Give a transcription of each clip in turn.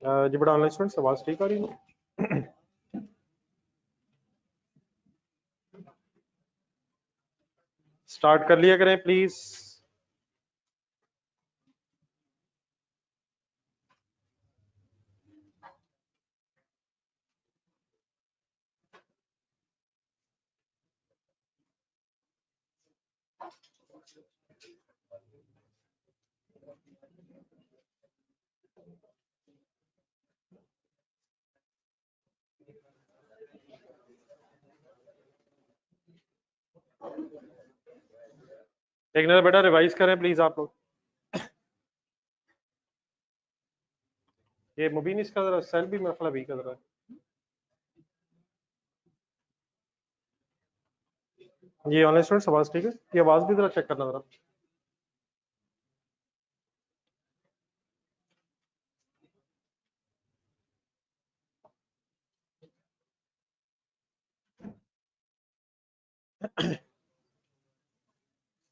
जी बड़ा online students, आवाज ठीक आ रही है? स्टार्ट कर लिया करें प्लीज। एक नजर बेटा रिवाइज करें प्लीज आप लोग। ये मुबीन इसका जरा सेल भी मतलब ही कर रहा है। ये ऑनलाइन स्टूडेंट्स, आवाज ठीक है? ये आवाज भी जरा चेक करना जरा।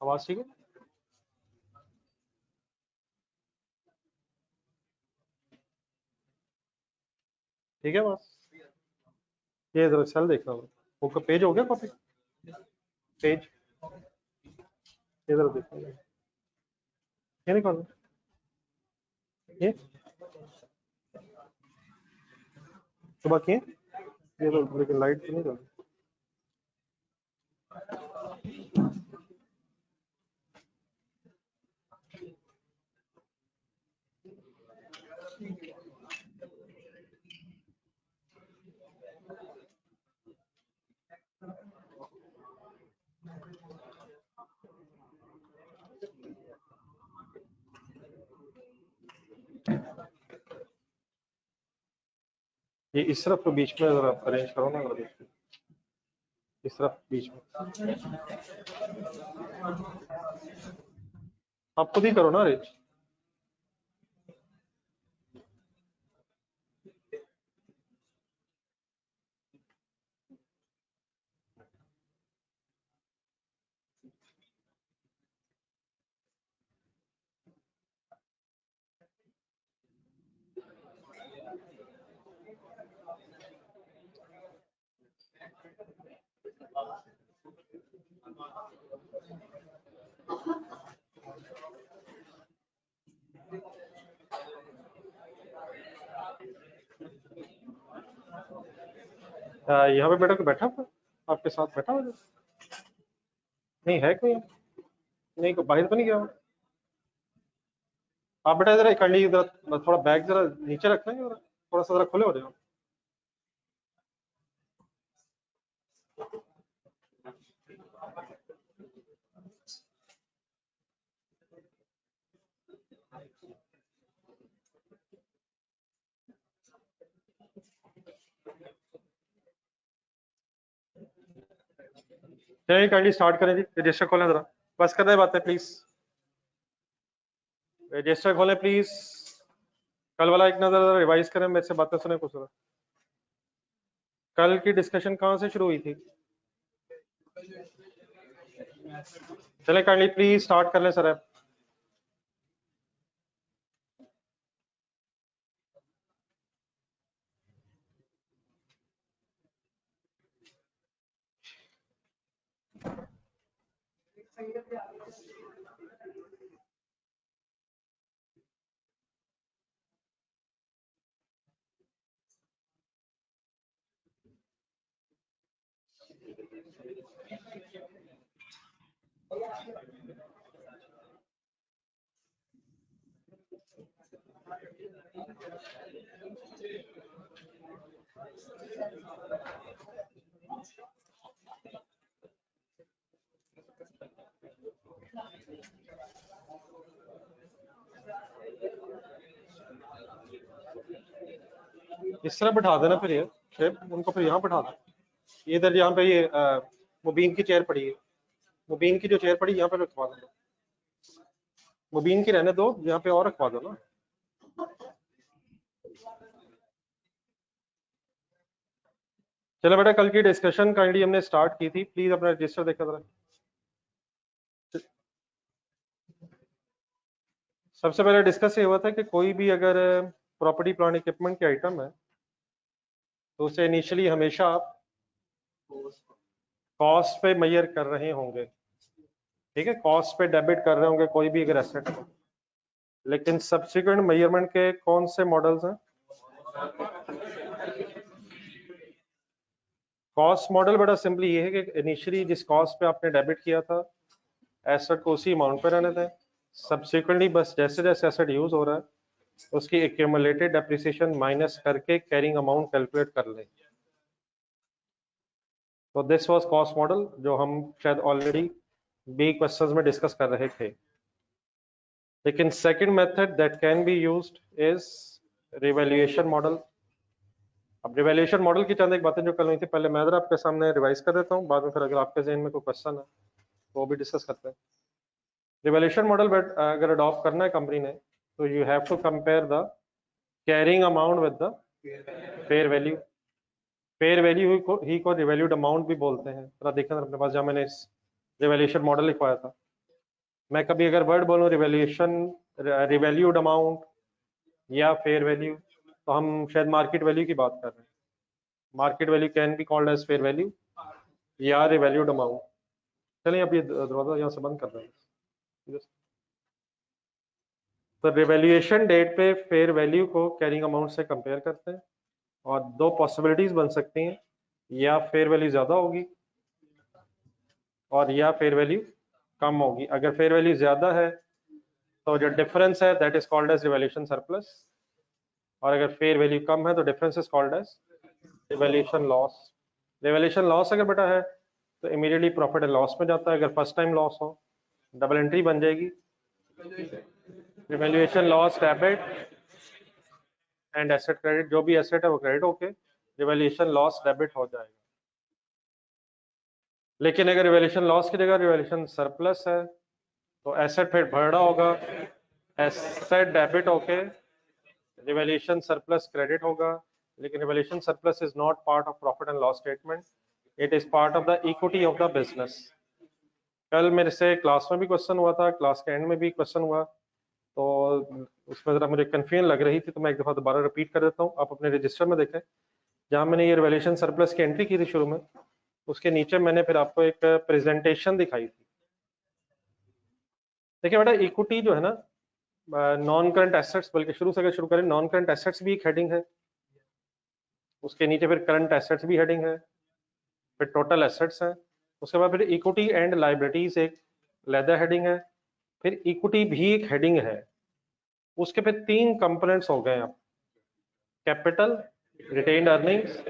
आवाज ठीक है? ठीक है बस। ये जरा सेल देखना जरा। वो पेज हो गया कॉपी? पेज ये जरा देखना। ये नहीं करना ये सुबह किए ये तो, लेकिन लाइट तो नहीं कर। ये इस तरफ तो बीच में जरा अरेंज करो ना जरा, बीच में। इस तरफ बीच में आप खुद ही करो ना अरेंज। यहाँ पे बेटा को बैठा हुआ आपके साथ बैठा हुआ नहीं है कोई? नहीं, को बाहर तो नहीं गया वो? आप बेटा जरा कर लीजिए, जरा थोड़ा बैग जरा नीचे रखना है, जरा थोड़ा सा जरा खुले हो जाओ। चलिए काइंडली स्टार्ट करें जी। रजिस्टर खोलें जरा, बस कर रहे बातें प्लीज। रजिस्टर खोलें प्लीज। कल वाला एक नजर रिवाइज करें, मेरे से बातें सुने कुछ जरा। कल की डिस्कशन कहाँ से शुरू हुई थी? चले काइंडली प्लीज स्टार्ट कर लें सर आप। इस तरह बैठा देना फिर, ये शेप उनको फिर यहाँ बैठा दो। ये इधर यहाँ पे ये मुबीन की चेयर पड़ी है, मुबीन की जो चेयर पड़ी यहाँ पे रखवा दो। मुबीन की रहने दो, यहाँ पे और रखवा दो ना। चलो बेटा, कल की डिस्कशन काइंडली हमने स्टार्ट की थी, प्लीज अपना रजिस्टर देखा जरा। सबसे पहले डिस्कस ये हुआ था कि कोई भी अगर प्रॉपर्टी प्लांट इक्विपमेंट के आइटम है तो उसे इनिशियली हमेशा आप कॉस्ट पे मेजर कर रहे होंगे, ठीक है, कॉस्ट पे डेबिट कर रहे होंगे कोई भी अगर एसेट को। लेकिन सब्सिक्वेंट मेजरमेंट के कौन से मॉडल्स हैं? कॉस्ट मॉडल बड़ा सिंपली ये है कि इनिशियली जिस कॉस्ट पे आपने डेबिट किया था एसेट को उसी अमाउंट पे रहने दें, सब्सिक्वेंटली बस जैसे जैसे एसेट यूज हो रहा है उसकी एक्यूमुलेटेड डेप्रिसिएशन माइनस करके कैरिंग अमाउंट कैलकुलेट कर लें। तो दिस वाज कॉस्ट मॉडल जो हम शायद ऑलरेडी बी क्वेश्चंस में डिस्कस कर रहे थे। लेकिन second method that can be used is revaluation model. अब रिवैल्यूएशन मॉडल की चंद एक बातें जो कल हुई थी पहले मैं आपके सामने रिवाइज कर देता हूँ, बाद में फिर अगर आपके ज़हन में कोई क्वेश्चन है तो वो भी डिस्कस करते हैं। रिवैल्यूएशन मॉडल अगर अडॉप्ट करना है कंपनी ने तो you have to compare the carrying amount with the fair value. Fair value ही को रिवैल्यूड अमाउंट भी बोलते हैं। जरा देखें अपने पास जहाँ मैंने इस रिवैल्यूएशन मॉडल लिखवाया था, मैं कभी अगर वर्ड बोलूँ रिवैल्यूएशन, रिवैल्यूड अमाउंट या फेयर वैल्यू तो हम शायद मार्केट वैल्यू की बात कर रहे हैं। Market value can be called as fair value या रिवैल्यूड अमाउंट। चलिए अब ये दरवाजा यहाँ से बंद कर रहे हैं। तो रिवैल्यूएशन डेट पे फेयर वैल्यू को कैरिंग अमाउंट से कंपेयर करते हैं और दो पॉसिबिलिटीज बन सकती हैं, या फेयर वैल्यू ज्यादा होगी और या फेयर वैल्यू कम होगी। अगर फेयर वैल्यू ज्यादा है तो जो डिफरेंस है that is called as revaluation surplus, और अगर फेयर वैल्यू कम है तो difference is called as revaluation loss. Revaluation loss अगर बेटा है तो इमीडिएटली प्रॉफिट एंड लॉस में जाता है। अगर फर्स्ट टाइम लॉस हो डबल एंट्री बन जाएगी, revaluation loss debit and asset credit, जो भी एसेट है वो क्रेडिट होके रिवैल्यूएशन लॉस डेबिट हो जाएगा। लेकिन अगर रिवैल्यूएशन लॉस की जगह रिवैल्यूएशन सरप्लस है तो एसेट फिर बढ़ रहा होगा, एसेट डेबिट होके रिवैल्यूएशन सरप्लस क्रेडिट होगा। लेकिन revaluation surplus is not part of profit and loss statement, it is part of the equity of the business. कल मेरे से क्लास में भी क्वेश्चन हुआ था, क्लास के एंड में भी क्वेश्चन हुआ, तो उसमें जरा मुझे कंफ्यूजन लग रही थी तो मैं एक दफा दोबारा रिपीट कर देता हूँ। आप अपने रजिस्टर में देखें जहां मैंने ये रिवैल्यूएशन सरप्लस की एंट्री की थी शुरू में, उसके नीचे मैंने फिर आपको एक प्रेजेंटेशन दिखाई थी। देखिए बेटा इक्विटी जो है ना, नॉन करंट एसेट्स, बल्कि शुरू से अगर शुरू करें नॉन करंट एसेट्स भी एक हेडिंग है, उसके नीचे फिर करंट एसेट्स भी हेडिंग है, फिर टोटल एसेट्स है, उसके बाद फिर इक्विटी एंड लाइबिलिटीज एक लेदर हेडिंग है, फिर इक्विटी भी एक हेडिंग है। उसके फिर तीन कंपोनेंट्स हो गए अब, कैपिटल, रिटेन्ड अर्निंग्स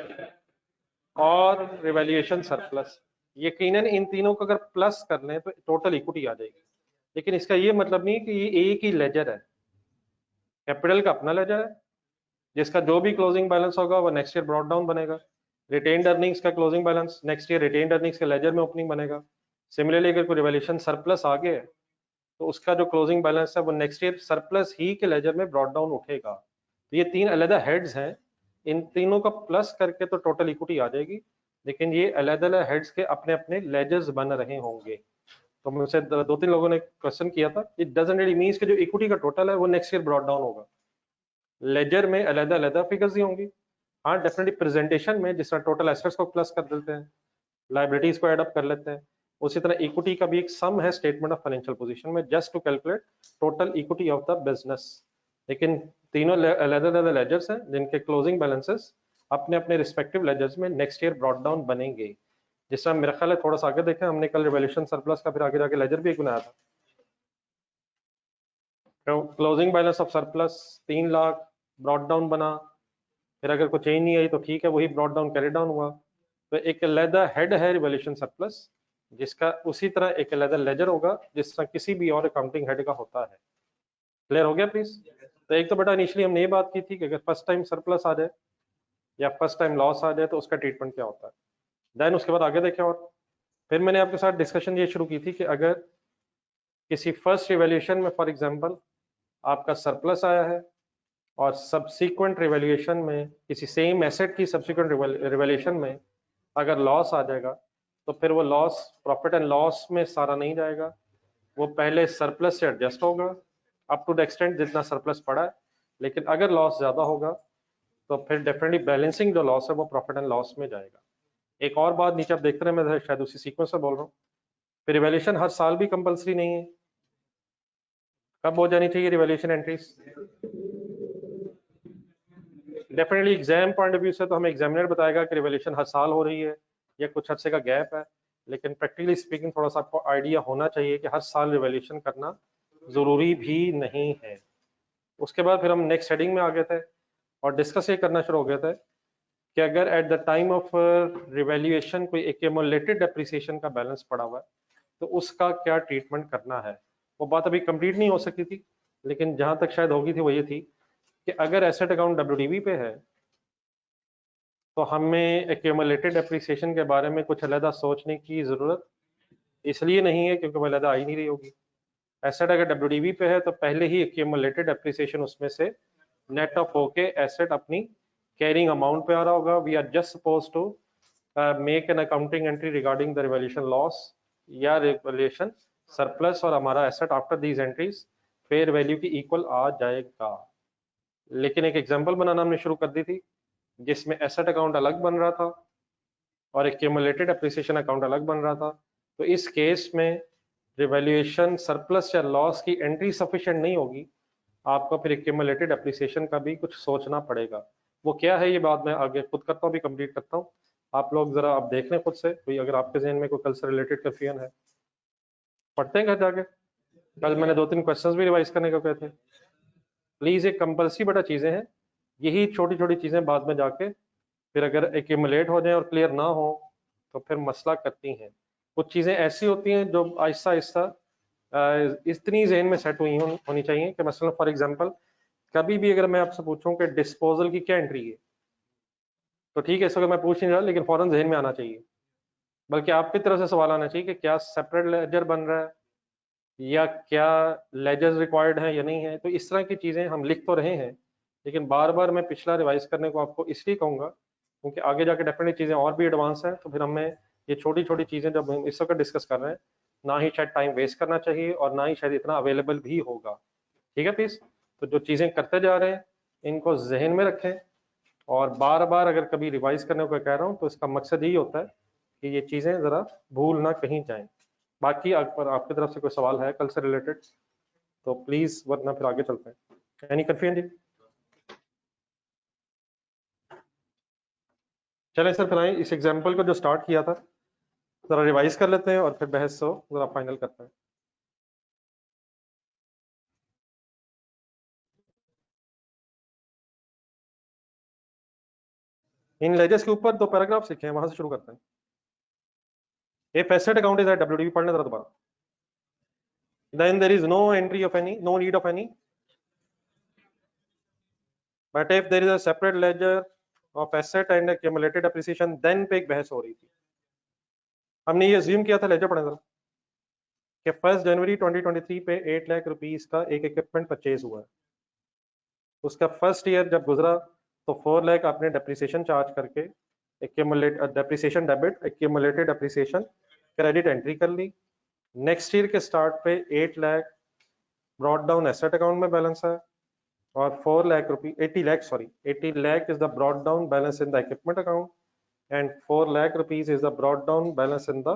और रिवैल्यूएशन सरप्लस। यकीनन इन तीनों को अगर प्लस कर लें तो टोटल इक्विटी आ जाएगी। लेकिन इसका ये मतलब नहीं कि ये एक ही लेजर है। कैपिटल का अपना लेजर है जिसका जो भी क्लोजिंग बैलेंस होगा वो नेक्स्ट ईयर ब्रॉट डाउन बनेगा। रिटेन्ड अर्निंग्स का closing balance next year retained earnings के लेजर में ओपनिंग बनेगा। सिमिलरली अगर कोई रिवैल्यूएशन सरप्लस आ गया तो उसका जो क्लोजिंग बैलेंस है वो नेक्स्ट ईयर सरप्लस ही के लेजर में ब्रॉट डाउन उठेगा। तो ये तीन अलग हेड्स हैं, इन तीनों का प्लस करके तो टोटल इक्विटी आ जाएगी, लेकिन ये अलग अलग हेड्स के अपने अपने लेजर्स बन रहे होंगे। तो मुझसे दो तीन लोगों ने क्वेश्चन किया था, इट डजंट रियली मींस कि जो इक्विटी का टोटल है वो नेक्स्ट ईयर ब्रॉट डाउन होगा, लेजर में अलग अलग फिगर्स ही होंगी। हाँ डेफिनेटली प्रेजेंटेशन में जिस तरह टोटल एसेट्स को प्लस कर देते हैं, लाइबिलिटीज को एड अप कर लेते हैं, उसी तरह इक्विटी का भी एक सम है स्टेटमेंट ऑफ फाइनेंशियल पोजीशन में, just to calculate total equity of the business. लेकिन तीनों अलग अलग लेजर्स हैं जिनके क्लोजिंग बैलेंसेस अपने अपने रिस्पेक्टिव लेजर्स में नेक्स्ट ईयर ब्रॉट डाउन बनेंगे। जिस तरह मेरा ख्याल है थोड़ा सा आगे देखें, हमने कल रिवैल्यूएशन सरप्लस का फिर आगे जाके लेजर भी एक बनाया था। तो closing balance of surplus 3 lakh brought down बना, फिर अगर कोई चेंज नहीं आई तो ठीक है वही ब्रॉट डाउन कैरी डाउन हुआ। तो एक अलग हेड है रिवैल्यूएशन सरप्लस, जिसका उसी तरह एक अलग लेजर होगा जिस तरह किसी भी और अकाउंटिंग हेड का होता है। क्लियर हो गया प्लीज? तो एक तो बेटा इनिशियली हमने ये बात की थी कि अगर फर्स्ट टाइम सरप्लस आ जाए या फर्स्ट टाइम लॉस आ जाए तो उसका ट्रीटमेंट क्या होता है। देन उसके बाद आगे देखें, और फिर मैंने आपके साथ डिस्कशन ये शुरू की थी कि अगर किसी फर्स्ट रिवैल्यूएशन में फॉर एग्जांपल आपका सरप्लस आया है और सब्सीक्वेंट रिवैल्यूएशन में किसी सेम एसेट की सब्सीक्वेंट रिवैल्यूएशन में अगर लॉस आ जाएगा तो फिर वो लॉस प्रॉफिट एंड लॉस में सारा नहीं जाएगा, वो पहले सरप्लस से एडजस्ट होगा अप टू द एक्सटेंट जितना सरप्लस पड़ा है, लेकिन अगर लॉस ज्यादा होगा तो फिर डेफिनेटली बैलेंसिंग जो लॉस है वो प्रॉफिट एंड लॉस में जाएगा। एक और बात नीचे आप देखते रहे, मैं शायद उसी सीक्वेंस से बोल रहा हूँ, फिर रिवैल्यूएशन हर साल भी कंपलसरी नहीं है। कब हो जानी चाहिए revaluation entries? Definitely exam point of view से तो हमें एग्जामिनर बताएगा कि रिवैल्यूएशन हर साल हो रही है या कुछ अर्से का गैप है, लेकिन प्रैक्टिकली स्पीकिंग थोड़ा सा आपको आइडिया होना चाहिए कि हर साल रिवैल्यूएशन करना जरूरी भी नहीं है। उसके बाद फिर हम नेक्स्ट हेडिंग में आ गए थे और डिस्कस ये करना शुरू हो गए थे कि अगर at the time of revaluation कोई एक्यूमुलेटेड डेप्रिसिएशन का बैलेंस पड़ा हुआ है तो उसका क्या ट्रीटमेंट करना है। वो बात अभी कंप्लीट नहीं हो सकी थी, लेकिन जहां तक शायद होगी थी वो ये थी कि अगर एसेट अकाउंट WDV पे है तो हमें एक्यूमुलेटेड डेप्रिसिएशन के बारे में कुछ अलग सोचने की जरूरत इसलिए नहीं है क्योंकि वो अलग आई नहीं रही होगी। एसेट अगर WDV पे है तो पहले ही एक्यूमुलेटेड डेप्रिसिएशन उसमें से नेट ऑफ होके एसेट अपनी कैरिंग अमाउंट पे आ रहा होगा। We are just suppose to make an accounting entry regarding the revaluation loss या रिवैल्यूएशन सरप्लस और हमारा asset after these entries fair value की इक्वल आ जाएगा। लेकिन एक एग्जांपल बनाना हमने शुरू कर दी थी जिसमें एसेट अकाउंट अलग बन रहा था और एक्यूमुलेटेड एप्रिसिएशन अकाउंट अलग बन रहा था। तो इस केस में रिवैल्यूएशन सरप्लस या लॉस की एंट्री सफिशिएंट नहीं होगी, आपको फिर एक्यूमुलेटेड एप्रिसिएशन का भी कुछ सोचना पड़ेगा। वो क्या है ये बात मैं आगे खुद करता हूँ, भी कंप्लीट करता हूँ। आप लोग जरा आप देख लें खुद से, कोई अगर आपके जहन में कोई कल से रिलेटेड कंफ्यूजन है पढ़ते हैं घर जाके। कल मैंने 2-3 क्वेश्चंस भी रिवाइज करने को कहे थे। प्लीज, एक कंपल्सरी बड़ा चीजें हैं, यही छोटी छोटी चीजें बाद में जाके फिर अगर एक्यूमुलेट हो जाए और क्लियर ना हो तो फिर मसला करती हैं। कुछ चीजें ऐसी होती हैं जो आहिस्ता आहिस्ता इतनी जहन में सेट हुई होनी चाहिए कि मसलन फॉर एग्जांपल कभी भी अगर मैं आपसे पूछूं कि डिस्पोजल की क्या एंट्री है तो ठीक है, इसको मैं पूछ नहीं रहा, लेकिन फौरन जहन में आना चाहिए, बल्कि आपकी तरफ से सवाल आना चाहिए कि क्या सेपरेट लेजर बन रहा है या क्या लेजर्स रिक्वायर्ड है या नहीं है। तो इस तरह की चीजें हम लिख तो रहे हैं, लेकिन बार बार मैं पिछला रिवाइज करने को आपको इसलिए कहूंगा क्योंकि आगे जाके डेफिनेटली चीजें और भी एडवांस है, तो फिर हमें ये छोटी छोटी चीजें जब हम इस वक्त डिस्कस कर रहे हैं ना ही शायद टाइम वेस्ट करना चाहिए और ना ही शायद इतना अवेलेबल भी होगा। ठीक है प्लीज, तो जो चीजें करते जा रहे हैं इनको जहन में रखें और बार बार अगर कभी रिवाइज करने को कह रहा हूँ तो इसका मकसद यही होता है कि ये चीजें जरा भूल ना कहीं जाएं। बाकी अगर आपकी तरफ से कोई सवाल है कल से रिलेटेड तो प्लीज, वरना फिर आगे चलते हैं। एनी कंफ्यूजन जी? चलें सर, फिर आए इस एग्जाम्पल को जो स्टार्ट किया था जरा रिवाइज कर लेते हैं और फिर बहस को जरा फाइनल करते हैं। इन लेजर्स के ऊपर 2 पैराग्राफ लिखे हैं, वहां से शुरू करते हैं। If asset account is at WDV, पढ़ने जरा दोबारा। Then there is no entry of any, no need of any. But if there is a separate ledger of asset and accumulated appreciation, then पे एक बहस हो रही थी। हमने ये अज्यूम किया था, लेजर पढ़ने जरा, कि 1 जनवरी 2023 पे 8 लाख रुपीस का एक इक्विपमेंट परचेज हुआ है। उसका फर्स्ट ईयर जब गुजरा तो 4 लाख आपने डेप्रिसिएशन चार्ज करके depreciation debit accumulated depreciation credit entry कर ली। नेक्स्ट ईयर के स्टार्ट पे 8 lakh brought down asset account में बैलेंस है और 4 lakh rupees 80 lakh sorry 80 lakh is the brought down balance in the equipment account and 4 lakh rupees is the brought down balance in the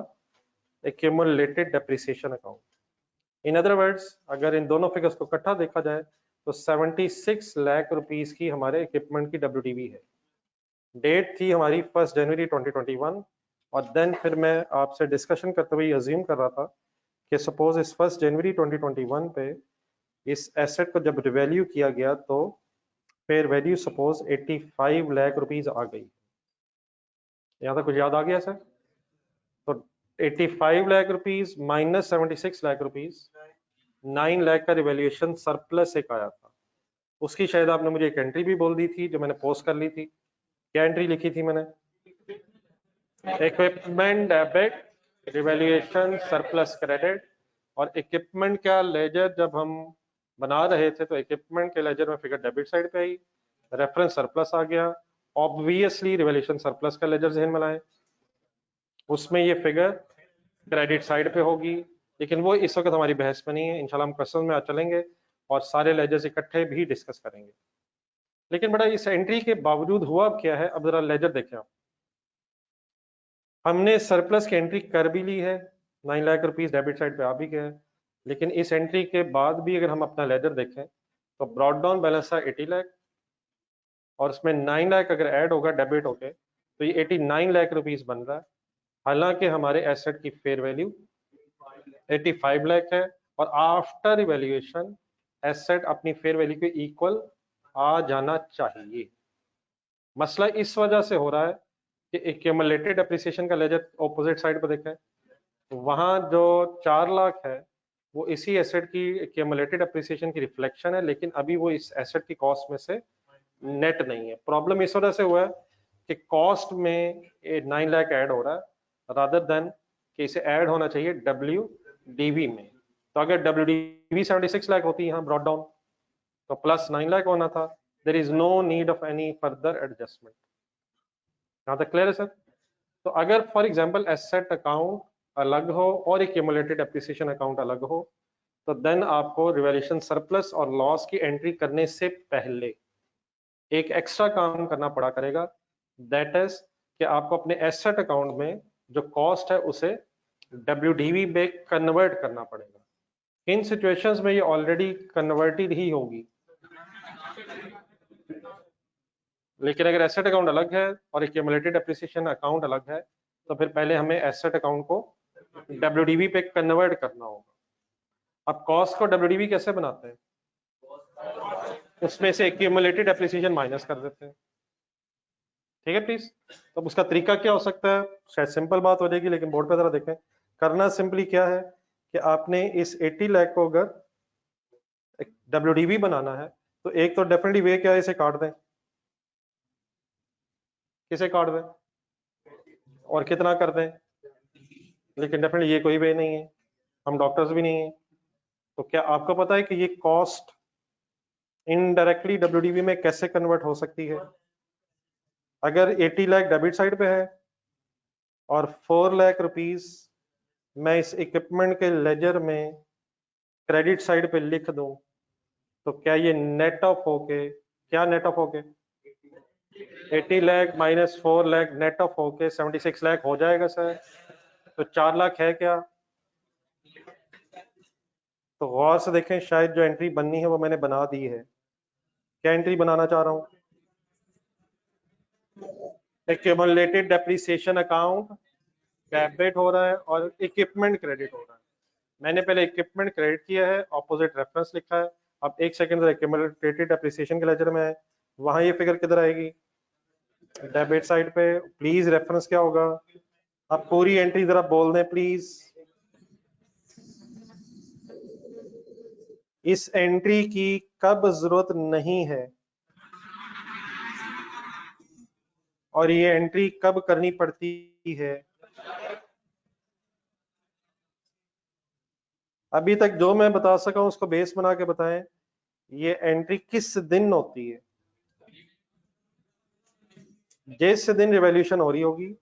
accumulated depreciation account. In other words, अगर इन दोनों figures को इकट्ठा देखा जाए तो 76 लाख रुपीस की हमारे इक्विपमेंट की WDV है। डेट थी हमारी 1 जनवरी 2021 और देन फिर मैं आपसे डिस्कशन करते हुए अज्यूम कर रहा था कि सपोज इस 1 जनवरी 2021 पे इस एसेट को जब रिवैल्यू किया गया तो fair value suppose 85 lakh rupees आ गई। यहाँ तक कुछ याद आ गया सर? तो 85 lakh rupees minus 76 lakh rupees 9 lakh का रिवैल्यूएशन सरप्लस एक आया था। उसकी शायद आपने मुझे एक एंट्री भी बोल दी थी जो मैंने पोस्ट कर ली थी। क्या एंट्री लिखी थी मैंने? Equipment debit revaluation surplus credit. और इक्विपमेंट का लेजर जब हम बना रहे थे तो इक्विपमेंट के लेजर में फिगर डेबिट साइड पे आई, रेफरेंस सरप्लस आ गया। ऑब्वियसली रिवैल्यूएशन सरप्लस का लेजर जहन में लाएं, उसमें ये फिगर क्रेडिट साइड पे होगी, लेकिन वो इस वक्त हमारी बहस में नहीं है। इंशाल्लाह हम क्वेश्चन में चलेंगे और सारे लेजर्स इकट्ठे भी डिस्कस करेंगे। लेकिन बेटा इस एंट्री के बावजूद हुआ क्या है, अब जरा लेजर देखें आप। हमने सरप्लस की एंट्री कर भी ली है, 9 लाख रुपीस डेबिट साइड पे आ भी गया है, लेकिन इस एंट्री के बाद भी अगर हम अपना लेजर देखें तो ब्रॉड डाउन बैलेंस था 80 लाख, और उसमें 9 लाख अगर ऐड होगा डेबिट होके तो ये 89 लाख रुपीस बन रहा है। हालांकि हमारे एसेट की फेयर वैल्यू 85 लाख है, और आफ्टर इवैल्यूएशन एसेट अपनी फेयर वैल्यू के इक्वल आ जाना चाहिए। मसला इस वजह से हो रहा है कि एक्यूमुलेटेड एप्रिसिएशन का लेजर ऑपोजिट साइड पर देखें, तो वहां जो 4 लाख है वो इसी एसेट की एक्यूमुलेटेड एप्रिसिएशन की रिफ्लेक्शन है, लेकिन अभी वो इस एसेट की कॉस्ट में से नेट नहीं है। प्रॉब्लम इस वजह से हुआ है कि कॉस्ट में 9 लाख ऐड हो रहा है रादर देन कि इसे ऐड होना चाहिए WDV में। तो अगर WDV 76 लाख होती यहाँ ब्रॉड डाउन तो प्लस 9 लाख होना था। There is no need of any further adjustment. यहाँ तक क्लियर है सर? तो अगर फॉर एग्जांपल एसेट अकाउंट अलग हो और एक्यूमुलेटेड एप्रिसिएशन अकाउंट अलग हो तो देन आपको रिवैल्यूएशन सरप्लस और लॉस की एंट्री करने से पहले एक एक्स्ट्रा काम करना पड़ा करेगा, दैट इज कि आपको अपने एसेट अकाउंट में जो कॉस्ट है उसे WDV में कन्वर्ट करना पड़ेगा। इन सिचुएशंस में ये ऑलरेडी कन्वर्टेड ही होगी, लेकिन अगर एसेट अकाउंट अलग है और एक्यूमुलेटेड एप्रिसिएशन अकाउंट अलग है तो फिर पहले हमें एसेट अकाउंट को WDV पे कन्वर्ट करना होगा। अब कॉस्ट को WDV कैसे बनाते हैं? उसमें से एक्यूमुलेटेड एप्रिसिएशन माइनस कर देते हैं। ठीक है प्लीज? तो उसका तरीका क्या हो सकता है? शायद सिंपल बात हो जाएगी, लेकिन बोर्ड पे जरा देखें। करना सिंपली क्या है कि आपने इस 80 लाख को अगर WDV बनाना है तो एक तो डेफिनेटली वे क्या है, इसे काट दें। किसे काट दें और कितना कर दें? लेकिन डेफिनेटली ये कोई वे नहीं है, हम डॉक्टर्स भी नहीं है। तो क्या आपको पता है कि ये कॉस्ट इनडायरेक्टली WDV में कैसे कन्वर्ट हो सकती है? अगर 80 लाख डेबिट साइड पे है और 4 लाख रुपीस मैं इस इक्विपमेंट के लेजर में क्रेडिट साइड पे लिख दूं तो क्या ये नेट ऑफ होके, क्या नेट ऑफ होके 80 lakh minus 4 lakh net off होके 76 लाख हो जाएगा सर? तो 4 लाख है क्या? तो गौर से देखें, शायद जो एंट्री बननी है वो मैंने बना दी है। क्या एंट्री बनाना चाह रहा हूं? एक्यूमुलेटेड डेप्रिसिएशन अकाउंट डेबिट हो रहा है और इक्विपमेंट क्रेडिट हो रहा है। मैंने पहले इक्विपमेंट क्रेडिट किया है, ऑपोजिट रेफरेंस लिखा है। अब एक सेकंड एक्यूमुलेटेड डेप्रिसिएशन के लेजर में है, वहां ये फिगर किधर आएगी? डेबिट साइड पे। प्लीज रेफरेंस क्या होगा? आप पूरी एंट्री जरा बोल दें प्लीज। इस एंट्री की कब जरूरत नहीं है और ये एंट्री कब करनी पड़ती है? अभी तक जो मैं बता सका उसको बेस बना के बताएं। ये एंट्री किस दिन होती है? जिस दिन रिवॉल्यूशन हो रही होगी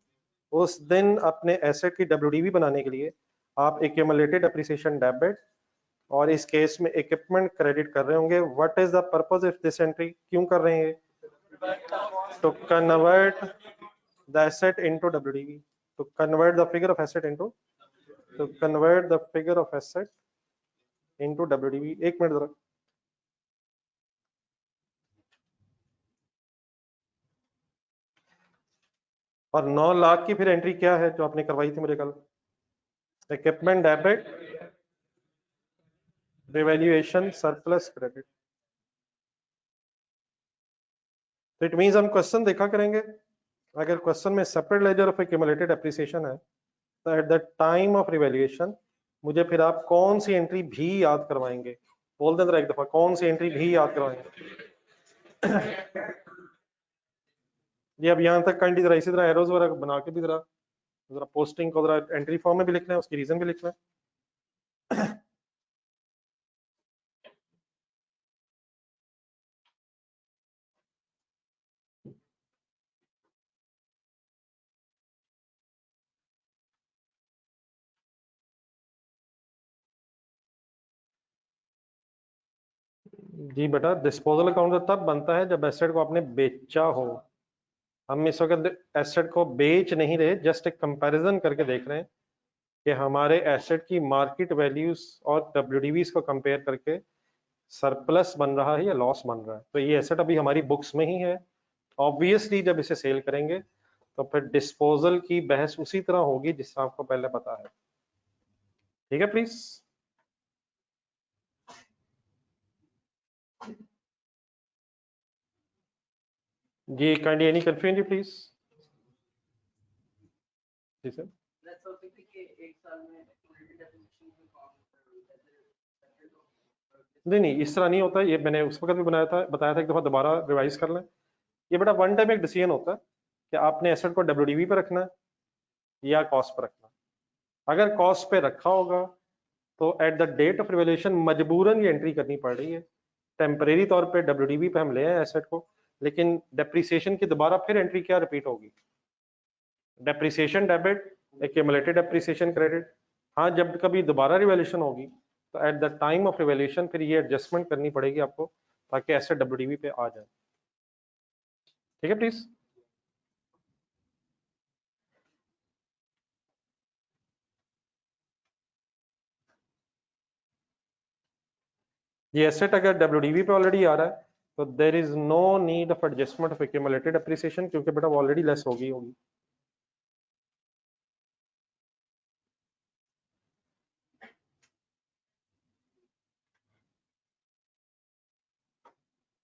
उस दिन अपने एसेट की WDV बनाने के लिए आप एक्यूमुलेटेड एप्रिसिएशन डेबिट और इस केस में इक्विपमेंट क्रेडिट कर रहे होंगे। What is the purpose of this entry? क्यों कर रहे हैं? To convert the asset into WDV, to convert the figure of asset into, to convert the figure of asset into WDV। एक minute जरा। और 9 लाख की फिर एंट्री क्या है जो आपने करवाई थी मुझे कल? Equipment debit revaluation surplus credit. तो इट मींस हम क्वेश्चन देखा करेंगे, अगर क्वेश्चन में separate laser of accumulated appreciation है तो at the time of revaluation मुझे फिर आप कौन सी एंट्री भी याद करवाएंगे? बोल दें जरा एक दफा, कौन सी एंट्री भी याद करवाएंगे? ये अब यहाँ तक काइंडली जरा इसी तरह एरोज वगैरह बना के भी जरा जरा पोस्टिंग को जरा एंट्री फॉर्म में भी लिखना है, उसकी रीजन भी लिखना है। जी बेटा, डिस्पोजल अकाउंट तो तब बनता है जब एसेट को आपने बेचा हो। हम इस वक्त एसेट को बेच नहीं रहे, जस्ट एक कंपैरिजन करके देख रहे हैं कि हमारे एसेट की मार्केट वैल्यूज और डब्ल्यूडीवीज को कंपेयर करके सरप्लस बन रहा है या लॉस बन रहा है। तो ये एसेट अभी हमारी बुक्स में ही है। ऑब्वियसली जब इसे सेल करेंगे तो फिर डिस्पोजल की बहस उसी तरह होगी जिससे आपको पहले पता है। ठीक है प्लीज। जी काइंडली एनी कंफ्यूजन जी प्लीज। जी सर। नहीं नहीं, इस तरह नहीं होता। ये मैंने उस वक्त भी बताया था, एक दफा दोबारा रिवाइज कर लें। ये बेटा वन टाइम एक डिसीजन होता है कि आपने एसेट को डब्ल्यूडीवी पे रखना है या कॉस्ट पे रखना है। अगर कॉस्ट पे रखा होगा तो at the date of revaluation मजबूरन ये एंट्री करनी पड़ रही है। टेम्परेरी तौर पे डब्ल्यूडीवी पे हम ले आए एसेट को, लेकिन डेप्रिसिएशन की दोबारा फिर एंट्री क्या रिपीट होगी? Depreciation debit, accumulated depreciation credit. हाँ, जब कभी दोबारा रिवैल्यूएशन होगी तो at the time of revaluation फिर ये एडजस्टमेंट करनी पड़ेगी आपको, ताकि एसेट डब्ल्यूडीवी पे आ जाए। ठीक है प्लीज। ये एसेट अगर डब्ल्यूडीवी पे ऑलरेडी आ रहा है तो there is no need of adjustment of accumulated appreciation, क्योंकि बेटा वो ऑलरेडी लेस होगी।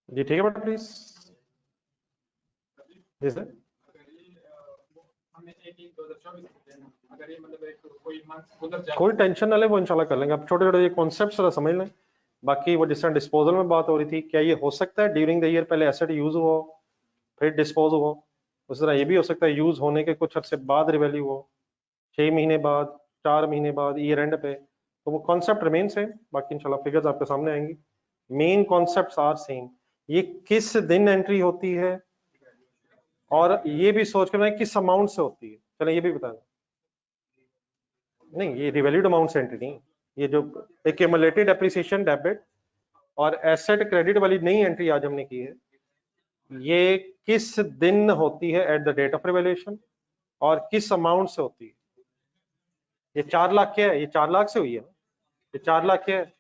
जी ठीक है बेटा प्लीज। जी सर। कोई टेंशन ना ले, वो इंशाल्लाह कर लेंगे। अब छोटे छोटे ये कॉन्सेप्ट जरा समझ लें। बाकी वो जिस तरह डिस्पोजल में बात हो रही थी, क्या ये हो सकता है ड्यूरिंग द ईयर पहले एसेट यूज हो फिर डिस्पोज हो? उस तरह ये भी हो सकता है यूज होने के कुछ अर्से बाद रिवैल्यू हो, 6 महीने बाद, 4 महीने बाद, ईयर एंड पे। तो वो कॉन्सेप्ट रिमेन सेम। बाकी इंशाल्लाह फिगर्स आपके सामने आएंगी। Main concept are same. ये किस दिन एंट्री होती है और ये भी सोच कर मैं किस अमाउंट से होती है, चलो ये भी बता दें। नहीं, ये रिवैल्यूड अमाउंट से एंट्री नहीं, ये जो एक्यूमुलेटेड एप्रिसिएशन डेबिट और एसेट क्रेडिट वाली नई एंट्री आज हमने की है, ये किस दिन होती है at the date of revaluation और किस अमाउंट से होती है। ये 4 लाख क्या है? ये 4 लाख से हुई है। ये 4 लाख क्या है?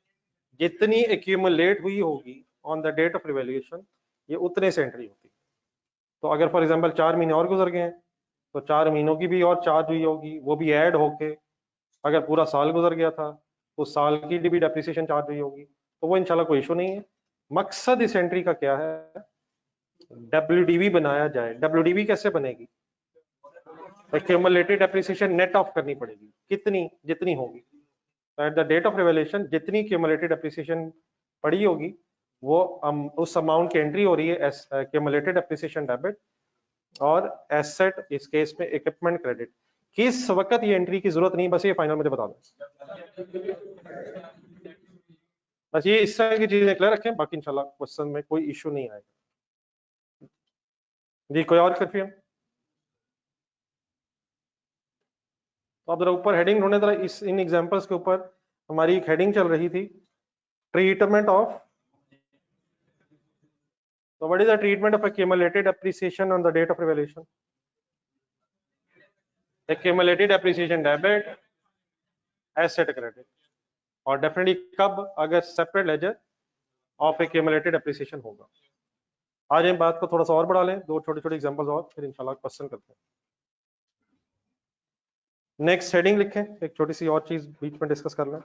जितनी एक्यूमुलेट हुई होगी on the date of revaluation, ये उतने से एंट्री होती है। तो अगर फॉर एग्जांपल 4 महीने और गुजर गए हैं तो 4 महीनों की भी और चार्ज हुई होगी, वो भी ऐड होके। अगर पूरा साल गुजर गया था तो साल की भी डेप्रिसिएशन चार्ज हुई होगी। तो वो इंशाल्लाह कोई इशू नहीं है। मकसद इस एंट्री का क्या है? डब्ल्यूडीवी बनाया जाए। डब्ल्यूडीवी कैसे बनेगी? एक्यूमुलेटेड डेप्रिसिएशन नेट ऑफ करनी पड़ेगी, कितनी? जितनी होगी at the date of revaluation, जितनी एक्यूमुलेटेड डेप्रिसिएशन पड़ी होगी वो उस अमाउंट की एंट्री हो रही है एक्यूमुलेटेड डेप्रिसिएशन डेबिट और एसेट इस केस में इक्विपमेंट क्रेडिट। किस वक्त ये एंट्री की जरूरत नहीं, बस ये फाइनल मुझे बता दो। बस ये इस तरह की चीजें क्लियर रखें, बाकी इंशाल्लाह क्वेश्चन में कोई इशू नहीं आएगा। जी कोई और कंफ्यूजन? तो आप जरा ऊपर हेडिंग ढूंढे जरा। इस इन एग्जांपल्स के ऊपर हमारी एक हेडिंग चल रही थी, treatment of. So what is the treatment of accumulated appreciation on the date of revaluation? Accumulated appreciation debit, asset credit, और डेफिनेटली कब? अगर separate laser of accumulated appreciation होगा। आज हम बात को थोड़ा सा और बढ़ा लें, दो छोटे छोटे एग्जांपल्स और, फिर इंशाल्लाह क्वेश्चन करते हैं। नेक्स्ट हेडिंग लिखें, एक छोटी सी और चीज बीच में डिस्कस कर लें।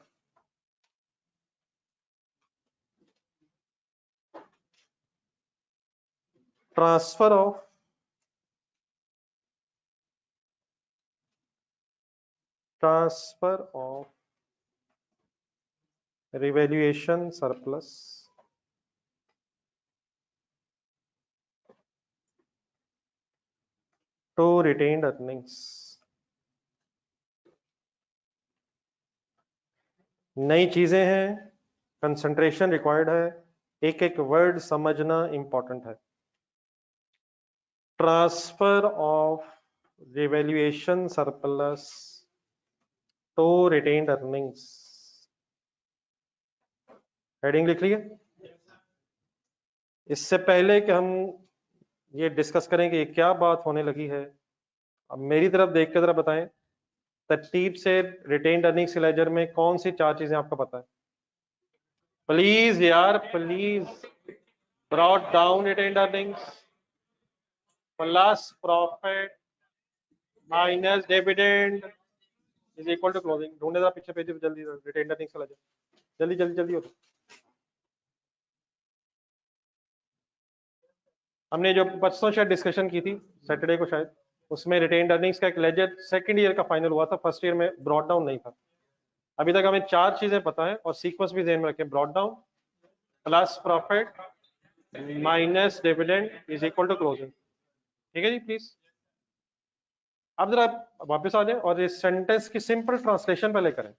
Transfer of revaluation surplus to retained earnings. नई चीजें हैं, कंसंट्रेशन रिक्वायर्ड है, एक एक वर्ड समझना इंपॉर्टेंट है। Transfer of revaluation surplus to retained earnings. Heading लिख लिया? इससे पहले कि हम ये डिस्कस करें कि ये क्या बात होने लगी है, अब मेरी तरफ देख के जरा बताएं, तरतीब से रिटेन्ड अर्निंग्स के लेजर में कौन सी 4 चीजें आपको पता है? प्लीज यार please, brought down retained earnings plus profit minus dividend is equal to closing. ढूंढे जरा पीछे पेज पे जल्दी, रिटेन्ड अर्निंग्स का लेजर, जल्दी जल्दी जल्दी हो। हमने जो परसों शायद डिस्कशन की थी, सैटरडे को शायद, उसमें रिटेन्ड अर्निंग्स का एक लेजर सेकंड ईयर का फाइनल हुआ था, फर्स्ट ईयर में ब्रॉट डाउन नहीं था। अभी तक हमें 4 चीजें पता है और सीक्वेंस भी ध्यान में रखें, brought down plus profit minus dividend is equal to closing. ठीक है जी प्लीज। अब जरा वापस आ जाए और इस सेंटेंस की सिंपल ट्रांसलेशन पहले करें।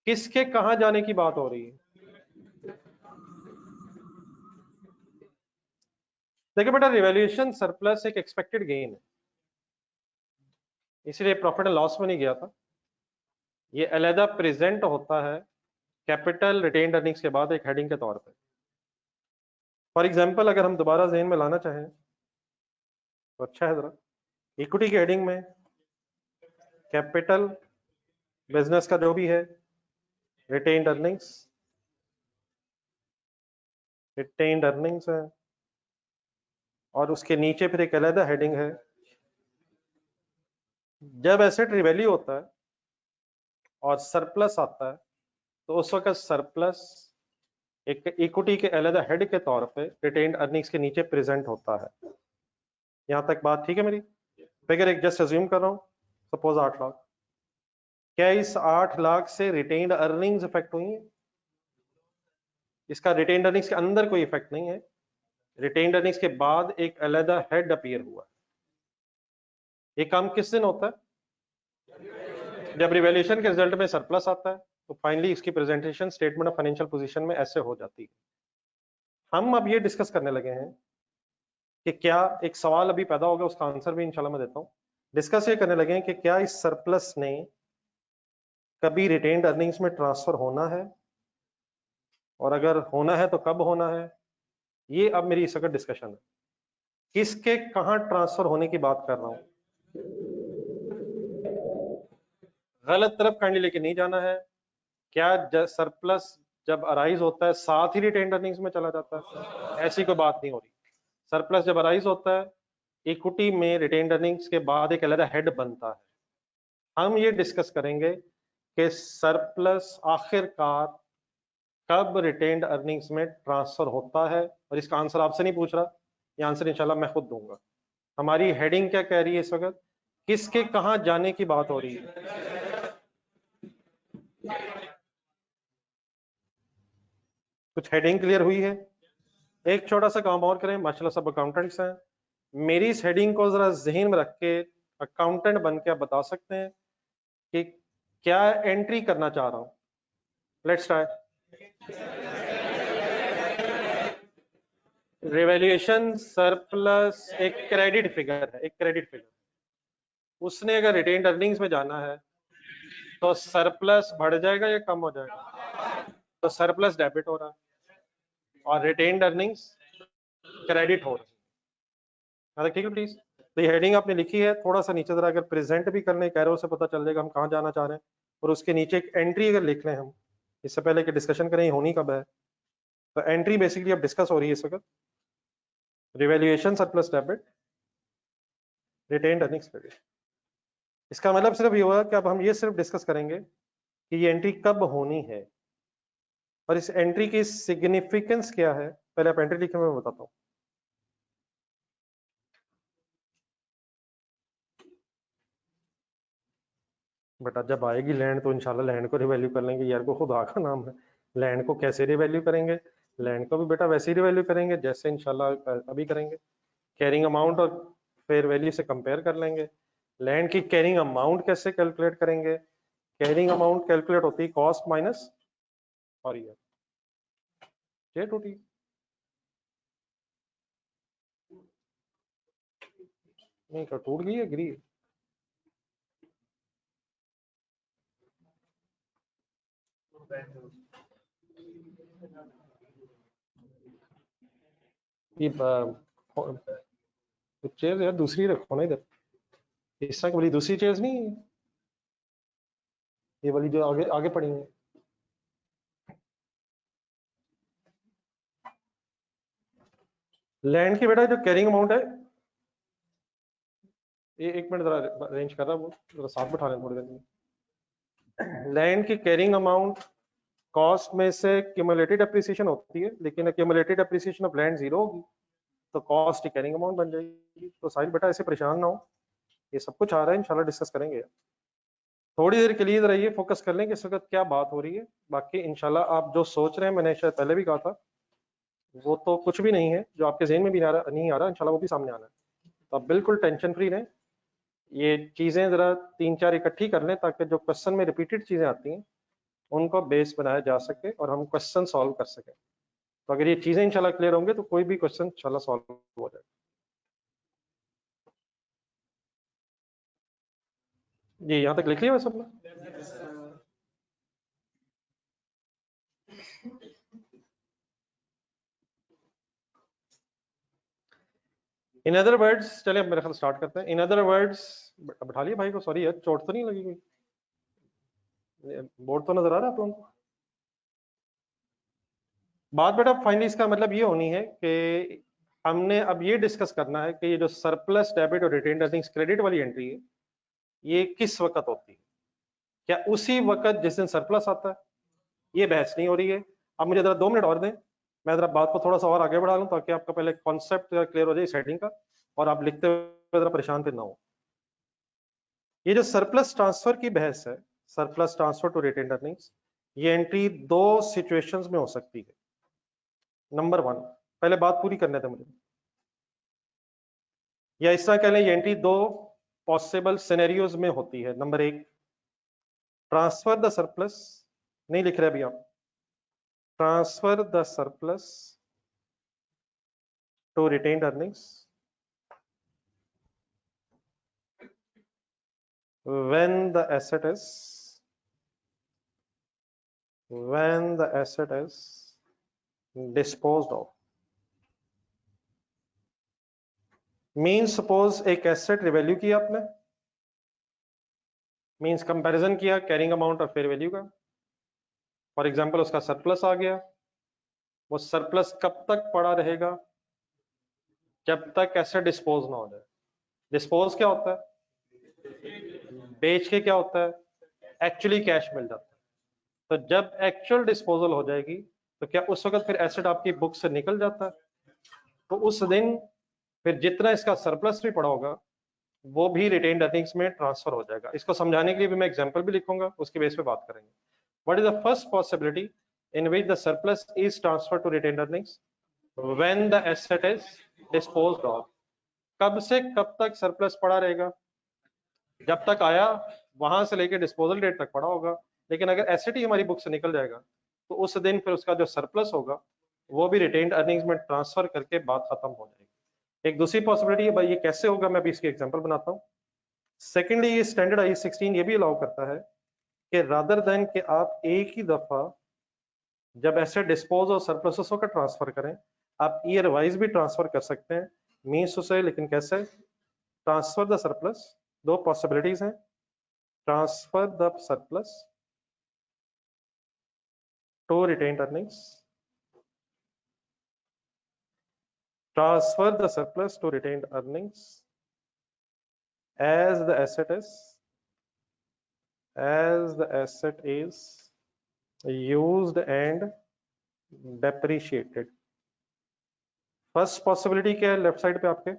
किसके कहां जाने की बात हो रही है? देखिए बेटा, रिवैल्यूएशन सरप्लस एक एक्सपेक्टेड गेन है, इसलिए प्रॉफिट एंड लॉस में नहीं गया था। ये अलहदा प्रेजेंट होता है कैपिटल रिटेन्ड अर्निंग्स के बाद एक हेडिंग के तौर पे। फॉर एग्जांपल अगर हम दोबारा ज़हन में लाना चाहें तो अच्छा है, जरा इक्विटी की हेडिंग में कैपिटल बिजनेस का जो भी है, रिटेन्ड अर्निंग्स है, और उसके नीचे फिर एक अलहदा हेडिंग है, जब एसेट रिवैल्यू होता है और सरप्लस आता है तो उस वक्त सरप्लस एक इक्विटी के अलहदा हेड के तौर पे रिटेन्ड अर्निंग्स के नीचे प्रेजेंट होता है। यहां तक बात ठीक है मेरी? फिगर एक जस्ट अज्यूम कर रहा हूं, सपोज 8 लाख। क्या इस 8 लाख से रिटेन्ड अर्निंग्स इफेक्ट हुई है? इसका रिटेन्ड अर्निंग्स के अंदर कोई इफेक्ट नहीं है, रिटेन्ड अर्निंग्स के बाद एक अलहदा हेड अपीयर हुआ। ये काम किस दिन होता है? जब रिवैल्यूएशन के रिजल्ट में सरप्लस आता है तो फाइनली इसकी presentation statement of financial position में ऐसे हो जाती है। हम अब ये डिस्कस करने लगे हैं कि क्या, एक सवाल अभी पैदा होगा, उसका आंसर भी इंशाल्लाह मैं देता हूं। डिस्कस ये करने लगे हैं कि क्या इस सरप्लस ने कभी रिटेन्ड अर्निंग्स में ट्रांसफर होना है, और अगर होना है तो कब होना है। ये अब मेरी इस वक्त डिस्कशन है, किसके कहां ट्रांसफर होने की बात कर रहा हूं। गलत तरफ काइंडली लेके नहीं जाना है। क्या सरप्लस जब अराइज होता है साथ ही रिटेन्ड अर्निंग्स में चला जाता है? ऐसी कोई बात नहीं हो रही। सरप्लस जब अराइज होता है, इक्विटी में रिटेन्ड अर्निंग्स के बाद एक अलग हेड बनता है। हम ये डिस्कस करेंगे कि सरप्लस आखिरकार कब रिटेन्ड अर्निंग्स में ट्रांसफर होता है, और इसका आंसर आपसे नहीं पूछ रहा, ये आंसर इंशाल्लाह मैं खुद दूंगा। हमारी हेडिंग क्या कह रही है इस वक्त? किसके कहां जाने की बात हो रही है? कुछ हेडिंग क्लियर हुई है? एक छोटा सा काम और करें, माशाल्लाह सब अकाउंटेंट्स हैं, मेरी इस हेडिंग को जरा जहन में रख के अकाउंटेंट बन के आप बता सकते हैं कि क्या एंट्री करना चाह रहा हूं। Let's try. रिवैल्यूएशन सरप्लस एक क्रेडिट फिगर है, एक क्रेडिट फिगर। उसने अगर रिटेन्ड अर्निंग्स में जाना है तो सरप्लस बढ़ जाएगा या कम हो जाएगा? तो सरप्लस डेबिट हो रहा है और रिटेन्ड अर्निंग्स क्रेडिट हो रही है। ठीक है प्लीज। तो ये हेडिंग आपने लिखी है, थोड़ा सा नीचे जरा अगर प्रेजेंट भी करने एक एरो से पता चल जाएगा हम कहाँ जाना चाह रहे हैं, और उसके नीचे एक एंट्री अगर लिख लें हम, इससे पहले कि डिस्कशन करें होनी कब है, तो एंट्री बेसिकली अब डिस्कस हो रही है इस वक्त, revaluation surplus debit retained earnings credit. इसका मतलब सिर्फ ये हुआ कि अब हम ये सिर्फ डिस्कस करेंगे कि ये एंट्री कब होनी है और इस एंट्री की सिग्निफिकेंस क्या है। पहले आप एंट्री लिखे, मैं बताता हूँ। बेटा जब आएगी लैंड तो इंशाल्लाह लैंड को रिवैल्यू कर लेंगे, यार को खुदा का नाम है। लैंड को कैसे रिवैल्यू करेंगे? लैंड को भी बेटा वैसे ही रिवैल्यू करेंगे जैसे इंशाल्लाह अभी करेंगे, कैरिंग अमाउंट और फेयर वैल्यू से कंपेयर कर लेंगे। लैंड की कैरिंग अमाउंट कैसे कैलकुलेट करेंगे? कैरिंग अमाउंट कैलकुलेट होती है कॉस्ट माइनस और ये जे टू टी। नहीं तो टूट गई है, गिरी है। ये चेयर यार दूसरी रखो ना इधर, इस तरह की वाली दूसरी चेयर्स नहीं है? ये वाली जो आगे आगे पड़ी है। लैंड की बेटा जो कैरिंग अमाउंट है, ये एक मिनट जरा अरेंज कर रहा, वो जरा साथ बैठा लें थोड़ी देर में। लैंड की कैरिंग अमाउंट कॉस्ट में से क्यूमुलेटेड एप्रिसिएशन होती है, लेकिन cumulated appreciation of land zero होगी तो कॉस्ट की कैरिंग अमाउंट बन जाएगी। तो साहिल बेटा ऐसे परेशान ना हो, ये सब कुछ आ रहा है, इंशाल्लाह डिस्कस करेंगे। थोड़ी देर के लिए जरा ये फोकस कर लें कि इस वक्त क्या बात हो रही है। बाकी इंशाल्लाह आप जो सोच रहे हैं, मैंने शायद पहले भी कहा था, वो तो कुछ भी नहीं है, जो आपके जहन में भी नहीं आ रहा इंशाल्लाह वो भी सामने आना है। तो आप बिल्कुल टेंशन फ्री रहें, ये चीजें जरा 3-4 इकट्ठी कर लें ताकि जो क्वेश्चन में रिपीटेड चीजें आती हैं उनको बेस बनाया जा सके और हम क्वेश्चन सॉल्व कर सकें। तो अगर ये चीजें इंशाल्लाह क्लियर होंगे तो कोई भी क्वेश्चन इंशाल्लाह सॉल्व हो जाएगा। जी यहाँ तक लिख लिया सबने? इन अदर वर्ड्स, चलिए अब मेरे ख्याल स्टार्ट करते हैं। इन अदर वर्ड्स, बैठा लिया भाई को, सॉरी यार चोट तो नहीं लगी कोई? बोर्ड तो नजर आ रहा है आप लोगों को? बात बेटा फाइनली इसका मतलब ये होनी है कि हमने अब ये डिस्कस करना है कि ये जो सरप्लस डेबिट और रिटेन्ड अर्निंग्स क्रेडिट वाली एंट्री है, ये किस वक्त होती है? क्या उसी वक्त जिस दिन सरप्लस आता है? ये बहस नहीं हो रही है। अब मुझे जरा 2 मिनट और दें, मैं जरा बात को थोड़ा सा और आगे बढ़ा लूं ताकि आपका पहले कॉन्सेप्ट क्लियर हो जाए सेटिंग का और आप लिखते हुए जरा परेशान फिर ना हो। ये जो सरप्लस ट्रांसफर की बहस है, surplus transfer to retained earnings, ये एंट्री 2 सिचुएशंस में हो सकती है। नंबर 1, पहले बात पूरी करने थे मुझे, या इस तरह कह लें ये एंट्री 2 पॉसिबल सिनेरियोज में होती है। नंबर 1, ट्रांसफर द सरप्लस, नहीं लिख रहे अभी आप, transfer the surplus to retained earnings when the asset is disposed of। Means suppose एक एसेट रिवैल्यू किया आपने, मीन्स कंपैरिजन किया कैरिंग अमाउंट और फेयर वैल्यू का, फॉर एग्जांपल उसका सरप्लस आ गया। वो सरप्लस कब तक पड़ा रहेगा? जब तक एसेट डिस्पोज ना हो जाए। डिस्पोज क्या होता है? बेच के क्या होता है? एक्चुअली कैश मिल जाता है। तो जब एक्चुअल डिस्पोजल हो जाएगी तो क्या उस वक्त फिर एसेट आपकी बुक से निकल जाता है? तो उस दिन फिर जितना इसका सरप्लस भी पड़ा होगा वो भी रिटेन्ड अर्निंग्स में ट्रांसफर हो जाएगा। इसको समझाने के लिए भी मैं एग्जांपल भी लिखूंगा, उसके बेस पे बात करेंगे। What is the first possibility in which the surplus is transfer to retained earnings? When the asset is disposed of. कब से कब तक सरप्लस पड़ा रहेगा? जब तक आया वहां से लेकर डिस्पोजल डेट तक पड़ा होगा। लेकिन अगर एसेट ही हमारी बुक से निकल जाएगा तो उस दिन फिर उसका जो सरप्लस होगा वो भी रिटेन्ड अर्निंग्स में ट्रांसफर करके बात खत्म हो जाएगी। एक दूसरी पॉसिबिलिटी है, भाई ये कैसे होगा, मैं अभी इसकी एग्जांपल बनाता हूँ। सेकेंडली, ये स्टैंडर्ड आई 16 ये भी अलाउ करता है कि रादर देन कि आप एक ही दफा जब एसेट डिस्पोज और सरप्लस का ट्रांसफर करें, आप ईयर वाइज भी ट्रांसफर कर सकते हैं। मीन्स उसे, लेकिन कैसे? ट्रांसफर द सरप्लस, 2 पॉसिबिलिटीज हैं। Transfer the surplus to retained earnings, transfer the surplus to retained earnings as the asset is used and depreciated। First possibility क्या है लेफ्ट साइड पे आपके?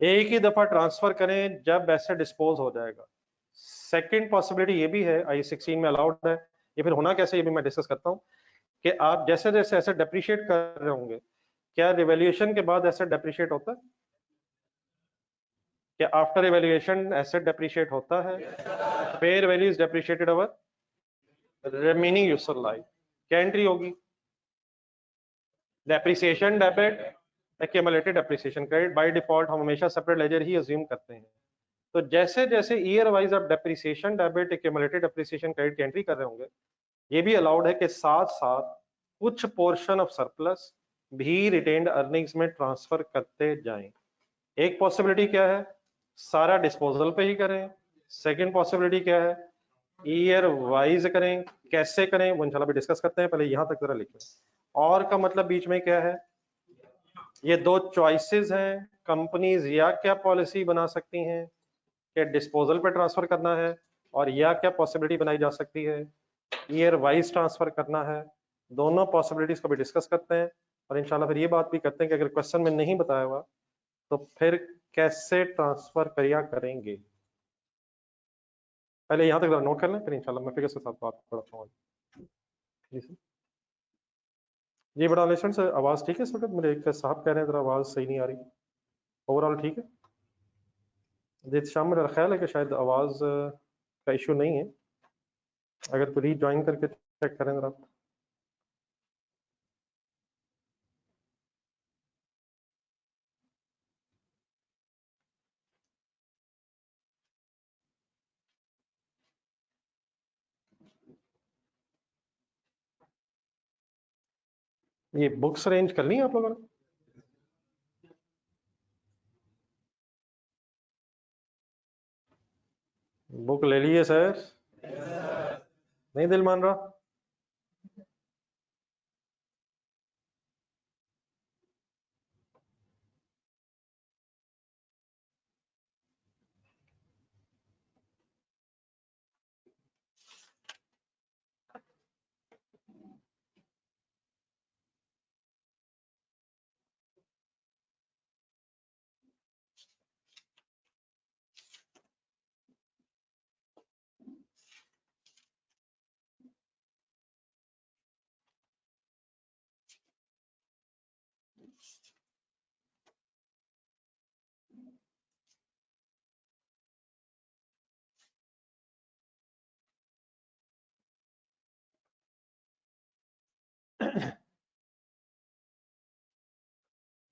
एक ही दफा ट्रांसफर करें जब एसेट डिस्पोज हो जाएगा। सेकंड पॉसिबिलिटी ये भी है, आई 16 में अलाउड है। ये फिर होना कैसे, ये भी मैं डिस्कस करता हूँ कि आप जैसे जैसे एसेट डेप्रिशिएट कर रहे होंगे, क्या रिवैल्यूएशन के बाद एसेट डेप्रिशिएट होता है? क्या आफ्टर इवैल्यूएशन एसेट डेप्रिशिएट होता है? Fair value is depreciated over remaining useful life. क्या एंट्री होगी? Depreciation debit, accumulated depreciation credit. By default हम हमेशा सेपरेट लेजर ही अज्यूम करते हैं। तो जैसे जैसे ईयर वाइज आप depreciation debit, accumulated depreciation credit की एंट्री कर रहे होंगे, ये भी अलाउड है कि साथ साथ कुछ पोर्शन ऑफ सरप्लस भी रिटेन्ड अर्निंग्स में ट्रांसफर करते जाएं। एक पॉसिबिलिटी क्या है, सारा डिस्पोजल पे ही करें। सेकंड पॉसिबिलिटी क्या है, ईयर वाइज करें। कैसे करें वो इंशाल्लाह भी डिस्कस करते हैं, पहले यहां तक जरा लिखें। और का मतलब बीच में क्या है, ये दो चॉइसेस हैं। कंपनीज या क्या पॉलिसी बना सकती हैं कि डिस्पोजल पे ट्रांसफर करना है, और या क्या पॉसिबिलिटी बनाई जा सकती है ईयर वाइज ट्रांसफर करना है। दोनों पॉसिबिलिटीज को भी डिस्कस करते हैं, और इंशाल्लाह फिर ये बात भी करते हैं कि अगर क्वेश्चन में नहीं बताया हुआ तो फिर कैसे ट्रांसफर किया करेंगे। पहले यहाँ तक जरा नोट कर लें, फिर इंशाल्लाह मैं फिर के साथ बात करता हूँ। जी बड़ा लेसन से आवाज़ ठीक है इस वक्त? मेरे एक साहब कह रहे हैं जरा आवाज़ सही नहीं आ रही। ओवरऑल ठीक है जी? शाम मेरा ख्याल है कि शायद आवाज़ का इशू नहीं है। अगर कोई रीज्वाइन करके चेक करें जरा। ये बुक्स अरेंज कर ली आप लोगों ने? बुक ले लिए सर? नहीं दिल मान रहा?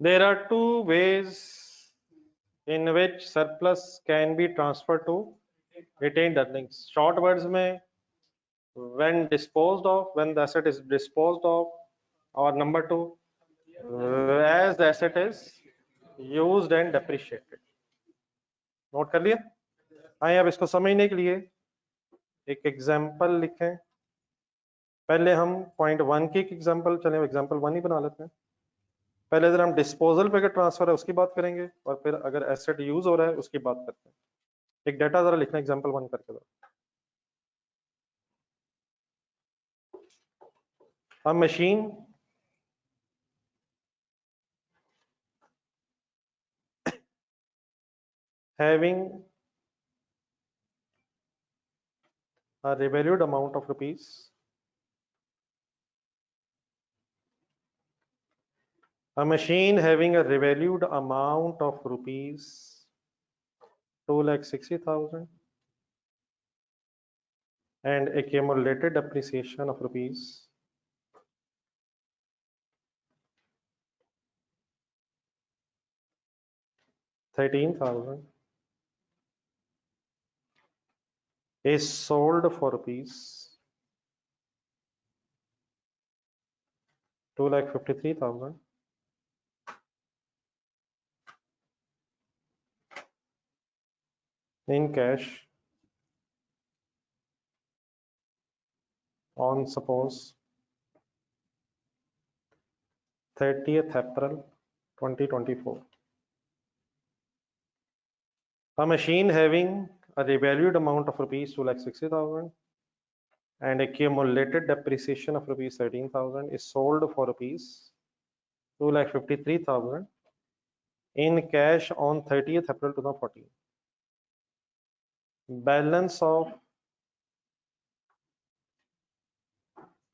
There are two ways in which surplus can be transferred to retained earnings. Short words में when disposed of, when the asset is disposed of, or number two, as the asset is used and depreciated. Note कर लिया? आइए अब इसको समझने के लिए एक एग्जाम्पल लिखें। पहले हम पॉइंट 1 की एग्जाम्पल, चले एग्जाम्पल 1 ही बना लेते हैं। पहले अगर हम डिस्पोजल पे ट्रांसफर है उसकी बात करेंगे, और फिर अगर एसेट यूज हो रहा है उसकी बात करते हैं। एक डाटा जरा लिखना एग्जाम्पल 1 करके जरा। A machine having a revalued amount of rupees a machine having a revalued amount of rupees 2,60,000 and accumulated depreciation of rupees 13,000 is sold for rupees 2,53,000 in cash on suppose 30th April 2024. A machine having a revalued amount of rupees 2,60,000 and accumulated depreciation of rupees 13,000 is sold for rupees 2,53,000 in cash on 30th April 2014. Balance of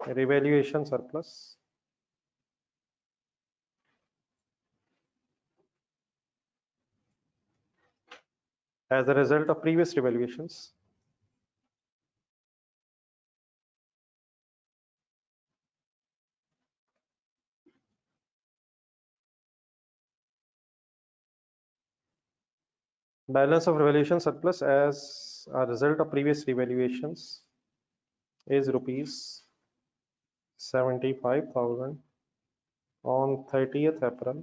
revaluation surplus as a result of previous revaluations balance of revaluation surplus as a result of previous revaluations is rupees 75,000 on 30th अप्रैल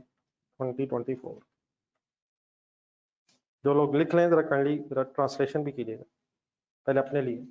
2024। जो लोग लिख लें जरा kindly जरा translation भी कीजिएगा पहले अपने लिए।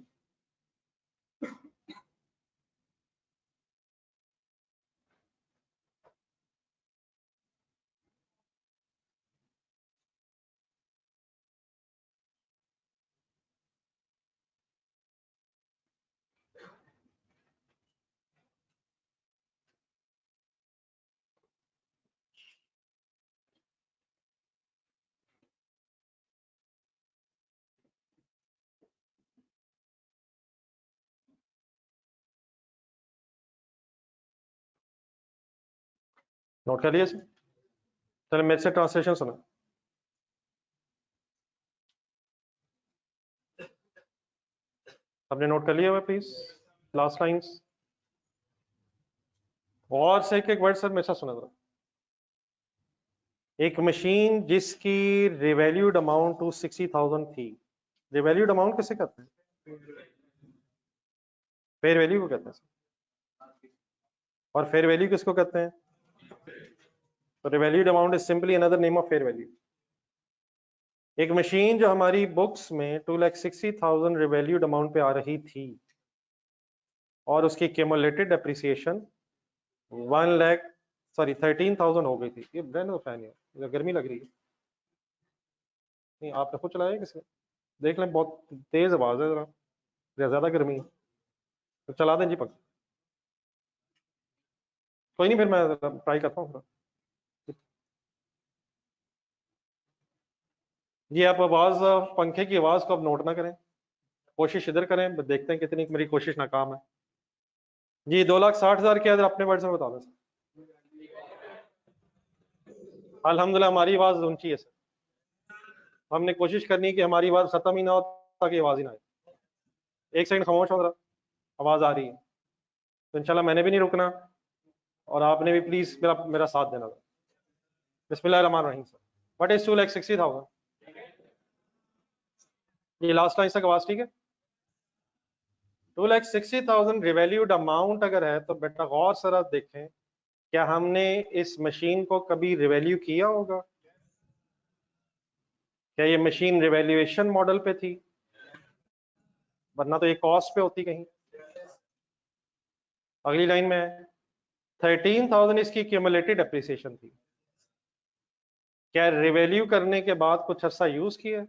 नोट कर लिया? चलो मेरे से ट्रांसलेशन सुना। आपने नोट कर लिया हुआ प्लीज लास्ट लाइंस? और से एक वर्ड सर मेरे साथ सुना जरा। एक मशीन जिसकी रिवैल्यूड अमाउंट टू 60,000 थी। रिवैल्यूड अमाउंट किसे कहते हैं? फेयर वैल्यू को कहते हैं। और फेयर वैल्यू किसको कहते हैं? तो revalued amount is simply another name of fair value. एक मशीन जो हमारी बुक्स में 2,60,000 रिवैल्यूड अमाउंट पे आ रही थी और उसकी क्यूमुलेटेड डेप्रिसिएशन 13,000 हो गई थी। ये ब्रेन फैन है, गर्मी लग रही है। नहीं आपने खुद चलाया किसी? देख लें, बहुत तेज आवाज है, जरा ज्यादा गर्मी है तो चला दें जी पक। कोई नहीं, फिर मैं ट्राई करता हूँ। जी आप आवाज, पंखे की आवाज को अब नोट ना करें, कोशिश इधर करें, देखते हैं कितनी मेरी कोशिश नाकाम है। जी 2,60,000 क्या अपने वर्ड से बता दें। अल्हम्दुलिल्लाह हमारी आवाज ऊंची है सर। हमने कोशिश करनी है कि हमारी आवाज खत्म ही ना हो ताकि आवाज ही ना आए। एक सेकंड खामोश हो जरा, आवाज आ रही है तो इंशाल्लाह मैंने भी नहीं रुकना और आपने भी प्लीज मेरा मेरा साथ देना। बिस्मिल्लाहिर्रहमानिर्रहीम सर। What is 2,60,000? ये लास्ट लाइन तक आवाज ठीक है? 2,60,000 रिवैल्यूड अमाउंट अगर है तो बेटा गौर से देखें, क्या हमने इस मशीन को कभी रिवैल्यू किया होगा? क्या ये मशीन रिवैल्यूएशन मॉडल पे थी? वरना तो ये कॉस्ट पे होती कहीं। अगली लाइन में 13,000 इसकी क्यूमुलेटेड एप्रिसिएशन थी। क्या रिवैल्यू करने के बाद कुछ अर्सा यूज किया?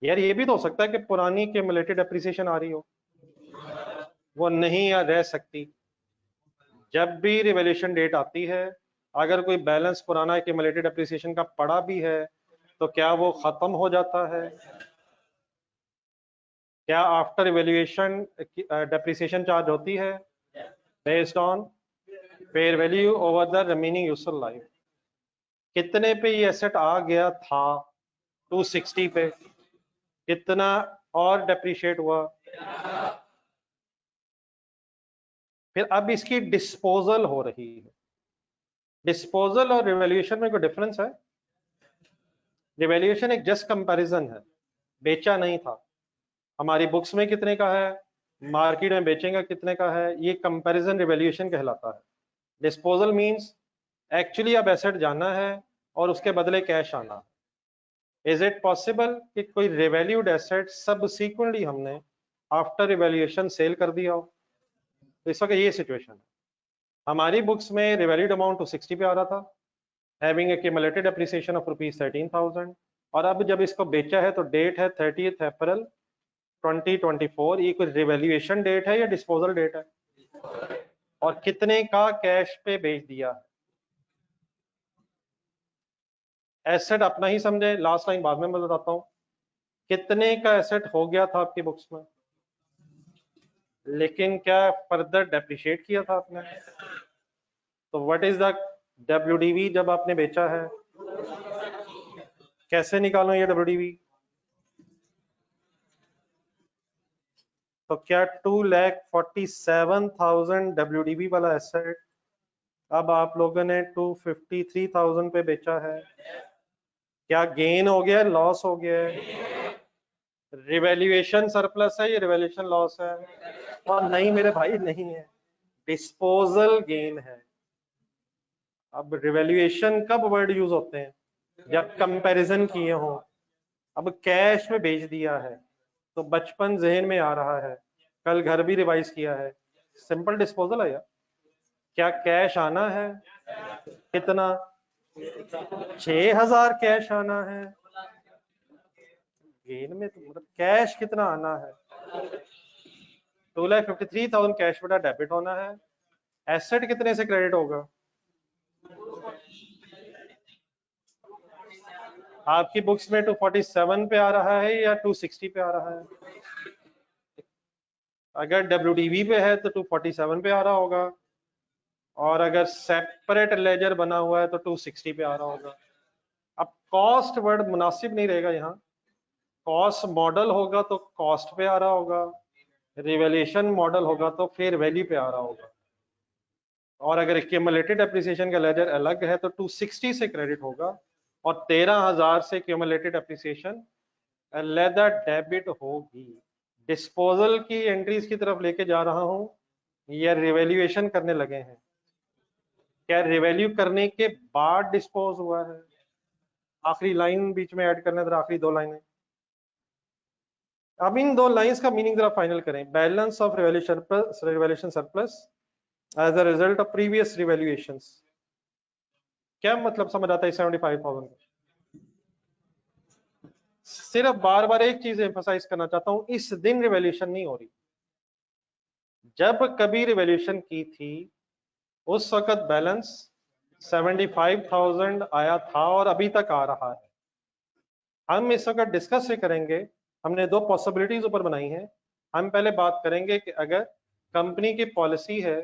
यार ये भी तो हो सकता है कि पुरानी क्यूमुलेटेड एप्रिसिएशन आ रही हो, वो नहीं रह सकती। जब भी रिवैल्यूएशन डेट आती है, अगर कोई बैलेंस पुराना एक्यूमुलेटेड एप्रिसिएशन का पड़ा भी है तो क्या वो खत्म हो जाता है? क्या आफ्टर इवैल्यूएशन डेप्रिसिएशन चार्ज होती है based on fair value over the remaining useful life? कितने पे ये एसेट आ गया था? 260 पे। कितना और डेप्रिशिएट हुआ? फिर अब इसकी डिस्पोजल हो रही है। डिस्पोजल और रिवैल्यूएशन में कोई डिफरेंस है? रिवैल्यूएशन एक जस्ट कंपैरिजन है, बेचा नहीं था। हमारी बुक्स में कितने का है, मार्केट में बेचेंगे कितने का है, ये कंपैरिजन रिवैल्यूएशन कहलाता है। डिस्पोजल मींस एक्चुअली अब एसेट जाना है और उसके बदले कैश आना। इज इट पॉसिबल कि कोई रिवैल्यूड एसेट सबसीक्वेंटली हमने आफ्टर रिवैल्यूएशन सेल कर दिया हो? तो इस वक्त ये सिचुएशन है। हमारी बुक्स में रिवैल्यूड अमाउंट 260 पे आ रहा था, हैविंग एक्यूमुलेटेड एप्रिसिएशन ऑफ ₹13,000, और अब जब इसको बेचा है तो डेट है 30th अप्रैल 2024। ये कोई रिवैल्यूएशन डेट है या डिस्पोजल डेट है? और कितने का कैश पे बेच दिया? एसेट अपना ही समझे, लास्ट लाइन बाद में मैं बताता हूं। कितने का एसेट हो गया था आपकी बुक्स में, लेकिन क्या फर्दर डेप्रिशिएट किया था आपने? तो व्हाट इज द WDV जब आपने बेचा है? कैसे निकालो ये WDV? तो क्या 2,47,000 WDV वाला एसेट अब आप लोगों ने 253,000 पे बेचा है? क्या गेन हो गया, लॉस हो गया है? रिवैल्यूएशन सरप्लस है या रिवैल्यूएशन लॉस है? और नहीं मेरे भाई नहीं है। डिस्पोजल गेन है। अब रिवैल्यूएशन कब वर्ड यूज होते हैं? जब कंपैरिजन किए हो। अब कैश में बेच दिया है तो बचपन जहन में आ रहा है, कल घर भी रिवाइज किया है, सिंपल डिस्पोजल है यार। क्या कैश आना है? कितना? 6,000 कैश आना है। गेन में तो मतलब कैश कितना आना है? 2,53,000 कैश बेटा डेबिट होना है। एसेट कितने से क्रेडिट होगा? आपकी बुक्स में 247 पे आ रहा है या 260 पे आ रहा है? अगर WDV पे है तो 247 पे आ रहा होगा, और अगर सेपरेट लेजर बना हुआ है तो 260 पे आ रहा होगा। अब कॉस्ट वर्ड मुनासिब नहीं रहेगा यहाँ। कॉस्ट मॉडल होगा तो कॉस्ट पे आ रहा होगा, रिवैल्यूएशन मॉडल होगा तो फेयर वैल्यू पे आ रहा होगा। और अगर क्यूमुलेटेड एप्रिसिएशन का लेजर अलग है तो 260 से क्रेडिट होगा, और 13,000 से क्यूमुलेटेड एप्रिसिएशन लेदर डेबिट होगी। डिस्पोजल की एंट्रीज की तरफ लेके जा रहा हूं या रिवैल्यूएशन करने लगे हैं? क्या रिवैल्यू करने के बाद डिस्पोज हुआ है? आखिरी लाइन बीच में ऐड करना, आखिरी 2 लाइनें। अब इन 2 लाइंस का मीनिंग जरा फाइनल करें। Balance of revaluation surplus as a result of previous revaluations. क्या मतलब समझ आता है 75,000 का? सिर्फ बार बार एक चीज एम्फसाइज करना चाहता हूं, इस दिन रिवैल्यूएशन नहीं हो रही। जब कभी रिवैल्यूएशन की थी उस वक्त बैलेंस 75,000 आया था और अभी तक आ रहा है। हम इस वक्त डिस्कस से करेंगे, हमने 2 पॉसिबिलिटीज ऊपर बनाई हैं। हम पहले बात करेंगे कि अगर कंपनी की पॉलिसी है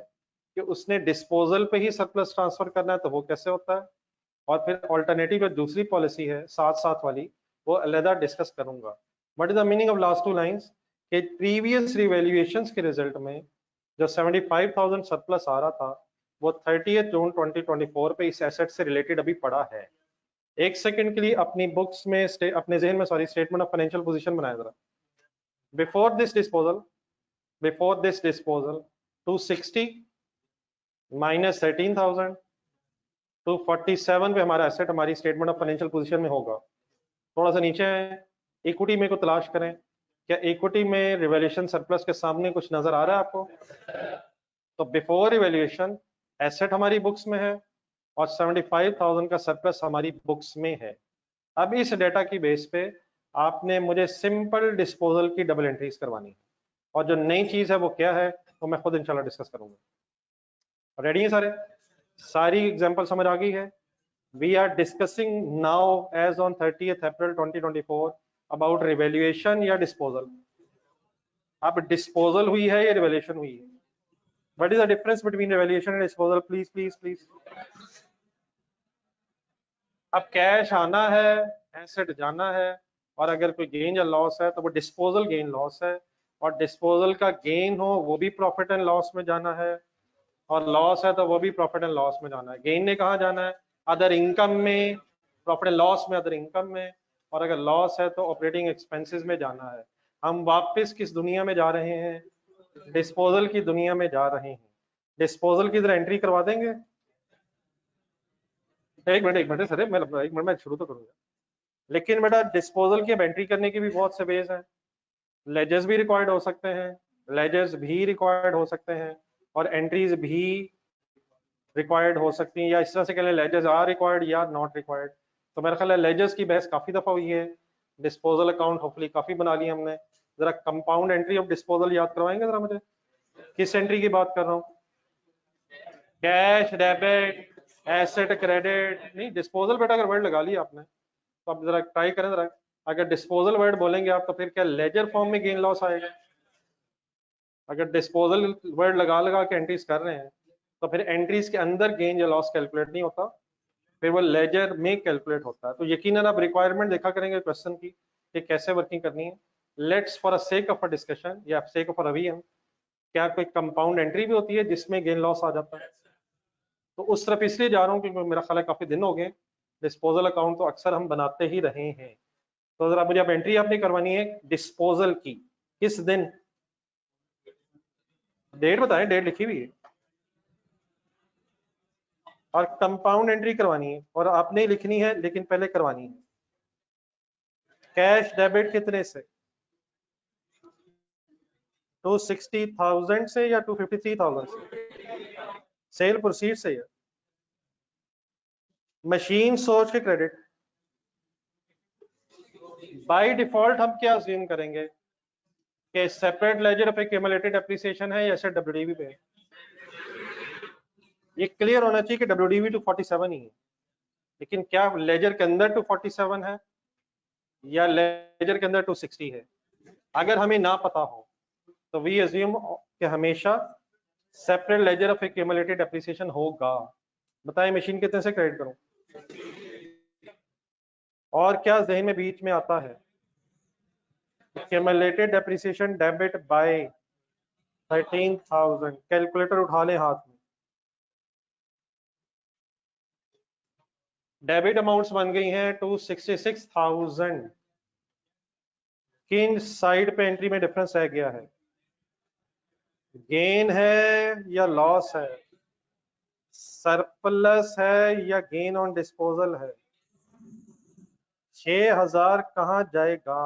कि उसने डिस्पोजल पे ही सरप्लस ट्रांसफर करना है तो वो कैसे होता है, और फिर ऑल्टरनेटिव जो दूसरी पॉलिसी है साथ साथ वाली, वो अलग डिस्कस करूंगा। What is the meaning of last 2 lines? कि प्रीवियस रिवैल्यूएशंस के रिजल्ट में जो 75,000 सरप्लस आ रहा था वो 30 जून 2024 पे इस एसेट से रिलेटेड अभी पड़ा है। एक सेकंड के लिए अपनी बुक्स में अपने जहन में स्टेटमेंट ऑफ फाइनेंशियल पोजीशन बनाया जरा। बिफोर दिस डिस्पोजल 260 माइनस 13,000, 247 पे हमारा एसेट हमारी स्टेटमेंट ऑफ फाइनेंशियल पोजीशन में होगा। थोड़ा सा नीचे आए, इक्विटी में को तलाश करें। क्या इक्विटी में रिवैल्यूएशन सरप्लस के सामने कुछ नजर आ रहा है आपको? तो बिफोर रिवैल्यूएशन एसेट हमारी बुक्स में है और 75,000 का सरप्लस हमारी बुक्स में है। अब इस डेटा की बेस पे आपने मुझे सिंपल डिस्पोजल की डबल एंट्रीज करवानी है, और जो नई चीज है वो क्या है तो मैं खुद इंशाल्लाह डिस्कस करूंगा। रेडी है सारे? सारी एग्जांपल समझ आ गई है? We are discussing now as on 30th April 2024 about revaluation या disposal। अब disposal हुई है या revaluation हुई है? What is the difference between revaluation and disposal? Please, please, please। अब कैश आना है, एसेट जाना है, और अगर कोई गेन या लॉस है तो वो डिस्पोजल गेन लॉस है, और डिस्पोजल का गेन हो वो भी प्रॉफिट एंड लॉस में जाना है, और लॉस है तो वो भी प्रॉफिट एंड लॉस में जाना है। गेन ने कहाँ जाना है? अदर इनकम में, प्रॉफिट एंड लॉस में अदर इनकम में, और अगर लॉस है तो ऑपरेटिंग एक्सपेंसेस में जाना है। हम वापस किस दुनिया में जा रहे हैं? डिस्पोजल की दुनिया में जा रहे हैं। डिस्पोजल की इधर एंट्री करवा देंगे। एक मिनट सर, मैं एक मिनट में शुरू तो करूंगा, लेकिन बेटा डिस्पोजल की अब एंट्री करने की भी बहुत से वेज हैं। लेजर्स भी रिक्वायर्ड हो सकते हैं, लेजर्स भी रिक्वायर्ड हो सकते हैं, और एंट्रीज भी रिक्वायर्ड हो सकती हैं, या इस तरह से कह लें लेजर्स आर रिक्वायर्ड या नॉट रिक्वायर्ड। तो मेरा ख्याल है लेजर्स की बहस काफी दफा हुई है, डिस्पोजल अकाउंट होपफुली काफी बना लिया हमने। जरा कंपाउंड एंट्री ऑफ डिस्पोजल याद करवाएंगे जरा मुझे? किस एंट्री की बात कर रहा हूँ? कैश डेबिट, एसेट क्रेडिट, नहीं डिस्पोजल बेटा अगर वर्ड लगा लिया आपने तो आप जरा ट्राई करें जरा। अगर डिस्पोजल वर्ड बोलेंगे आप तो फिर क्या लेजर फॉर्म में गेन लॉस आएगा? अगर डिस्पोजल वर्ड लगा लगा के एंट्रीज कर रहे हैं तो फिर एंट्रीज के अंदर गेन या लॉस कैलकुलेट नहीं होता, फिर वो लेजर में कैलकुलेट होता है। तो यकीनन आप रिक्वायरमेंट देखा करेंगे क्वेश्चन की कि कैसे वर्किंग करनी है। Let's for a sake of a discussion या सेक ऑफ अ रिवीजन, क्या कोई कंपाउंड एंट्री भी होती है जिसमें गेन लॉस आ जाता है? तो उस तरफ इसलिए जा रहा हूँ क्योंकि मेरा ख्याल है काफी दिन हो गए, डिस्पोजल अकाउंट तो अक्सर हम बनाते ही रहे हैं। तो जरा मुझे अब एंट्री आपने करवानी है डिस्पोजल की। किस दिन? डेट बताएं, डेट लिखी हुई है। और कंपाउंड एंट्री करवानी है और आपने ही लिखनी है, लेकिन पहले करवानी है। कैश डेबिट कितने से? 260,000 से या 253,000 से? सेल प्रोसीड से है। मशीन सोच के क्रेडिट। बाय डिफॉल्ट हम क्या अज्यूम करेंगे कि separate laser of accumulated appreciation है या एसेट डब्ल्यूडीवी पे है? ये क्लियर होना चाहिए कि डब्ल्यूडीवी 247 ही है, लेकिन क्या लेजर के अंदर 247 है या लेजर के अंदर 260 है? अगर हमें ना पता हो तो वी अज्यूम कि हमेशा separate laser of accumulated appreciation होगा। बताएं मशीन कितने से क्रेडिट करूं? और क्या जहन में बीच में आता है? Accumulated appreciation debit bye 13,000। Calculator उठा लें हाथ में। डेबिट अमाउंट्स बन गई हैं 266,000। किन साइड पे एंट्री में डिफरेंस रह गया है? गेन है या लॉस है? सरप्लस है या गेन ऑन डिस्पोजल है? 6,000 कहाँ जाएगा?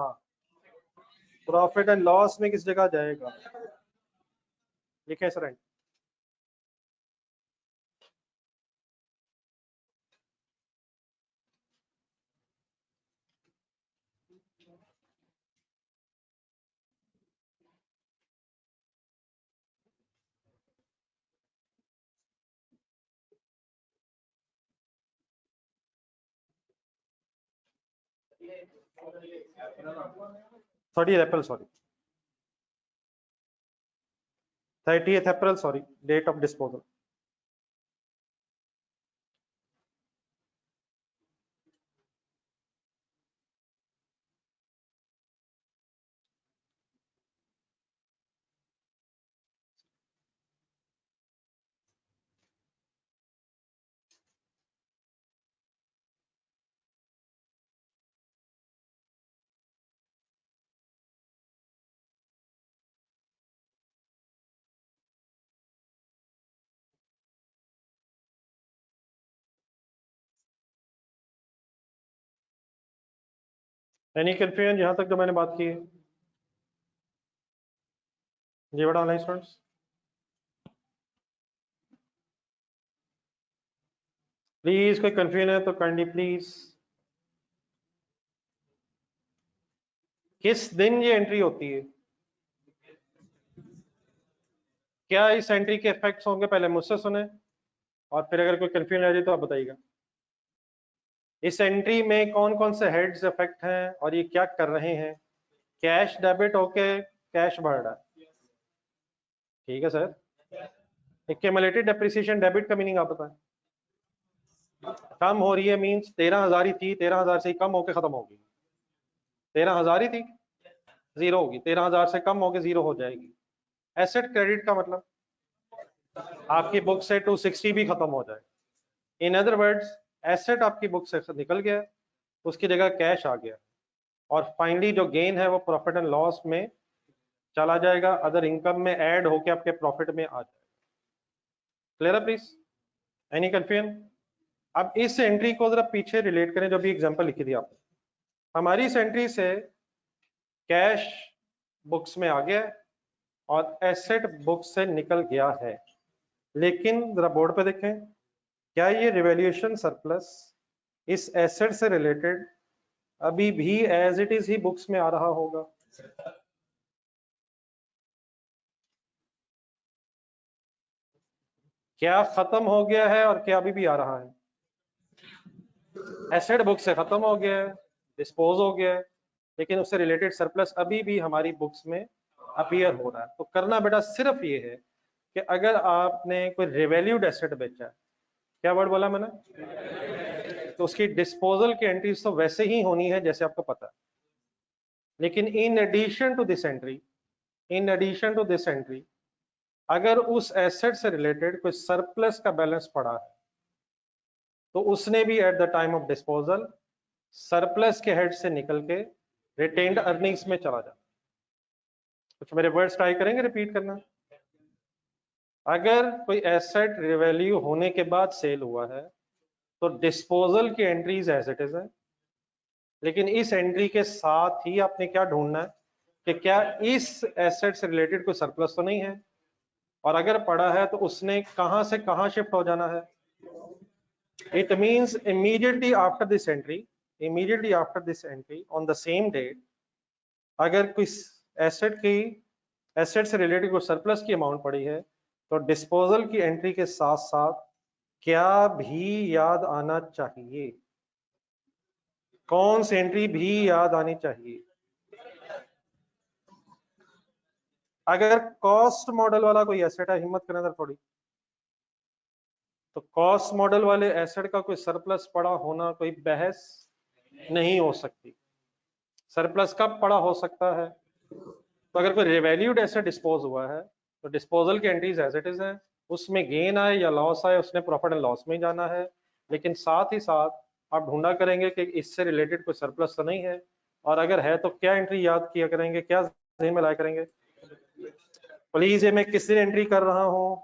प्रॉफिट एंड लॉस में किस जगह जाएगा? लिखें sir. Sorry April, sorry 30th April, sorry date of disposal. Any confusion यहां तक जो मैंने बात की है? जी बड़ा ऑनलाइन स्टूडेंट्स, प्लीज कोई कंफ्यूजन है तो काइंडली प्लीज। किस दिन ये एंट्री होती है? क्या इस एंट्री के इफेक्ट्स होंगे पहले मुझसे सुने, और फिर अगर कोई कंफ्यूजन आ जाए तो आप बताइएगा। इस एंट्री में कौन कौन से हेड्स इफेक्ट हैं और ये क्या कर रहे हैं? कैश डेबिट होके कैश बढ़ रहा है, ठीक है सर। एक्यूमुलेटेड डेप्रिसिएशन डेबिट का मीनिंग आप बताएं। कम हो रही है मींस 13,000 ही थी, 13,000 से ही कम होके खत्म होगी। 13,000 ही थी, जीरो होगी, 13,000 से कम होके जीरो हो जाएगी। एसेट क्रेडिट का मतलब आपकी बुक से 260 भी खत्म हो जाए। इन अदर वर्ड्स एसेट आपकी बुक से निकल गया, उसकी जगह कैश आ गया, और फाइनली जो गेन है वो प्रॉफिट एंड लॉस में चला जाएगा, अदर इनकम में ऐड होके आपके प्रॉफिट में आ जाएगा। क्लियर है प्लीज? Any confusion? अब इस एंट्री को जरा पीछे रिलेट करें जो भी एग्जांपल लिखी थी आपने। हमारी इस एंट्री से कैश बुक्स में आ गया और एसेट बुक से निकल गया है, लेकिन जरा बोर्ड पे देखें, क्या ये रिवैल्यूएशन सरप्लस इस एसेट से रिलेटेड अभी भी एज इट इज ही बुक्स में आ रहा होगा? क्या खत्म हो गया है और क्या अभी भी आ रहा है? एसेट बुक से खत्म हो गया है, डिस्पोज हो गया है, लेकिन उससे रिलेटेड सरप्लस अभी भी हमारी बुक्स में अपीयर हो रहा है। तो करना बेटा सिर्फ ये है कि अगर आपने कोई रिवैल्यूड एसेट बेचा है, क्या वर्ड बोला मैंने, तो उसकी डिस्पोजल की एंट्रीज तो वैसे ही होनी है जैसे आपको पता है, लेकिन in addition to this entry, in addition to this entry, अगर उस एसेट से रिलेटेड कोई सरप्लस का बैलेंस पड़ा है तो उसने भी at the time of disposal surplus के हेड से निकल के रिटेन्ड अर्निंग्स में चला जाता। कुछ मेरे वर्ड्स ट्राई करेंगे रिपीट करना? अगर कोई एसेट रिवैल्यू होने के बाद सेल हुआ है तो डिस्पोजल की एंट्रीज एज इट इज है, लेकिन इस एंट्री के साथ ही आपने क्या ढूंढना है कि क्या इस एसेट से रिलेटेड कोई सरप्लस तो नहीं है, और अगर पड़ा है तो उसने कहां से कहां शिफ्ट हो जाना है। It means immediately after this entry on the same date, अगर कोई एसेट से रिलेटेड कोई सरप्लस की अमाउंट पड़ी है तो डिस्पोजल की एंट्री के साथ साथ क्या भी याद आना चाहिए, कौन सी एंट्री भी याद आनी चाहिए। अगर कॉस्ट मॉडल वाला कोई एसेट है, हिम्मत करें थोड़ी, तो कॉस्ट मॉडल वाले एसेट का कोई सरप्लस पड़ा होना कोई बहस नहीं हो सकती। सरप्लस कब पड़ा हो सकता है, तो अगर कोई रिवैल्यूड एसेट डिस्पोज हुआ है तो डिस्पोजल की एंट्रीज एज इट इज है, उसमें गेन आए या लॉस आए उसने प्रॉफिट एंड लॉस में जाना है, लेकिन साथ ही साथ आप ढूंढा करेंगे कि इससे रिलेटेड कोई सरप्लस तो नहीं है, और अगर है तो क्या एंट्री याद किया करेंगे, क्या ज़हन में लाया करेंगे। प्लीज ये मैं किस दिन एंट्री कर रहा हूं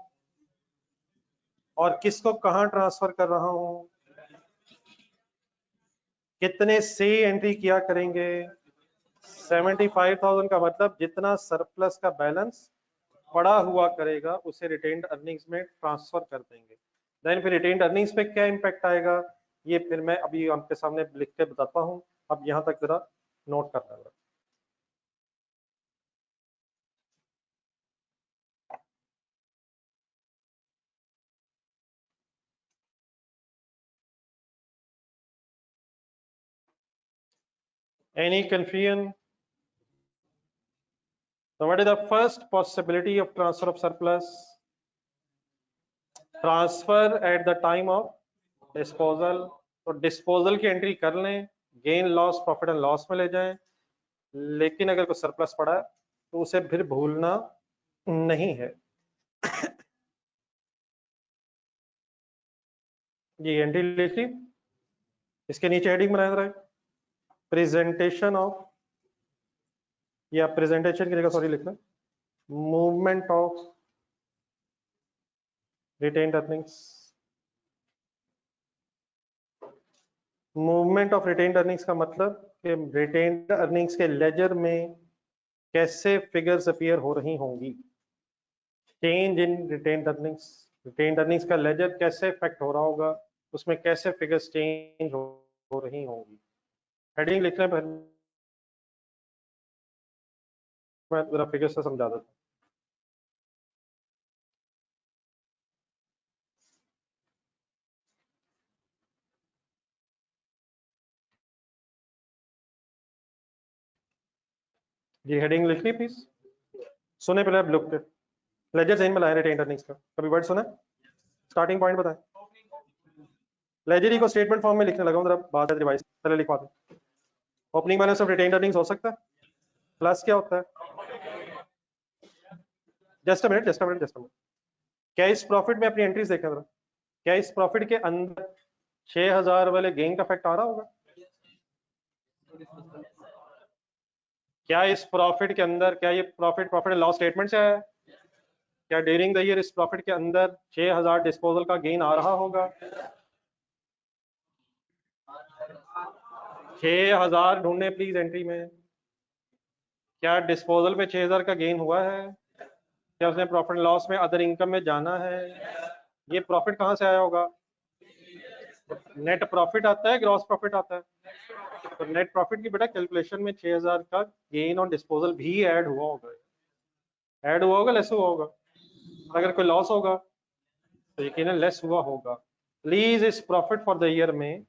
और किसको कहां ट्रांसफर कर रहा हूं, कितने से एंट्री किया करेंगे। 75,000 का मतलब जितना सरप्लस का बैलेंस पड़ा हुआ करेगा उसे रिटेन्ड अर्निंग्स में ट्रांसफर कर देंगे। देन फिर रिटेन्ड अर्निंग्स पे क्या इम्पैक्ट आएगा ये फिर मैं अभी आपके सामने लिख के बताता हूँ, अब यहाँ तक जरा नोट करना है। Any confusion? So what is the first possibility of transfer of surplus? Transfer at the time of disposal. तो डिस्पोजल की एंट्री कर लें, gain loss profit and loss में ले जाएं, लेकिन अगर कोई सरप्लस पड़ा है तो उसे फिर भूलना नहीं है। ये एंट्री लिख ली, इसके नीचे हेडिंग बनाया रहा है प्रेजेंटेशन ऑफ, या प्रेजेंटेशन की जगह सॉरी लिखना movement of retained earnings. Movement of retained earnings का मतलब कि रिटेन्ड अर्निंग्स के लेजर में कैसे फिगर्स अपीयर हो रही होंगी। चेंज इन रिटेन्ड अर्निंग्स का लेजर कैसे इफेक्ट हो रहा होगा, उसमें कैसे फिगर्स चेंज हो रही होंगी। हेडिंग लिखने पर मैं जरा फिगर से समझा देता हूँ। जी हेडिंग लिख ली प्लीज, सुने पहले आप लुक पे लेजर सही में लाए रिटेन्ड अर्निंग्स का, कभी वर्ड सुना, स्टार्टिंग पॉइंट बताएं। लेजर को स्टेटमेंट फॉर्म में लिखने लगा हूं, जरा बात है रिवाइज पहले लिखवा दें। Opening balance of retained earnings हो सकता है, प्लस क्या होता है, जस्ट अ मिनट, क्या इस प्रॉफिट में अपनी एंट्रीज देखें जरा, क्या इस प्रॉफिट के अंदर 6,000 वाले गेन का इफेक्ट आ रहा होगा, क्या इस प्रॉफिट के अंदर, क्या ये प्रॉफिट एंड लॉस स्टेटमेंट से आया है, क्या ड्यूरिंग द ईयर इस प्रॉफिट के अंदर 6,000 डिस्पोजल का गेन आ रहा होगा, 6,000 ढूंढने प्लीज एंट्री में, क्या डिस्पोजल पे 6,000 का गेन हुआ है, क्या उसने प्रॉफिट एंड लॉस में अदर इनकम में जाना है, ये प्रॉफिट कहां से आया होगा, नेट प्रॉफिट आता है ग्रॉस प्रॉफिट आता है, तो नेट प्रॉफिट की बेटा कैलकुलेशन में 6,000 का गेन और डिस्पोजल भी ऐड हुआ होगा, लेस हुआ होगा, अगर कोई लॉस होगा तो यकीनन लेस हुआ होगा। प्लीज इस प्रॉफिट फॉर द ईयर में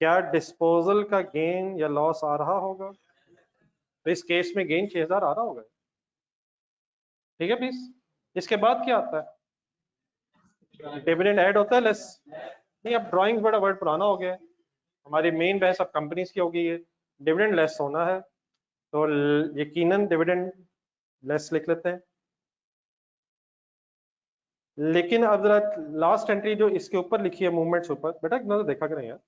क्या डिस्पोजल का गेन या लॉस आ रहा होगा, तो इस केस में गेन 6,000 आ रहा होगा, ठीक है प्लीज। इसके बाद क्या आता है, डिविडेंड ऐड होता है लेस, नहीं अब ड्राइंग्स बड़ा वर्ड पुराना हो गया है, हमारी मेन बहस अब कंपनीज की हो गई है, डिविडेंड लेस होना है तो यकीनन डिविडेंड लेस लिख लेते हैं। लेकिन अब जरा लास्ट एंट्री जो इसके ऊपर लिखी है मूवमेंट्स ऊपर, बेटा नजर देखा करें यार,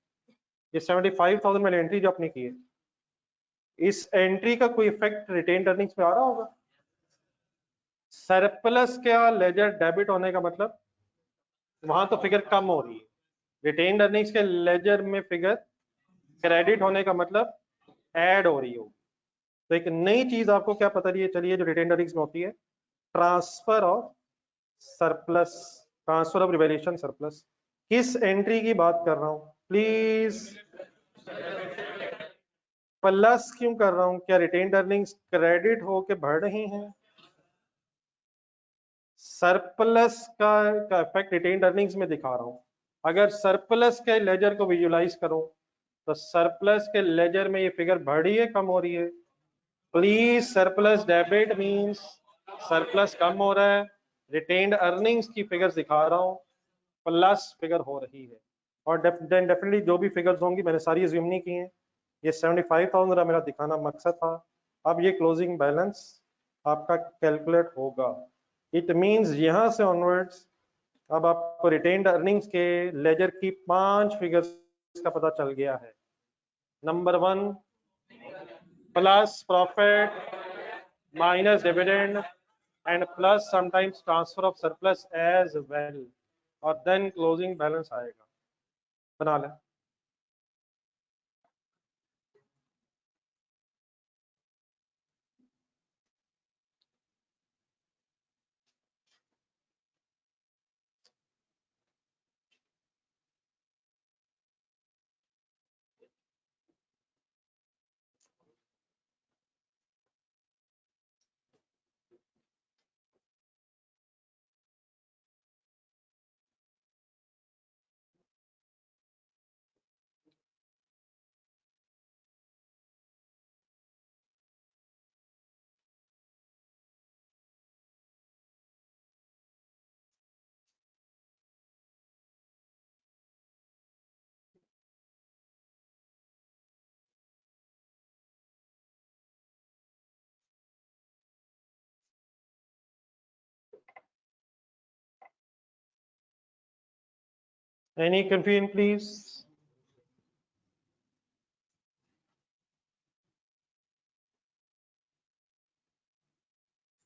ये 75,000 वाली एंट्री जो आपने की है, इस एंट्री का कोई इफेक्ट रिटेन्ड अर्निंग्स पे आ रहा होगा, सरप्लस क्या लेजर डेबिट होने का मतलब वहां तो फिगर कम हो रही है, रिटेन्ड अर्निंग्स के लेजर में फिगर क्रेडिट होने का मतलब ऐड हो रही हो। तो एक नई चीज आपको क्या पता रही है, चलिए जो रिटेन्ड अर्निंग्स में होती है, transfer of surplus, transfer of revaluation surplus. किस एंट्री की बात कर रहा हूं प्लीज? प्लस क्यों कर रहा हूं? क्या रिटेन्ड अर्निंग्स क्रेडिट होके बढ़ रही हैं? सरप्लस का इफेक्ट रिटेन्ड अर्निंग्स में दिखा रहा हूं। अगर सरप्लस के लेजर को विजुलाइज करो तो सरप्लस के लेजर में ये फिगर बढ़ रही है कम हो रही है? Please, surplus debit means surplus कम हो रहा है, रिटेन्ड अर्निंग्स की फिगर्स दिखा रहा हूं, प्लस फिगर हो रही है। और डेफिनेटली जो भी फिगर्स होंगी मैंने सारी अज्यूम नहीं की हैं, ये 75,000 मेरा दिखाना मकसद था। अब ये क्लोजिंग बैलेंस आपका कैलकुलेट होगा। इट मींस यहां से ऑनवर्ड्स अब आपको रिटेन्ड अर्निंग्स के लेजर की 5 फिगर्स का पता चल गया है। Number 1 plus profit minus dividend and plus sometimes transfer of surplus as well, और देन क्लोजिंग बैलेंस आएगा। बना लें। Any confusion please?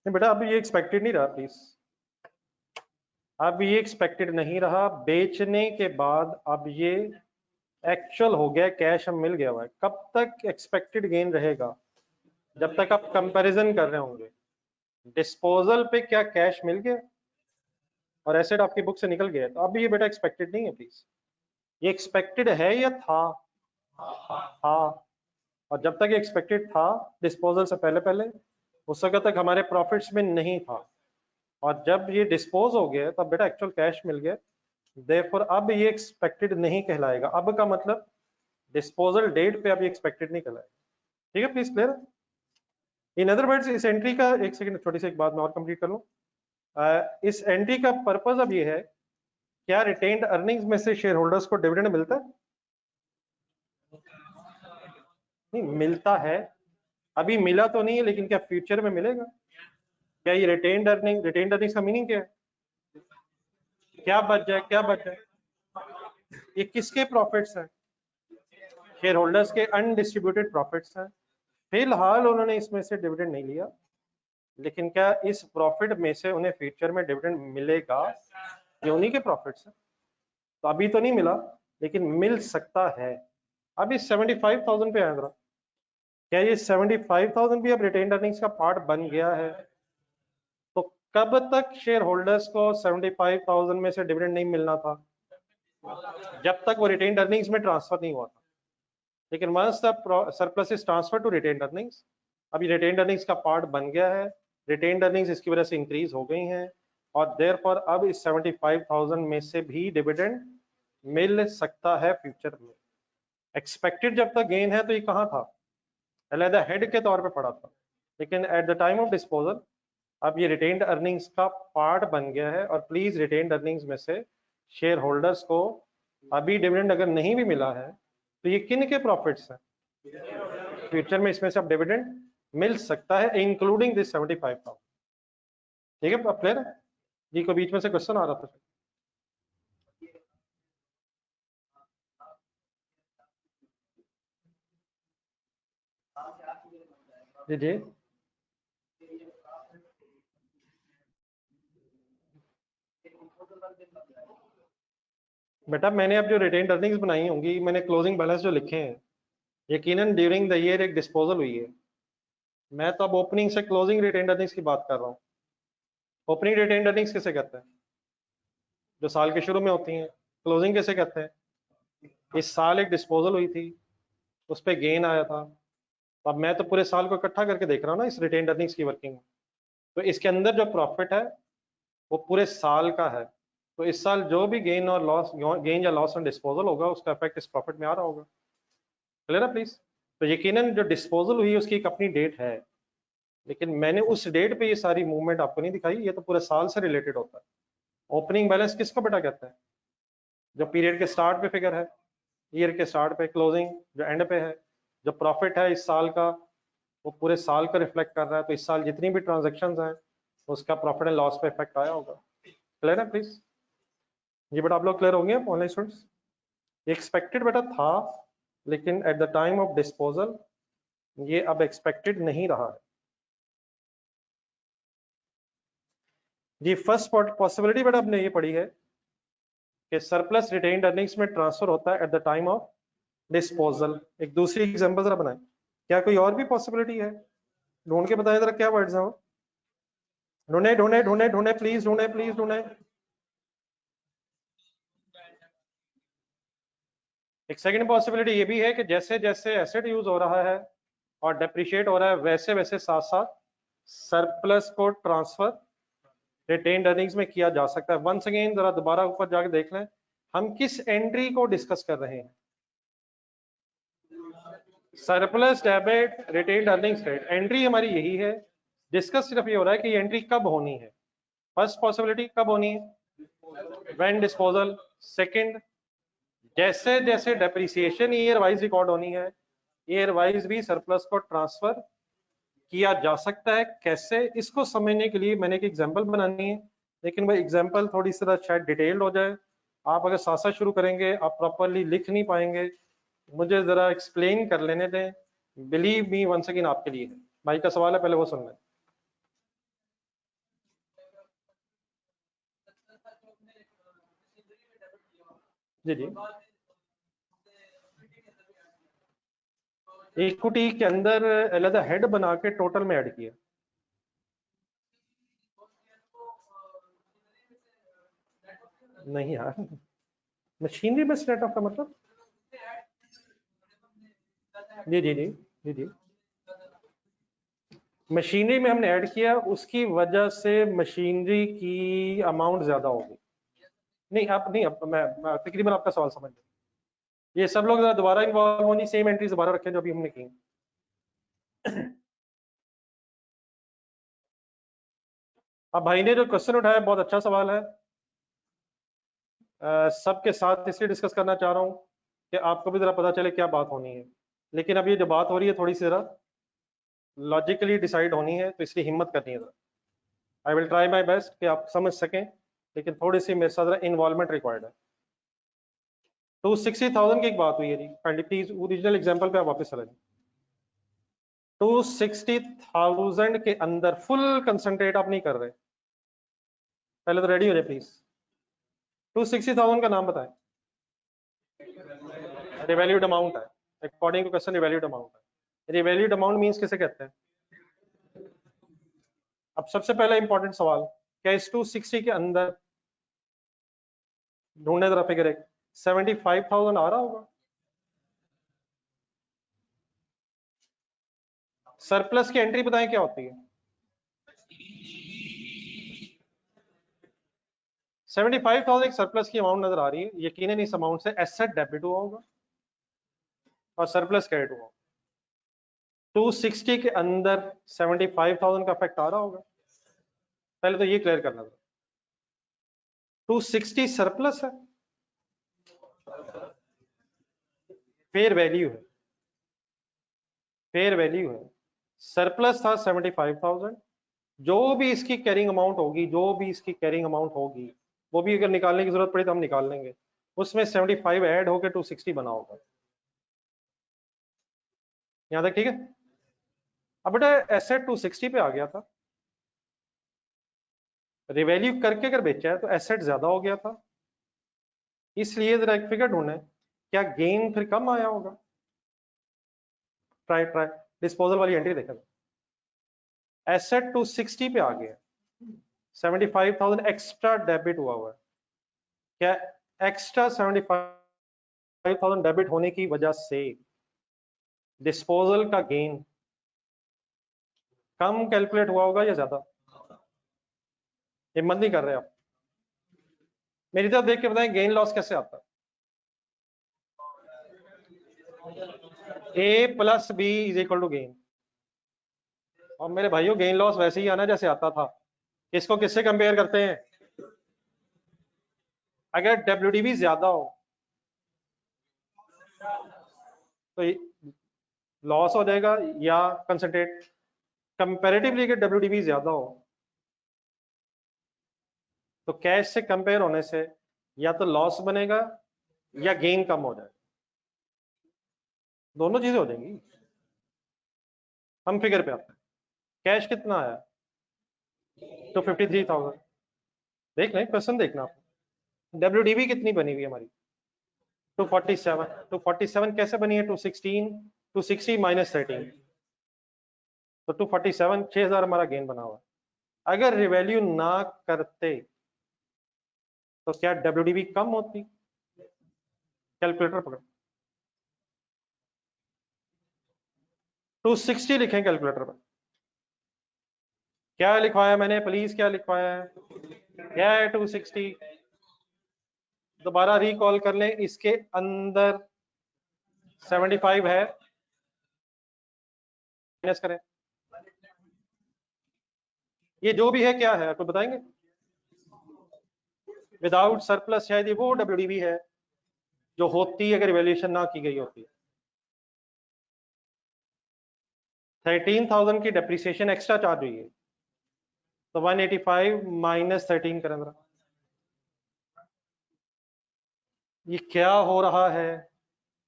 नहीं बेटा, अब ये एक्सपेक्टेड नहीं रहा प्लीज, अब ये एक्सपेक्टेड नहीं रहा। बेचने के बाद अब ये एक्चुअल हो गया, कैश हम मिल गया हुआ है। कब तक एक्सपेक्टेड गेन रहेगा? जब तक आप कंपैरिजन कर रहे होंगे। डिस्पोजल पे क्या कैश मिल गया और एसेट आपकी बुक से निकल गया, तो अब ये बेटा एक्सपेक्टेड नहीं है प्लीज, ये एक्सपेक्टेड है या था? हाँ। और जब तक एक्सपेक्टेड था डिस्पोजल से पहले पहले, उस वक्त तक हमारे प्रॉफिट्स में नहीं था, और जब ये डिस्पोज हो गया तब बेटा एक्चुअल कैश मिल गया। देयरफॉर अब ये एक्सपेक्टेड नहीं कहलाएगा। अब का मतलब डिस्पोजल डेट पे अब ये एक्सपेक्टेड नहीं कहलाएगा। ठीक है please, clear? In other words इस एंट्री का, एक सेकंड छोटी सी एक बात मैं और कंप्लीट कर लूं। इस एंट्री का पर्पस अब ये है, क्या रिटेन्ड अर्निंग्स में से शेयर होल्डर्स को डिविडेंड मिलता है? नहीं मिलता है, अभी मिला तो नहीं है, लेकिन क्या फ्यूचर में मिलेगा? क्या ये रिटेन्ड अर्निंग्स का मीनिंग क्या है? क्या बच जाए, क्या बच जाए? ये किसके प्रॉफिट्स हैं? शेयर होल्डर्स के अनडिस्ट्रीब्यूटेड प्रॉफिट्स हैं। फिलहाल उन्होंने इसमें से डिविडेंड नहीं लिया, लेकिन क्या इस प्रॉफिट में से उन्हें फ्यूचर में डिविडेंड मिलेगा? ये उन्हीं के प्रॉफिट्स हैं, तो अभी तो नहीं मिला लेकिन मिल सकता है। अभी 75,000 पे आया जरा, क्या ये 75,000 भी अब रिटेन्ड अर्निंग्स का पार्ट बन गया है? तो कब तक शेयर होल्डर्स को 75,000 में से डिविडेंड नहीं मिलना था? जब तक वो रिटेन्ड अर्निंग्स में ट्रांसफर नहीं हुआ था। लेकिन once the surplus is transfer to retained earnings, अभी रिटेन्ड अर्निंग्स का पार्ट बन गया है, रिटेन्ड अर्निंग्स इसकी वजह से इंक्रीज हो गई हैं, और देयरफॉर अब इस 75,000 में से भी डिविडेंड मिल सकता है फ्यूचर में। एक्सपेक्टेड जब तक गेन है तो ये कहाँ था? अलहदा हेड के तौर पे पड़ा था, लेकिन at the time of disposal अब ये रिटेन्ड अर्निंग्स का पार्ट बन गया है। और प्लीज, रिटेन्ड अर्निंग्स में से शेयर होल्डर्स को अभी डिविडेंड अगर नहीं भी मिला है तो ये किन के प्रॉफिट्स हैं? फ्यूचर में इसमें से अब डिविडेंड मिल सकता है, इंक्लूडिंग दिस 75,000। ठीक है, अब क्लियर है? जी को बीच में से क्वेश्चन आ रहा था। जी जी। बेटा मैंने अब जो रिटेन्ड अर्निंग्स बनाई होंगी, मैंने क्लोजिंग बैलेंस जो लिखे हैं, यकीनन ड्यूरिंग द ईयर एक डिस्पोजल हुई है। मैं तो अब ओपनिंग से क्लोजिंग रिटेन्ड अर्निंग्स की बात कर रहा हूँ। ओपनिंग रिटेन्ड अर्निंग्स किसे कहते हैं? जो साल के शुरू में होती हैं। क्लोजिंग किसे कहते हैं? इस साल एक डिस्पोजल हुई थी, उस पर गेन आया था, अब मैं तो पूरे साल को इकट्ठा करके देख रहा हूँ ना इस रिटेन्ड अर्निंग्स की वर्किंग में। तो इसके अंदर जो प्रॉफिट है वो पूरे साल का है। तो इस साल जो भी गेन और लॉस, गेन या लॉस ऑन डिस्पोजल होगा, उसका इफेक्ट इस प्रॉफिट में आ रहा होगा। क्लियर है प्लीज? तो यकीनन जो डिस्पोजल हुई उसकी एक अपनी डेट है, लेकिन मैंने उस डेट पे ये सारी मूवमेंट आपको नहीं दिखाई, ये तो पूरे साल से रिलेटेड होता है। ओपनिंग बैलेंस किसको बेटा कहते हैं? जो पीरियड के स्टार्ट पे फिगर है, ईयर के स्टार्ट पे, क्लोजिंग जो एंड पे है। जो प्रॉफिट है इस साल का वो पूरे साल का रिफ्लेक्ट कर रहा है, तो इस साल जितनी भी ट्रांजेक्शन हैं उसका प्रॉफिट एंड लॉस पे इफेक्ट आया होगा। क्लियर है प्लीज? ये बेटा आप लोग क्लियर होंगे ऑनलाइन स्टूडेंट्स? एक्सपेक्टेड बेटा था, लेकिन at the time of disposal ये अब एक्सपेक्टेड नहीं रहा है। जी फर्स्ट पॉसिबिलिटी बेटा आपने ये पढ़ी है कि सरप्लस रिटेन्ड अर्निंग्स में ट्रांसफर होता है at the time of disposal. एक दूसरी एग्जांपल जरा बनाएं। क्या कोई और भी पॉसिबिलिटी है? ढूंढ के बताएं जरा क्या वर्ड्स हैं वो। ढूंढे ढूंढे ढूंढे ढूंढे प्लीज, ढूंढे प्लीज, ढूंढे। एक सेकंड पॉसिबिलिटी ये भी है कि जैसे जैसे एसेट यूज हो रहा है और डेप्रिशिएट हो रहा है, वैसे वैसे साथ साथ सरप्लस को ट्रांसफर रिटेन्ड अर्निंग्स में किया जा सकता है। वंस अगेन जरा दोबारा ऊपर जाके देख लें, हम किस एंट्री को डिस्कस कर रहे हैं? Surplus debit retained earnings rate, entry हमारी यही है। डिस्कस सिर्फ ये हो रहा है कि ये एंट्री कब होनी है। फर्स्ट पॉसिबिलिटी कब होनी है? When disposal. सेकंड, जैसे जैसे डेप्रिसिएशन ईयर वाइज रिकॉर्ड होनी है, ईयर वाइज भी सरप्लस को ट्रांसफर किया जा सकता है। कैसे, इसको समझने के लिए मैंने एक एग्जांपल बनानी है, लेकिन वह एग्जांपल थोड़ी सी शायद डिटेल्ड हो जाए। आप अगर साथ साथ शुरू करेंगे आप प्रॉपरली लिख नहीं पाएंगे, मुझे जरा एक्सप्लेन कर लेने दें। बिलीव मी वंस अगेन आपके लिए है। भाई का सवाल है, पहले वो सुन लें। जी जी। इक्विटी के अंदर अलग हेड बना के टोटल में ऐड किया। नहीं यार, मशीनरी में नेट ऑफ का मतलब? जी जी जी जी जी। मशीनरी में हमने ऐड किया, उसकी वजह से मशीनरी की अमाउंट ज्यादा होगी। नहीं अब नहीं, अब मैं तकरीबन आपका सवाल समझ गया। ये सब लोग जरा दोबारा इन्वॉल्व होनी, सेम एंट्रीज दोबारा रखें जो अभी हमने की। अब भाई ने जो क्वेश्चन उठाया बहुत अच्छा सवाल है। सबके साथ इसलिए डिस्कस करना चाह रहा हूँ कि आपको भी जरा पता चले क्या बात होनी है। लेकिन अब ये जो बात हो रही है थोड़ी सी जरा लॉजिकली डिसाइड होनी है, तो इसलिए हिम्मत करनी है। I will try my best कि आप समझ सकें, लेकिन थोड़ी सी मेरे साथ जरा इन्वॉल्वमेंट रिक्वायर्ड है। 260,000 की एक बात हुई है जी, काइंडली प्लीज ओरिजिनल एग्जांपल पे आप वापस चले जाएं। 260,000 के अंदर फुल कंसंट्रेट आप नहीं कर रहे, पहले तो रेडी हो जाए प्लीज। 260,000 का नाम बताएं। रिवैल्यूड अमाउंट है, according to question revalued amount है। रिवैल्यूड अमाउंट मींस किसे कहते हैं? अब सबसे पहला इंपॉर्टेंट सवाल, क्या इस 260 के अंदर ढूंढने जरा फिगर एक 75,000 आ रहा होगा? सरप्लस की एंट्री बताएं क्या होती है? 75,000 सरप्लस की अमाउंट नजर आ रही है, यकीनन इस अमाउंट से एसेट डेबिट हुआ होगा और सरप्लस क्रेडिट हुआ। 260 के अंदर 75,000 का इफेक्ट आ रहा होगा, पहले तो ये क्लियर करना था। 260 सरप्लस है, फेयर वैल्यू है, फेयर वैल्यू है। सरप्लस था 75,000, जो भी इसकी कैरिंग अमाउंट होगी, जो भी इसकी कैरिंग अमाउंट होगी, वो भी अगर निकालने की जरूरत पड़ी तो हम निकाल लेंगे, उसमें 75 ऐड होकर 260 बना होगा। यहां तक ठीक है? अब बेटा एसेट 260 पे आ गया था, रिवैल्यू करके अगर बेचा है तो एसेट ज्यादा हो गया था, इसलिए जरा एक फिगर ढूंढे क्या गेन फिर कम आया होगा। ट्राई डिस्पोजल वाली एंट्री देखें, एसेट 260 पे आ गया, 75,000 एक्स्ट्रा डेबिट हुआ है। क्या एक्स्ट्रा 75,000 डेबिट होने की वजह से डिस्पोजल का गेन कम कैलकुलेट हुआ होगा या ज्यादा? हिम्मत नहीं कर रहे आप, मेरी तरफ देख के बताएं गेन लॉस कैसे आता है। A plus B is equal to gain, और मेरे भाइयों गेन लॉस वैसे ही आना जैसे आता था। इसको किससे कंपेयर करते हैं? अगर डब्ल्यूडीबी ज्यादा हो तो लॉस हो जाएगा, या कंसंट्रेट कंपैरेटिवली अगर डब्ल्यूडीबी ज्यादा हो तो कैश से कंपेयर होने से या तो लॉस बनेगा या गेन कम हो जाएगा, दोनों चीजें हो जाएंगी। हम फिगर पे आते हैं, कैश कितना आया? 253,000। देख लें, क्वेश्चन देखना आप। डब्ल्यूडीबी कितनी बनी हुई हमारी? 247। 247 कैसे बनी है? 260 माइनस 13, तो 247, 6,000 हमारा गेन बना हुआ। अगर रिवैल्यू ना करते तो क्या डब्ल्यूडीबी कम होती? कैलकुलेटर पकड़, 260 लिखें कैलकुलेटर पर। क्या लिखवाया मैंने प्लीज, क्या लिखवाया है? क्या है 260? दोबारा रिकॉल कर लें, इसके अंदर 75 है, माइनस करें। ये जो भी है क्या है आपको बताएंगे? विदाउट सरप्लस शायद ये वो डब्ल्यूडीबी है जो होती अगर वैल्यूएशन ना की गई होती। 13,000 की डेप्रिसिएशन एक्स्ट्रा चार्ज हुई है, तो 185 माइनस 13 करें जरा। ये क्या हो रहा है?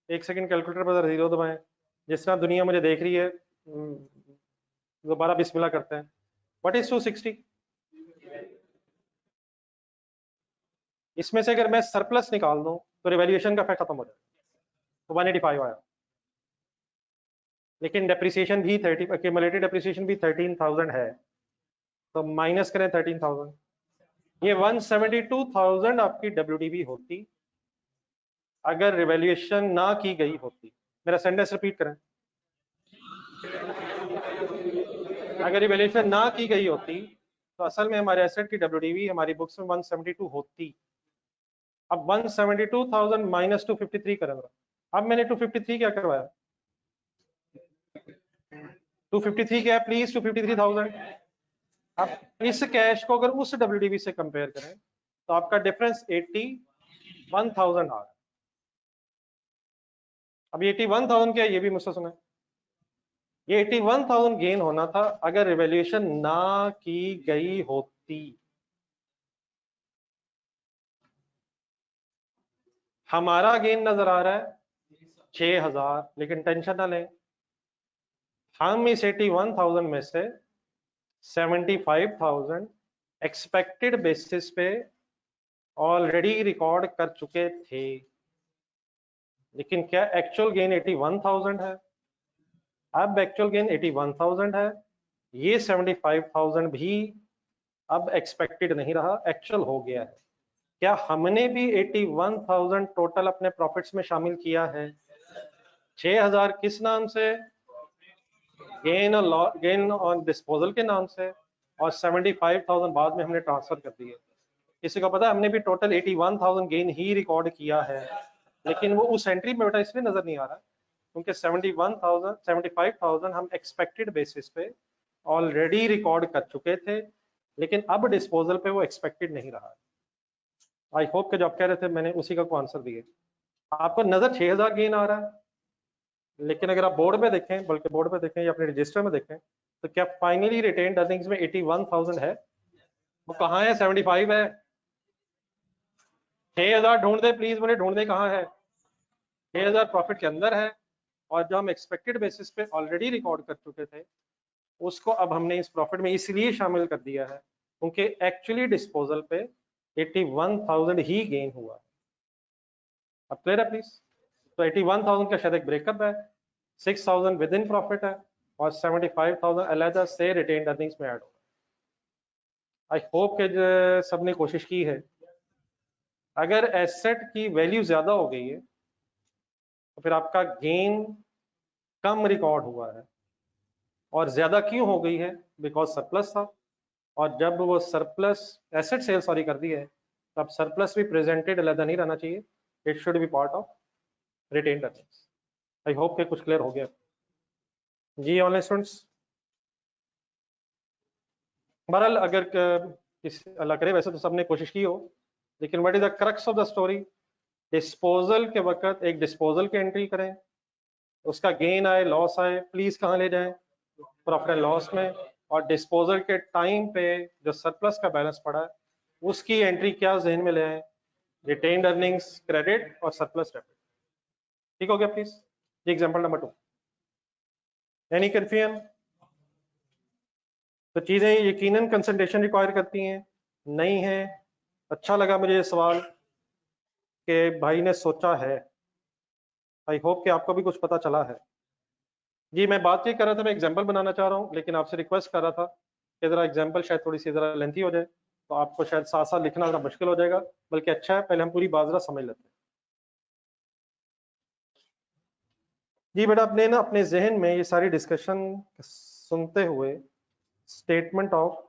एक सेकंड कैलकुलेटर पर जीरो दबाएं, जिस तरह दुनिया मुझे देख रही है। दोबारा बिस्मिल्लाह करते हैं। What is 260? इसमें से अगर मैं सरप्लस निकाल दूं तो रिवैल्यूएशन का इफेक्ट खत्म हो जाए, तो 185 आया। लेकिन डेप्रिसिएशन भी 30, एक्यूमुलेटेड डेप्रिसिएशन भी 13,000 है, तो माइनस करें 13,000। ये 172,000 आपकी डब्ल्यूडीबी होती अगर रिवैल्यूएशन ना की गई होती। मेरा सेंटेंस रिपीट करें, अगर रिवैल्यूएशन ना की गई होती तो असल में हमारे एसेट की डब्ल्यूडीबी हमारी बुक्स में 172 होती। अब 172,000 माइनस 253 करें। अब मैंने 253 क्या करवाया? 253 क्या है प्लीज? 253,000। अब इस कैश को अगर उस डब्ल्यूडीबी से कंपेयर करें तो आपका डिफरेंस 81,000 आ रहा है। अब 81,000 क्या है ये भी मुझसे सुना। ये 81,000 गेन होना था अगर रिवैल्यूएशन ना की गई होती। हमारा गेन नजर आ रहा है 6,000, लेकिन टेंशन ना लें, हम इस 81,000 में से 75,000 एक्सपेक्टेड बेसिस पे ऑलरेडी रिकॉर्ड कर चुके थे। लेकिन क्या एक्चुअल गेन 81,000 है? अब एक्चुअल गेन 81,000 है, ये 75,000 भी अब एक्सपेक्टेड नहीं रहा, एक्चुअल हो गया है। क्या हमने भी 81,000 टोटल अपने प्रॉफिट्स में शामिल किया है? 6,000 किस नाम से? गेन ऑन डिस्पोजल के नाम से, और 75,000 बाद में हमने ट्रांसफर कर दिए। किसी को पता है हमने भी टोटल 81,000 गेन ही रिकॉर्ड किया है, लेकिन वो उस एंट्री में बेटा इसलिए नजर नहीं आ रहा क्योंकि 75,000 हम एक्सपेक्टेड बेसिस पे ऑलरेडी रिकॉर्ड कर चुके थे, लेकिन अब डिस्पोजल पे वो एक्सपेक्टेड नहीं रहा। आई होप के जो आप कह रहे थे मैंने उसी का को आंसर दिए। आपको नजर 6,000 गेन आ रहा है, लेकिन अगर आप बोर्ड में देखें, बल्कि बोर्ड में देखें या अपने रजिस्टर में देखें, तो क्या फाइनली रिटेन्ड अर्निंग्स में 81,000 है? वो कहाँ है? 75 है। 6,000 ढूंढ दे प्लीज, मुझे ढूंढ दे कहाँ है। 6,000 प्रॉफिट के अंदर है, और जो हम एक्सपेक्टेड बेसिस पे ऑलरेडी रिकॉर्ड कर चुके थे उसको अब हमने इस प्रॉफिट में इसलिए शामिल कर दिया है क्योंकि एक्चुअली डिस्पोजल पे 81,000 ही गेन हुआ। अब क्लियर है प्लीज? तो 81,000 का शायद एक ब्रेकअप है, 6,000 विद इन प्रॉफिट है और 75,000 अलहदा से रिटेन्ड अर्निंग्स में ऐड होगा। आई होप कि सबने कोशिश की है। अगर एसेट की वैल्यू ज्यादा हो गई है तो फिर आपका गेन कम रिकॉर्ड हुआ है, और ज्यादा क्यों हो गई है? बिकॉज सरप्लस था, और जब वो सरप्लस एसेट सेल सॉरी कर दी है तब सरप्लस भी प्रेजेंटेड अलहदा नहीं रहना चाहिए, it should be part of retained earnings. I hope कि कुछ क्लियर हो गया जी ऑनलाइन स्टूडेंट्स। बहरहाल अगर किसी अल्लाह करे वैसे तो सबने कोशिश की हो, लेकिन what is the crux of the story? Disposal के वक्त एक डिस्पोजल की एंट्री करें, उसका गेन आए लॉस आए, प्लीज कहाँ ले जाएं? प्रॉफिट एंड लॉस में। और डिस्पोजल के टाइम पे जो सरप्लस का बैलेंस पड़ा है उसकी एंट्री क्या जहन में ले आए? रिटेन्ड अर्निंग्स क्रेडिट और सरप्लस डेबिट। ठीक हो गया प्लीज? ये एग्जांपल नंबर 2। Any confusion? तो चीजें यकीनन कंसंट्रेशन रिक्वायर करती हैं, नहीं है? अच्छा लगा मुझे ये सवाल कि भाई ने सोचा है। आई होप कि आपको भी कुछ पता चला है। जी मैं बात ये कर रहा था, मैं एग्जांपल बनाना चाह रहा हूँ, लेकिन आपसे रिक्वेस्ट कर रहा था कि जरा एग्जांपल शायद थोड़ी सी जरा लेंथी हो जाए, तो आपको शायद साथ साथ लिखना जरा मुश्किल हो जाएगा, बल्कि अच्छा है पहले हम पूरी बात जरा समझ लेते हैं। जी बेटा, अपने ना अपने जहन में ये सारी डिस्कशन सुनते हुए statement of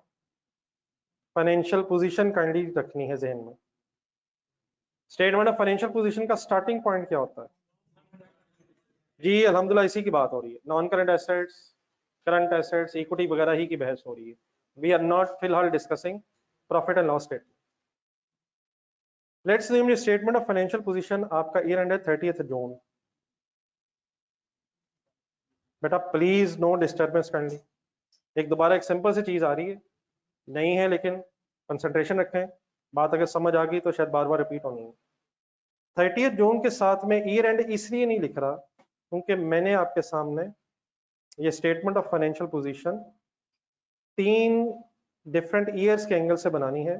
financial position kindly रखनी है जहन में। स्टेटमेंट ऑफ फाइनेंशियल पोजीशन का स्टार्टिंग पॉइंट क्या होता है? जी अल्हम्दुलिल्लाह इसी की बात हो रही है। Non current assets, current assets, equity वगैरह ही की बहस हो रही है। वी आर नॉट फिलहाल discussing profit and loss statement. Let's name statement of financial position, आपका ईयर एंड है 30 जून। बेटा प्लीज नो डिस्टर्बेंस काइंडली। एक दोबारा एक सिंपल सी चीज आ रही है, नहीं है लेकिन कंसंट्रेशन रखें, बात अगर समझ आ गई तो शायद बार बार रिपीट होनी है। 30 जून के साथ में ईयर एंड इसलिए नहीं लिख रहा क्योंकि मैंने आपके सामने ये statement of financial position 3 different years के एंगल से बनानी है,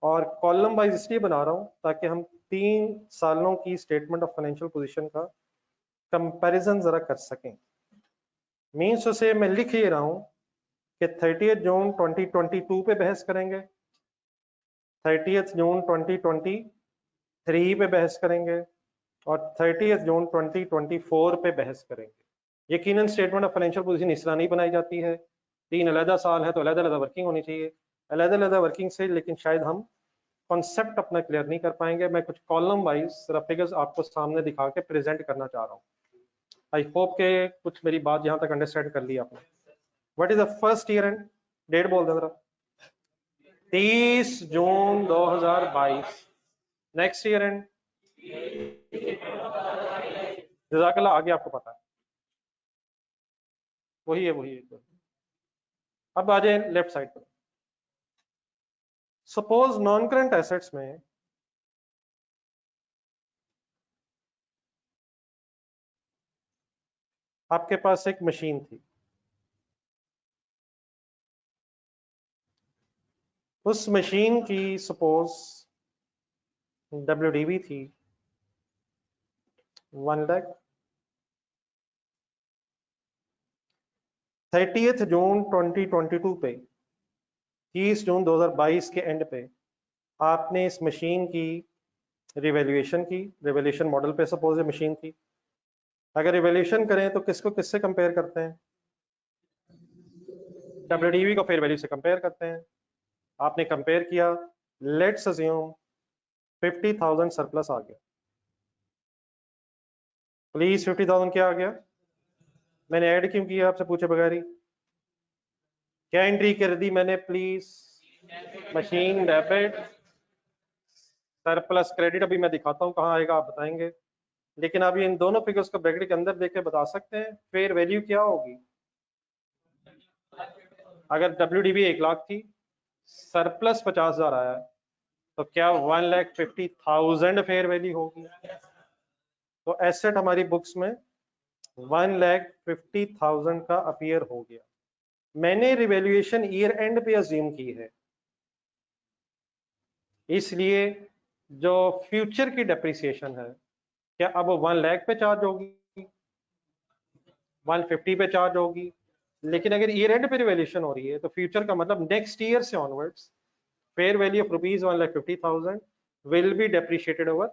और कॉलम वाइज इसलिए बना रहा हूं ताकि हम 3 सालों की स्टेटमेंट ऑफ फाइनेंशियल पोजीशन का कंपैरिजन जरा कर सकें। मीन्स उसे मैं लिख ही रहा हूं कि 30 जून 2022 पे बहस करेंगे, 30 जून 2023 पे बहस करेंगे, और 30 जून 2024 पे बहस करेंगे। यकीनन स्टेटमेंट ऑफ फाइनेंशियल पोजीशन इस तरह नहीं बनाई जाती है। 3 अलहदा साल है तो अलहदा अलहदा वर्किंग होनी चाहिए, अलहदा अलहदा वर्किंग से लेकिन शायद हम कॉन्सेप्ट अपना क्लियर नहीं कर पाएंगे। मैं कुछ कॉलम वाइज सिर्फ फिगर्स आपको सामने दिखा के प्रेजेंट करना चाह रहा हूँ। आई होप के कुछ मेरी बात यहाँ तक अंडरस्टैंड कर ली आपने। What is the first year end? Date बोल दे जरा। 30 जून 2022। Next year and? जज़ाकल्लाह, आगे आपको पता है, वही है वही है। अब आ जाए लेफ्ट साइड पर। सपोज नॉन करंट एसेट्स में आपके पास एक मशीन थी, उस मशीन की सपोज WDV थी 1 लाख। 30 जून 2022 पे, 30 जून 2022 के एंड पे आपने इस मशीन की रिवैल्यूएशन की, रिवैल्यूएशन मॉडल पे सपोज ये मशीन थी। अगर रिवैल्यूएशन करें तो किसको किससे कंपेयर करते हैं? WDV को फेयर वैल्यू से कंपेयर करते हैं। आपने कंपेयर किया, लेट्स अज्यूम 50,000 सरप्लस आ गया। प्लीज 50,000 क्या आ गया? मैंने ऐड क्यों किया आपसे पूछे बगैर ही? क्या एंट्री कर दी मैंने? Please machine debit surplus credit. अभी मैं दिखाता हूँ कहाँ आएगा, आप बताएंगे, लेकिन आप इन दोनों फिगर्स को ब्रैकेट के अंदर देख के बता सकते हैं फेयर वैल्यू क्या होगी। अगर WDV 1 लाख थी, सरप्लस 50,000 आया, तो क्या 1,50,000 फेयर वैल्यू होगी? तो एसेट हमारी बुक्स में 1,50,000 का अपीयर हो गया। मैंने रिवैल्यूएशन ईयर एंड पे अज्यूम की है, इसलिए जो फ्यूचर की डेप्रिसिएशन है, क्या अब 1 लाख पे चार्ज होगी, 150 पे चार्ज होगी? लेकिन अगर ईयर एंड पे रिवैल्यूएशन हो रही है तो फ्यूचर का मतलब नेक्स्ट ईयर से onwards fair value of rupees 1,50,000 will be depreciated over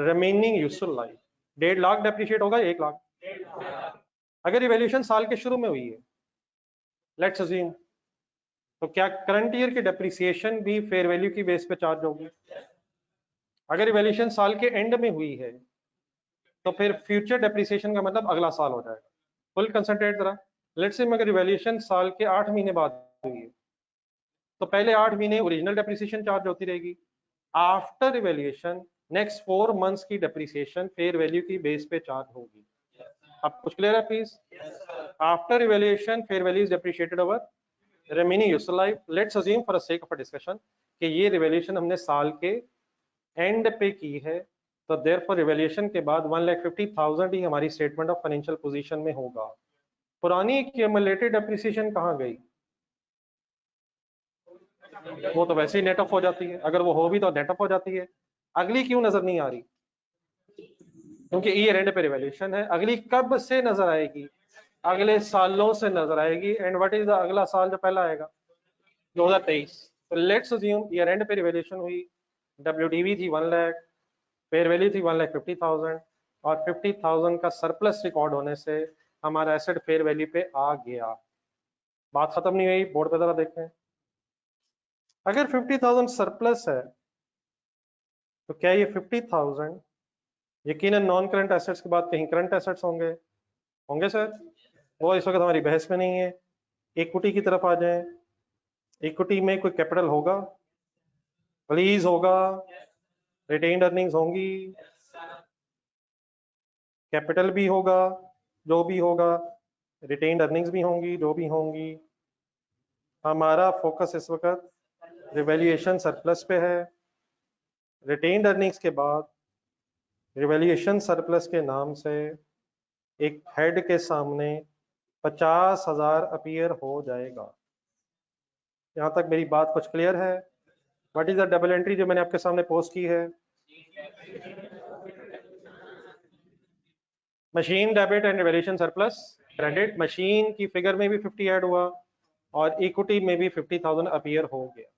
remaining useful life. 1.5 lakh depreciate होगा, 1 लाख। अगर रिवैल्यूएशन साल के शुरू में हुई है, लेट्स अज्यूम, तो क्या करंट ईयर की डेप्रिसिएशन भी फेयर वैल्यू की बेस पे चार्ज होगी? अगर रिवैल्यूएशन साल के एंड में हुई है तो फिर फ्यूचर डेप्रिसिएशन का मतलब अगला साल हो जाएगा। फुल कंसंट्रेट जरा, लेट्स से अगर रिवैल्यूएशन साल के 8 महीने बाद हुई है तो पहले 8 महीने ओरिजिनल डेप्रिसिएशन चार्ज होती रहेगी। आफ्टर रिवैल्यूएशन नेक्स्ट 4 मंथ्स की डेप्रिसिएशन फेयर वैल्यू की बेस पे चार्ज होगी। अब कुछ क्लियर है please? After revaluation fair value is depreciated over remaining useful life. Let's assume for the sake of a discussion कि ये रिवैल्यूएशन हमने साल के एंड पे की है, तो देयरफॉर रिवैल्यूएशन के बाद 1,50,000 ही हमारी स्टेटमेंट ऑफ फाइनेंशियल पोजीशन में होगा। पुरानी क्यूमुलेटेड डेप्रिसिएशन कहाँ गई? वो तो वैसे ही नेट ऑफ हो जाती है, अगर वो हो भी तो नेट ऑफ हो जाती है। अगली क्यों नजर नहीं आ रही? क्योंकि ईयर एंड पे रिवैल्यूएशन है। अगली कब से नजर आएगी? अगले सालों से नजर आएगी। एंड व्हाट इज द अगला साल जो पहला आएगा? 2023। तो लेट्स अज्यूम ईयर एंड पे रिवैल्यूएशन हुई, WDV थी 1 लाख, फेयर वैल्यू थी 1,50,000 और 50,000 का सरप्लस रिकॉर्ड होने से हमारा एसेट फेयर वैल्यू पे आ गया। बात खत्म नहीं हुई, बोर्ड पे जरा देखें। अगर 50,000 सरप्लस है तो क्या ये 50,000 यकीनन नॉन करंट एसेट्स के बाद कहीं करंट एसेट्स होंगे? होंगे सर? वो इस वक्त हमारी बहस में नहीं है। इक्विटी की तरफ आ जाएं। इक्विटी में कोई कैपिटल होगा, रिलीज होगा, रिटेन्ड अर्निंग्स होंगी, कैपिटल भी होगा जो भी होगा, रिटेन्ड अर्निंग्स भी होंगी जो भी होंगी। हमारा फोकस इस वक्त रिवैल्यूएशन सरप्लस पे है। रिटेन्ड अर्निंग्स के बाद रिवैल्यूएशन सरप्लस के नाम से एक हेड के सामने 50,000 अपीयर हो जाएगा। यहाँ तक मेरी बात कुछ क्लियर है? What is the double entry जो मैंने आपके सामने पोस्ट की है? Machine debit and revaluation surplus credit. Machine की फिगर में भी 50 ऐड हुआ और इक्विटी में भी 50,000 अपीयर हो गया।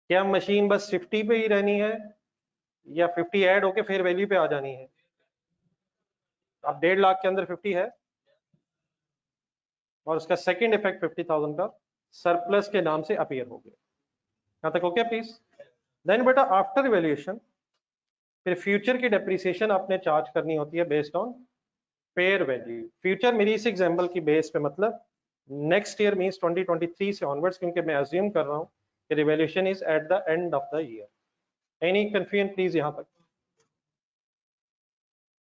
क्या मशीन बस 50 पे ही रहनी है या 50 ऐड होके फिर वैल्यू पे आ जानी है? अब 1.5 लाख के अंदर 50 है और उसका सेकंड इफेक्ट 50,000 का सरप्लस के नाम से अपीयर हो गया। यहाँ तक ओके प्लीज? देन बेटा आफ्टर इवैल्यूएशन फिर फ्यूचर की डेप्रिसिएशन आपने चार्ज करनी होती है based on fair value. Future मेरी इस एग्जांपल की बेस पे मतलब नेक्स्ट ईयर मींस 2023 से ऑनवर्ड्स, क्योंकि मैं अज्यूम कर रहा हूँ कि revaluation is at the end of the year. Any confusion please? यहाँ तक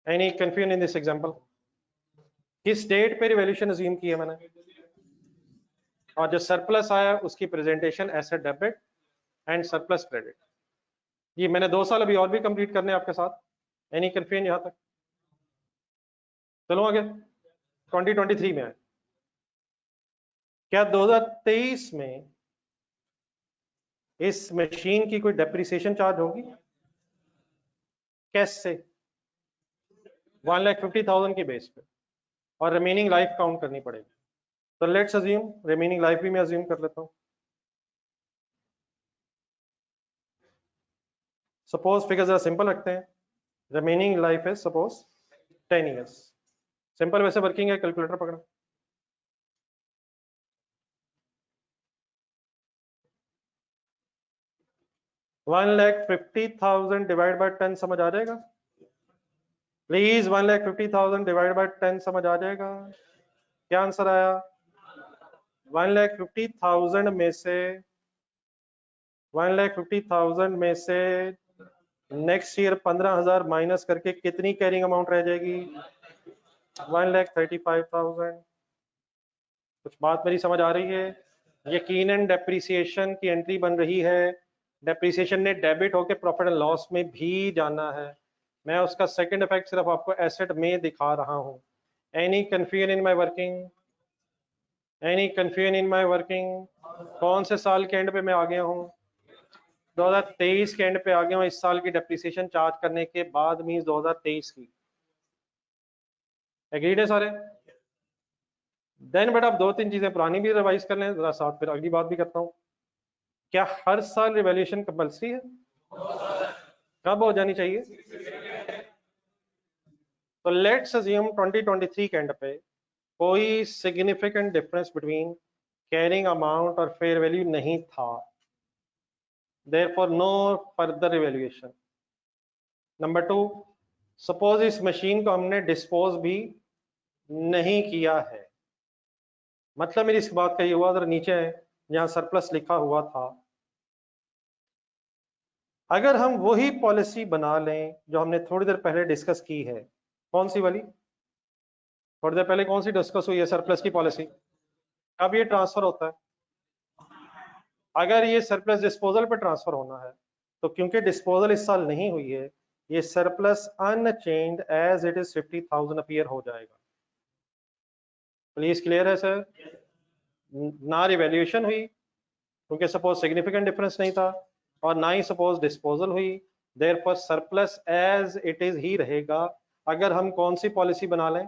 any confusion in this example? किस डेट पे रिवैल्यूएशन अज्यूम की है मैंने, और जो सरप्लस आया उसकी presentation asset debit and surplus credit. ये मैंने 2 साल अभी और भी कंप्लीट करने आपके साथ। एनी कंफ्यूजन यहाँ तक? चलो आगे 2023 में आए। क्या 2023 में इस मशीन की कोई डेप्रिसिएशन चार्ज होगी? कैसे? 1,50,000 की बेस पे और रिमेनिंग लाइफ काउंट करनी पड़ेगी। तो लेट्स अज्यूम रिमेनिंग लाइफ भी मैं अज्यूम कर लेता हूं। सपोज फिगर जरा सिंपल रखते हैं। रिमेनिंग लाइफ है सपोज 10 ईयर्स। सिंपल वैसे वर्किंग है, कैलकुलेटर पकड़ा। वन लैख 50,000 डिवाइड बाय 10 समझ आ जाएगा प्लीज? 1,50,000 डिवाइड बाय 10 समझ आ जाएगा? क्या आंसर आया? 1,50,000 में से 1,50,000 में से नेक्स्ट ईयर 15,000 माइनस करके कितनी कैरिंग अमाउंट रह जाएगी? 1,35,000। कुछ बात मेरी समझ आ रही है? यकीनन डेप्रिसिएशन की एंट्री बन रही है। डेप्रिसिएशन ने डेबिट होकर प्रॉफिट एंड लॉस में भी जाना है। मैं उसका सेकंड इफेक्ट सिर्फ आपको एसेट में दिखा रहा हूं। Any confusion in my working? Any confusion in my working? कौन से साल के एंड पे मैं आ गया हूं? 2023 के एंड पे आ गया हूँ, इस साल की डेप्रिसिएशन चार्ज करने के बाद मींस 2023 की। एग्रीड है सारे? देन बेटा अब 2-3 चीजें पुरानी भी रिवाइज कर लें जरा साथ, फिर अगली बात भी करता हूँ। क्या हर साल रिवैल्यूएशन कंपल्सरी है? कब हो जानी चाहिए? तो लेट्स अज्यूम 2023 के एंड पे कोई significant difference between carrying amount और फेयर वैल्यू नहीं था, therefore no further evaluation. Number 2, suppose इस मशीन को हमने डिस्पोज भी नहीं किया है, मतलब मेरी इस बात का ये हुआ, अगर नीचे जहां सरप्लस लिखा हुआ था, अगर हम वही पॉलिसी बना लें जो हमने थोड़ी देर पहले डिस्कस की है, कौन सी वाली? थोड़ी देर पहले कौन सी डिस्कस हुई है सरप्लस की पॉलिसी? कब ये ट्रांसफर होता है? अगर ये सरप्लस डिस्पोजल पे ट्रांसफर होना है, तो क्योंकि डिस्पोजल इस साल नहीं हुई है, ये surplus unchanged as it is 50,000 appear हो जाएगा। प्लीज क्लियर है सर? ना रिवैल्यूएशन हुई क्योंकि सपोज सिग्निफिकेंट डिफरेंस नहीं था, और ना ही सपोज डिस्पोजल हुई, therefore surplus as it is ही रहेगा। अगर हम कौन सी पॉलिसी बना लें?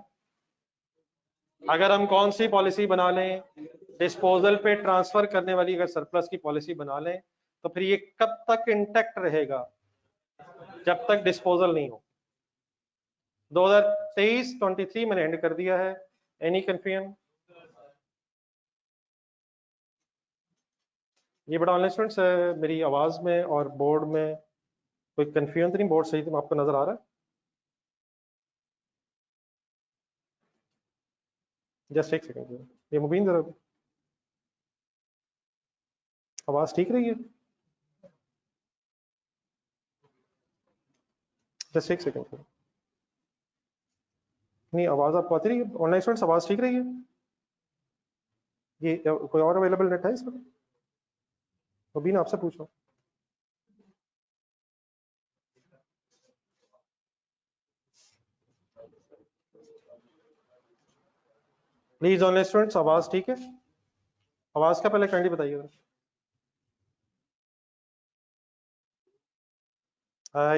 अगर हम कौन सी पॉलिसी बना लें? डिस्पोजल पे ट्रांसफर करने वाली अगर सरप्लस की पॉलिसी बना लें, तो फिर ये कब तक इंटैक्ट रहेगा? जब तक डिस्पोजल नहीं हो। 2023-23 मैंने एंड कर दिया है। Any confusion? ये बड़ा ऑनलाइन स्टूडेंट्स, मेरी आवाज में और बोर्ड में कोई कंफ्यूजन तो नहीं? बोर्ड सही तो आपको नजर आ रहा है? जस्ट एक सेकंड, ये मुबीन जरा आवाज ठीक रही है? जस्ट एक सेकंड, नहीं आवाज आपको आती रही है? ऑनलाइन स्टूडेंट्स आवाज ठीक रही है? ये कोई और अवेलेबल नेट है इसमें? मुबीन आपसे पूछ रहा हूँ। प्लीज ऑनलाइन स्टूडेंट्स आवाज ठीक है? आवाज का पहले काइंडली बताइए।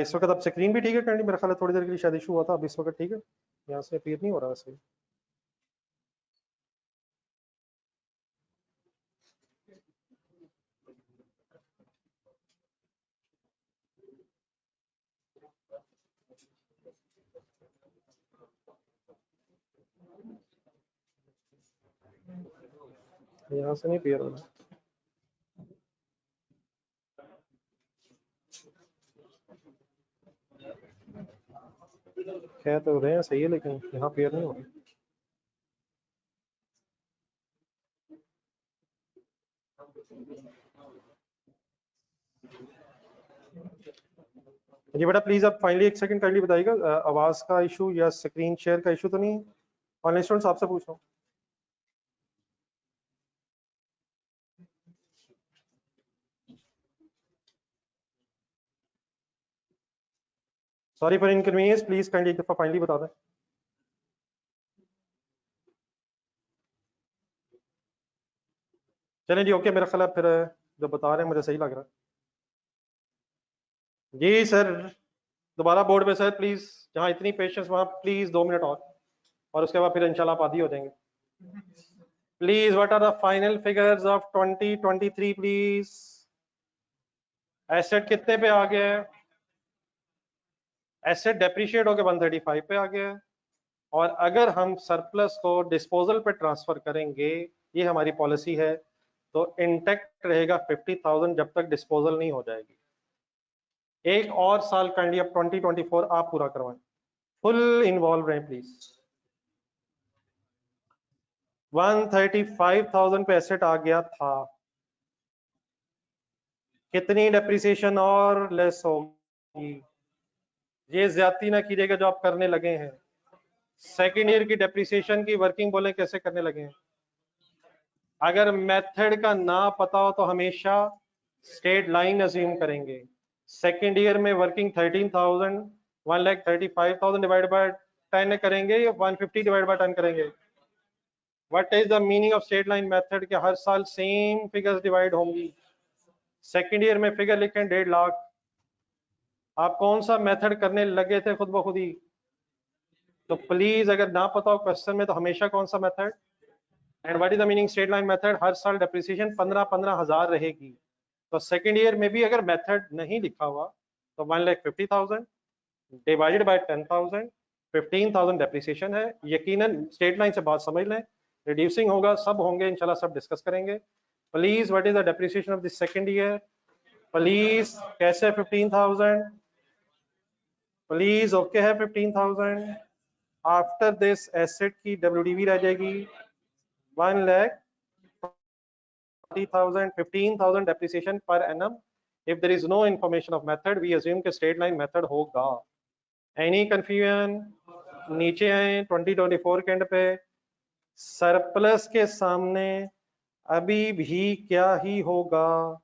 इस वक्त अब स्क्रीन भी ठीक है काइंडली? मेरा ख्याल है थोड़ी देर के लिए शायद इशू हुआ था, अब इस वक्त ठीक है? यहाँ से अपीयर नहीं हो रहा वैसे। यहाँ से नहीं अपीयर हो रहा। कह तो रहे हैं सही है, लेकिन यहाँ अपीयर नहीं हो रहा। जी बेटा प्लीज आप फाइनली एक सेकंड काइंडली बताइएगा, आवाज का इशू या स्क्रीन शेयर का इशू तो नहीं? ऑनलाइन स्टूडेंट्स आपसे पूछ रहा हूँ। Sorry for inconvenience, please kindly एक दफा फाइनली बता दें। चलें जी, ओके, मेरा ख्याल है फिर जो बता रहे हैं मुझे सही लग रहा है। जी सर, दोबारा बोर्ड पे सर प्लीज, जहाँ इतनी पेशेंस वहाँ प्लीज 2 मिनट और उसके बाद फिर इंशाल्लाह आप आदी हो जाएंगे। Please what are the final figures of 2023 please? Asset कितने पे आ गया है? एसेट डेप्रिशिएट होकर 135 पे आ गया है, और अगर हम सरप्लस को डिस्पोजल पे ट्रांसफर करेंगे, ये हमारी पॉलिसी है, तो इंटैक्ट रहेगा 50,000 जब तक डिस्पोजल नहीं हो जाएगी। एक और साल काइंडली अब 2024 आप पूरा करवाएं, फुल इन्वॉल्व रहें प्लीज। 135,000 पे एसेट आ गया था, कितनी डेप्रिसिएशन और लेस होगी? ये ज्यादती ना कीजिएगा जो आप करने लगे हैं। सेकेंड ईयर की डेप्रिसिएशन की वर्किंग बोले कैसे करने लगे हैं? अगर मेथड का ना पता हो तो हमेशा स्ट्रेट लाइन अज्यूम करेंगे। सेकेंड ईयर में वर्किंग 13,000, 1,35,000 डिवाइड बाय 10 करेंगे या 150 डिवाइड बाय 10 करेंगे? What is the meaning of straight line method? के हर साल सेम फिगर्स डिवाइड होंगी। सेकेंड ईयर में फिगर लिखें 1.5 लाख। आप कौन सा मेथड करने लगे थे खुद ब खुद ही? तो प्लीज अगर ना पता हो क्वेश्चन में तो हमेशा कौन सा method, and what is the meaning straight line method, हर साल डेप्रिसिएशन 15,000 रहेगी। तो सेकेंड ईयर में भी अगर मेथड नहीं लिखा हुआ तो 1,50,000 डिवाइडेड बाय 10,000, 15,000 डेप्रिसिएशन है। यकीनन स्ट्रेट लाइन से बात समझ लें, रिड्यूसिंग होगा, सब होंगे इंशाल्लाह, सब डिस्कस करेंगे। Please what is the depreciation of the second year, please कैसे 15,000, प्लीज ओके है 15,000। आफ्टर दिस एसेट की WDV रह जाएगी 1,40,000, 15,000 depreciation per annum. If there is no information of method we assume के स्ट्रेट लाइन मेथड होगा। Any confusion? नीचे आए 2024 के एंड पे, सरप्लस के सामने अभी भी क्या ही होगा?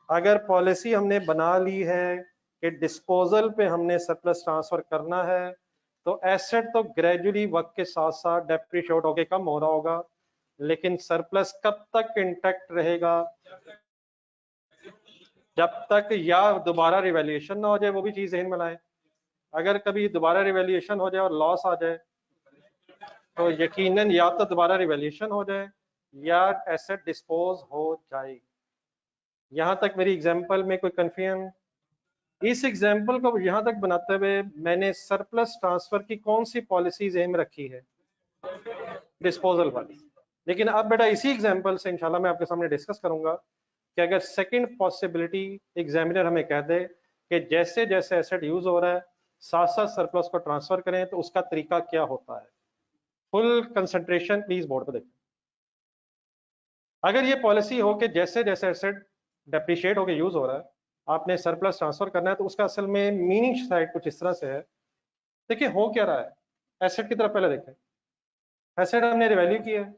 अगर पॉलिसी हमने बना ली है कि डिस्पोजल पे हमने सरप्लस ट्रांसफर करना है तो एसेट तो ग्रेजुअली वक्त के साथ साथ डेप्रिशिएट होके कम हो रहा होगा, लेकिन सरप्लस कब तक इंटैक्ट रहेगा? जब तक या दोबारा रिवैल्यूएशन ना हो जाए, वो भी चीज ध्यान में लाएं। अगर कभी दोबारा रिवैल्यूएशन हो जाए और लॉस आ जाए तो यकीनन या तो दोबारा रिवैल्यूएशन हो जाए या एसेट डिस्पोज हो जाए। यहां तक मेरी एग्जांपल में कोई कंफ्यूजन? इस एग्जाम्पल को यहां तक बनाते हुए मैंने सरप्लस ट्रांसफर की कौन सी पॉलिसीज एम रखी है? डिस्पोजल वाली। लेकिन अब बेटा इसी एग्जाम्पल से इंशाल्लाह मैं आपके सामने डिस्कस करूंगा कि अगर सेकंड पॉसिबिलिटी एग्जामिनर हमें कह दे कि जैसे जैसे एसेट यूज हो रहा है साथ साथ सरप्लस को ट्रांसफर करें तो उसका तरीका क्या होता है। फुल कंसंट्रेशन प्लीज बोर्ड पर देखें। अगर ये पॉलिसी हो कि जैसे जैसे एसेट डेप्रिशिएट होकर यूज हो रहा है आपने सरप्लस ट्रांसफर करना है, तो उसका असल में मीनिंग साइड कुछ इस तरह से है। देखिए हो क्या रहा है, एसेट की तरफ पहले देखें। एसेट हमने रिवैल्यू किया है,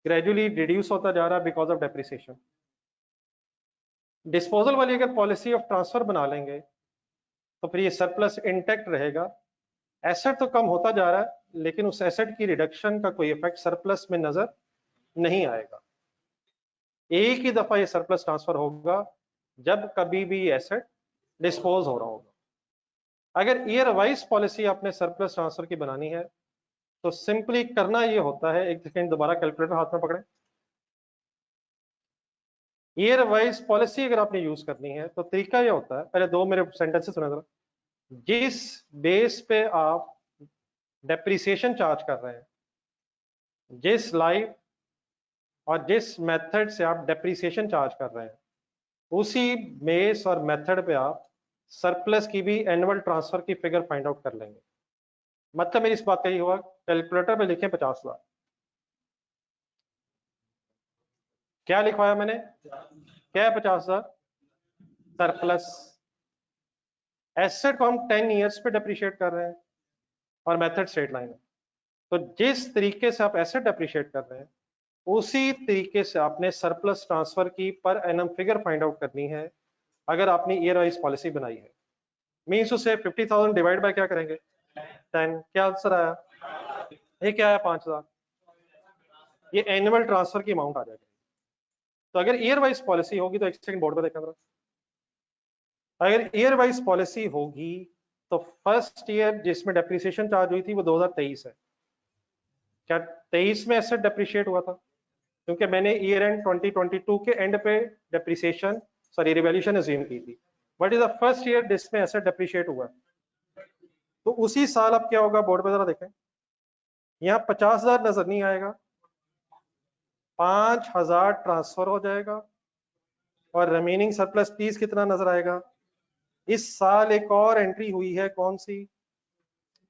ग्रेजुअली रिड्यूस होता जा रहा है बिकॉज ऑफ डेप्रिसिएशन। डिस्पोजल वाली अगर पॉलिसी ऑफ ट्रांसफर बना लेंगे तो फिर ये सरप्लस इंटैक्ट रहेगा। एसेट तो कम होता जा रहा है लेकिन उस एसेट की रिडक्शन का कोई इफेक्ट सरप्लस में नजर नहीं आएगा। एक ही दफा ये सरप्लस ट्रांसफर होगा जब कभी भी एसेट डिस्पोज हो रहा होगा। अगर ईयर वाइज पॉलिसी आपने सरप्लस ट्रांसफर की बनानी है तो सिंपली करना ये होता है, एक सेकेंड दोबारा कैलकुलेटर हाथ में पकड़े। ईयर वाइज पॉलिसी अगर आपने यूज करनी है तो तरीका ये होता है, पहले दो मेरे सेंटेंसेस सुना जरा। जिस बेस पे आप डेप्रिसिएशन चार्ज कर रहे हैं, जिस लाइफ और जिस मेथड से आप डेप्रिसिएशन चार्ज कर रहे हैं, उसी बेस और मेथड पे आप सरप्लस की भी एनुअल ट्रांसफर की फिगर फाइंड आउट कर लेंगे। मतलब मेरी इस बात का ये हुआ, कैलकुलेटर पे लिखें 50,000। क्या लिखवाया मैंने? क्या है 50,000? सरप्लस। एसेट को हम 10 ईयर्स पे डेप्रिशिएट कर रहे हैं और मेथड स्ट्रेट लाइन है। तो जिस तरीके से आप एसेट डेप्रिशिएट कर रहे हैं उसी तरीके से आपने सरप्लस ट्रांसफर की per annum figure find out करनी है अगर आपने ईयर वाइज पॉलिसी बनाई है। मीन्स उसे 50,000 डिवाइड बाय क्या करेंगे? 10। क्या आंसर आया? ये क्या आया? 5,000। ये एनुअल ट्रांसफर की अमाउंट आ जाएगी। तो अगर ईयर वाइज पॉलिसी होगी तो एक सेकंड बोर्ड पे देखा जरा। अगर ईयर वाइज पॉलिसी होगी तो फर्स्ट ईयर जिसमें डेप्रिसिएशन चार्ज हुई थी वो 2023 है। क्या 23 में एसेट डेप्रिशिएट हुआ था? क्योंकि मैंने ईयर एंड 2022 के एंड पे डेप्रिसिएशन सॉरी रिवैल्यूएशन अज्यूम की थी। What is the first year जिसमें एसेट डेप्रिशिएट हुआ? तो उसी साल अब क्या होगा, बोर्ड पे जरा देखें। यहाँ 50,000 नजर नहीं आएगा, 5,000 ट्रांसफर हो जाएगा और रिमेनिंग सरप्लस 30 कितना नजर आएगा? इस साल एक और एंट्री हुई है, कौन सी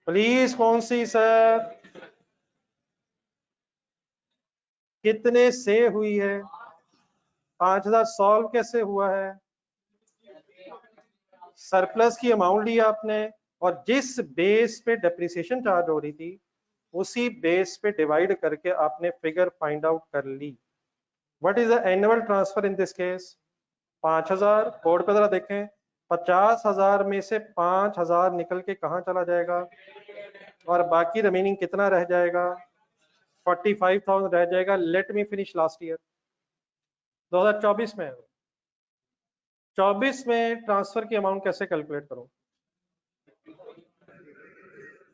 प्लीज, कौन सी सर? कितने से हुई है? 5,000 सॉल्व कैसे हुआ है? सरप्लस की अमाउंट ली आपने और जिस बेस पे डेप्रिसिएशन चार्ज हो रही थी उसी बेस पे डिवाइड करके आपने फिगर फाइंड आउट कर ली। What is the annual transfer in this case? 5,000। Board पे जरा देखें, 50,000 में से 5,000 निकल के कहाँ चला जाएगा और बाकी रिमेनिंग कितना रह जाएगा? 45,000 रह जाएगा। Let me finish last year. 2024 में 24 में ट्रांसफर की अमाउंट कैसे कैलकुलेट करूं?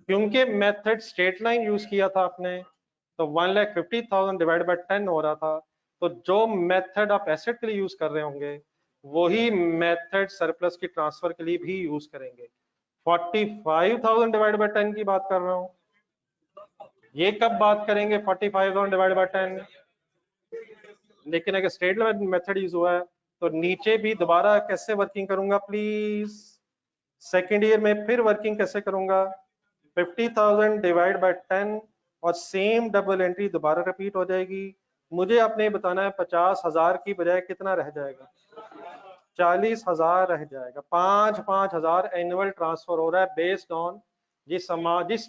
क्योंकि मेथड स्ट्रेट लाइन यूज किया था आपने, तो 1,50,000 डिवाइड बाय 10 हो रहा था। तो जो मेथड आप एसेट के लिए यूज कर रहे होंगे वही मेथड सरप्लस की ट्रांसफर के लिए भी यूज करेंगे। 45,000 डिवाइड बाय 10 की बात कर रहा हूं। ये कब बात करेंगे 45,000 डिवाइड बाय 10? लेकिन अगर स्ट्रेट लाइन मेथड यूज हुआ है तो नीचे भी दोबारा कैसे वर्किंग करूंगा प्लीज? सेकेंड ईयर में फिर वर्किंग कैसे करूंगा? 50,000 डिवाइड बाय 10 और सेम डबल एंट्री दोबारा रिपीट हो जाएगी। मुझे आपने बताना है 50,000 की बजाय कितना रह जाएगा? 40,000 रह जाएगा। 5,000 एनुअल ट्रांसफर हो रहा है बेस्ड ऑन जिस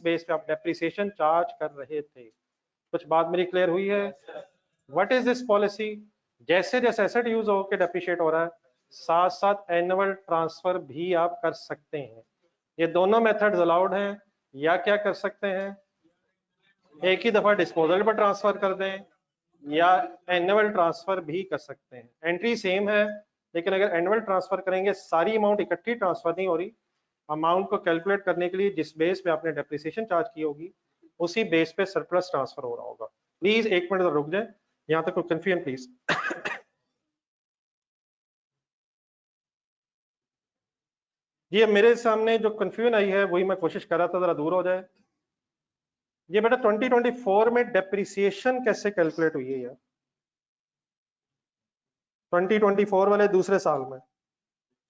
बेस पे आप डेप्रिसिएशन चार्ज कर रहे थे। कुछ बात मेरी क्लियर हुई है? What is this policy? जैसे जैसे एसेट यूज होकर डेप्रिशिएट हो रहा है साथ साथ एनुअल ट्रांसफर भी आप कर सकते हैं। ये दोनों मेथड्स अलाउड हैं। या क्या कर सकते हैं? एक ही दफा डिस्पोजल पर ट्रांसफर कर दें या एनुअल ट्रांसफर भी कर सकते हैं। एंट्री सेम है, लेकिन अगर एनुअल ट्रांसफर करेंगे सारी अमाउंट इकट्ठी ट्रांसफर नहीं हो रही। अमाउंट को कैलकुलेट करने के लिए जिस बेस पे आपने डेप्रिसिएशन चार्ज की होगी उसी बेस पे सरप्लस ट्रांसफर हो रहा होगा। प्लीज एक मिनट रुक जाए, यहाँ तक कोई कंफ्यूजन प्लीज। ये मेरे सामने जो कंफ्यूजन आई है वही मैं कोशिश कर रहा था जरा दूर हो जाए। ये बेटा 2024 में डेप्रिसिएशन कैसे कैलकुलेट हुई है यार? 2024 वाले दूसरे साल में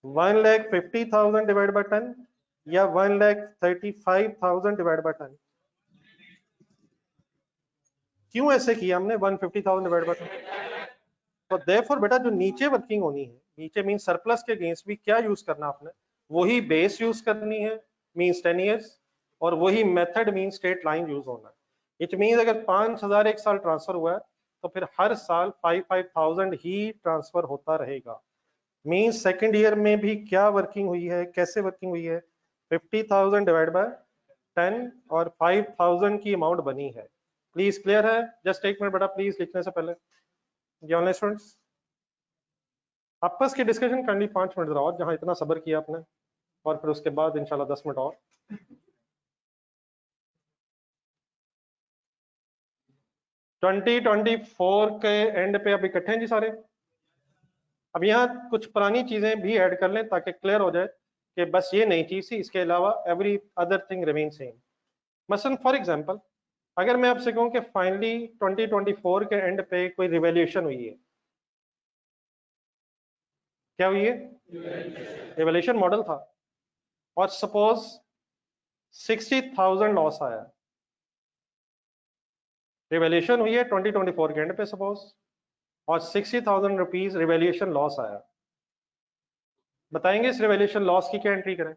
1,50,000 डिवाइड बाय 10 या 1,35,000 डिवाइड बाय 10? क्यों ऐसे किया हमने 150,000 डिवाइड बाय 10? तो देयरफॉर बेटा जो नीचे वर्किंग होनी है, नीचे मीन सरप्लस के अगेंस्ट भी क्या यूज करना आपने? वही बेस यूज करनी है मींस 10 इयर्स, और वही method mean straight line use होना है। इट मींस अगर 5,000 एक साल ट्रांसफर हुआ है तो फिर हर साल 5,000 ही ट्रांसफर होता रहेगा। मींस सेकंड ईयर में भी क्या वर्किंग हुई है, कैसे वर्किंग हुई है? 50,000 डिवाइड बाय 10 और 5,000 की अमाउंट बनी है। प्लीज क्लियर है? जस्ट एक मिनट बेटा प्लीज लिखने से पहले। ऑनलाइन स्टूडेंट्स आपस की डिस्कशन करनी 5 मिनट और, जहां इतना सब्र किया आपने, और फिर उसके बाद इंशाल्लाह 10 मिनट और। ट्वेंटी 24 के एंड पे अब इकट्ठे हैं जी सारे। अब यहाँ कुछ पुरानी चीजें भी ऐड कर लें ताकि क्लियर हो जाए कि बस ये नई चीज थी, इसके अलावा every other thing remain same. मसलन फॉर एग्जांपल अगर मैं आपसे कहूं कि फाइनली 2024 के एंड पे कोई रिवैल्यूएशन हुई है, क्या हुई है? रिवैल्यूएशन मॉडल था और सपोज 60,000 लॉस आया। रिवैल्यूएशन हुई है 2024 के एंड पे सपोज, और 60,000 रुपीज रिवैल्यूएशन लॉस आया। बताएंगे इस रिवैल्यूएशन लॉस की क्या एंट्री करें?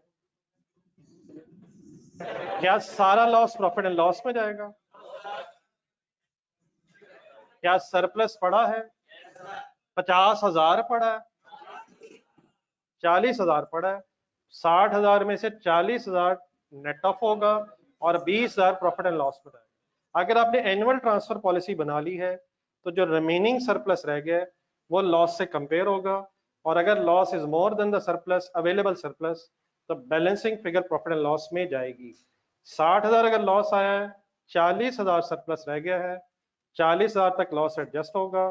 क्या सारा लॉस प्रॉफिट एंड लॉस में जाएगा? क्या सरप्लस पड़ा है? 50,000 पड़ा है, 40,000 पड़ा है। 60,000 में से 40,000 नेट ऑफ होगा और 20,000 प्रॉफिट एंड लॉस में जाएगा। अगर आपने एनुअल ट्रांसफर पॉलिसी बना ली है तो जो रिमेनिंग सरप्लस रह गया है वो लॉस से कंपेयर होगा, और अगर loss is more than the surplus available surplus तो balancing figure profit and loss में जाएगी। 60,000 अगर लॉस आया है, 40,000 सरप्लस रह गया है, 40,000 तक लॉस एडजस्ट होगा,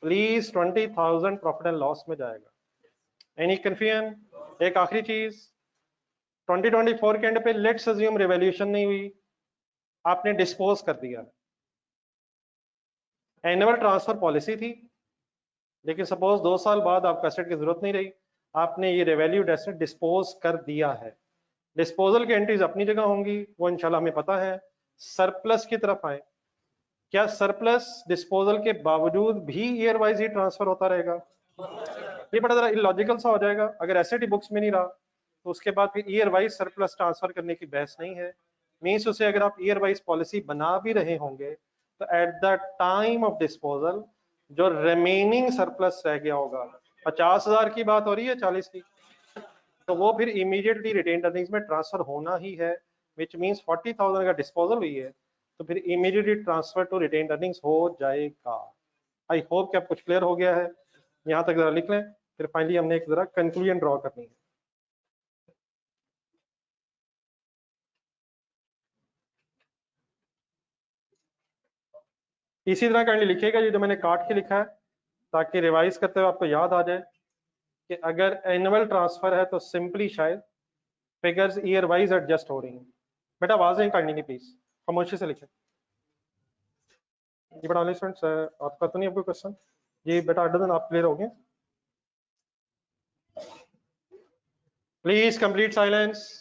प्लीज 20,000 प्रॉफिट एंड लॉस में जाएगा। Any confusion? एक आखिरी चीज, 2024 के एंड पे लेट्स अज्यूम रिवैल्यूएशन नहीं हुई, आपने डिस्पोज कर दिया। एनुअल ट्रांसफर पॉलिसी थी, लेकिन सपोज 2 साल बाद आपको एसेट की जरूरत नहीं रही, आपने ये रिवैल्यूड एसेट डिस्पोज कर दिया है। डिस्पोजल की एंट्रीज अपनी जगह होंगी, वो इंशाल्लाह हमें पता है। सरप्लस की तरफ आए, क्या सरप्लस डिस्पोजल के बावजूद भी ईयर वाइज ही ट्रांसफर होता रहेगा? ये बड़ा जरा इलॉजिकल सा हो जाएगा। अगर एसेट ही बुक्स में नहीं रहा तो उसके बाद फिर ईयर वाइज सरप्लस ट्रांसफर करने की बहस नहीं है। मींस उसे अगर आप ईयर वाइज पॉलिसी बना भी रहे होंगे तो at the time of disposal जो रिमेनिंग सरप्लस रह गया होगा, 50,000 की बात हो रही है 40 की, तो वो फिर इमीडिएटली रिटेन्ड अर्निंग्स में ट्रांसफर होना ही है। विच मींस 40,000 अगर डिस्पोजल हुई है तो फिर immediately transfer to retained earnings हो जाएगा। आई होप कि अब कुछ क्लियर हो गया है। यहाँ तक जरा लिख लें, फिर फाइनली हमने एक जरा कंक्लूजन ड्रॉ करनी है। इसी तरह काइंडली लिखिएगा ये जो मैंने काट के लिखा है, ताकि रिवाइज करते हुए आपको याद आ जाए कि अगर एनुअल ट्रांसफर है तो सिंपली शायद फिगर्स ईयर वाइज एडजस्ट हो रही हैं। बेटा आवाज नहीं काटनी नहीं प्लीज, खामोशी से लिखें। जी बेटा स्टूडेंट्स, आपका तो नहीं आपको क्वेश्चन? जी बेटा अड्डन आप क्लियर हो गए? Please complete silence.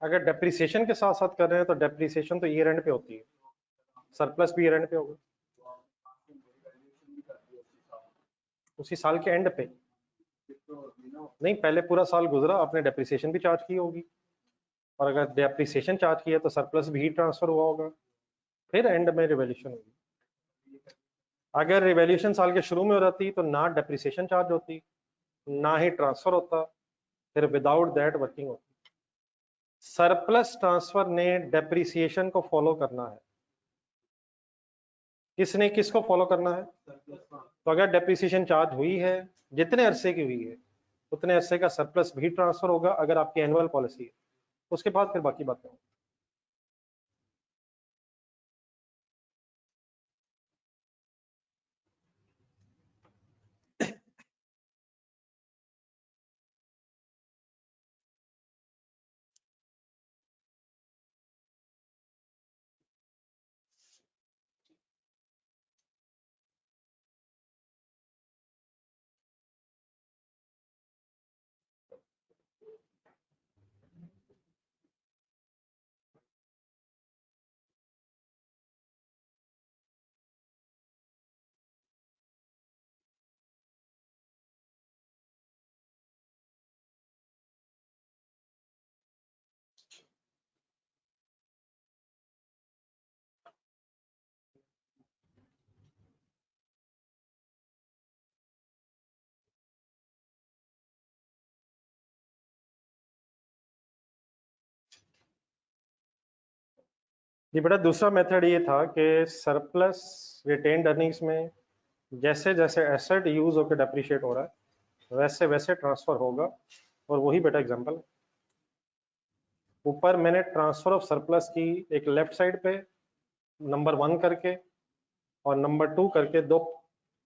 अगर डेप्रिसिएशन के साथ साथ कर रहे हैं तो डेप्रिसिएशन तो ईयर एंड पे होती है, सरप्लस भी ईयर एंड पे होगा, उसी साल के एंड पे। नहीं, पहले पूरा साल गुजरा, आपने डेप्रिसिएशन भी चार्ज की होगी, और अगर डेप्रिसिएशन चार्ज किया तो सरप्लस भी ट्रांसफर हुआ होगा, फिर एंड में रिवैल्यूएशन होगी। अगर रिवैल्यूएशन साल के शुरू में हो जाती तो ना डेप्रिसिएशन चार्ज होती, ना ही ट्रांसफर होता, फिर विदाउट दैट वर्किंग होती। सरप्लस ट्रांसफर ने डेप्रिसिएशन को फॉलो करना है। किसने किसको फॉलो करना है? तो अगर डेप्रिसिएशन चार्ज हुई है, जितने अरसे की हुई है उतने अरसे का सरप्लस भी ट्रांसफर होगा, अगर आपकी एनुअल पॉलिसी है। उसके बाद फिर बाकी बातें। ये बेटा दूसरा मेथड ये था कि सरप्लस रिटेन्ड अर्निंग्स में जैसे जैसे एसेट यूज होकर डेप्रिशिएट हो रहा है वैसे वैसे ट्रांसफर होगा, और वही बेटा एग्जांपल ऊपर मैंने ट्रांसफर ऑफ सरप्लस की एक लेफ्ट साइड पे नंबर 1 करके और नंबर 2 करके दो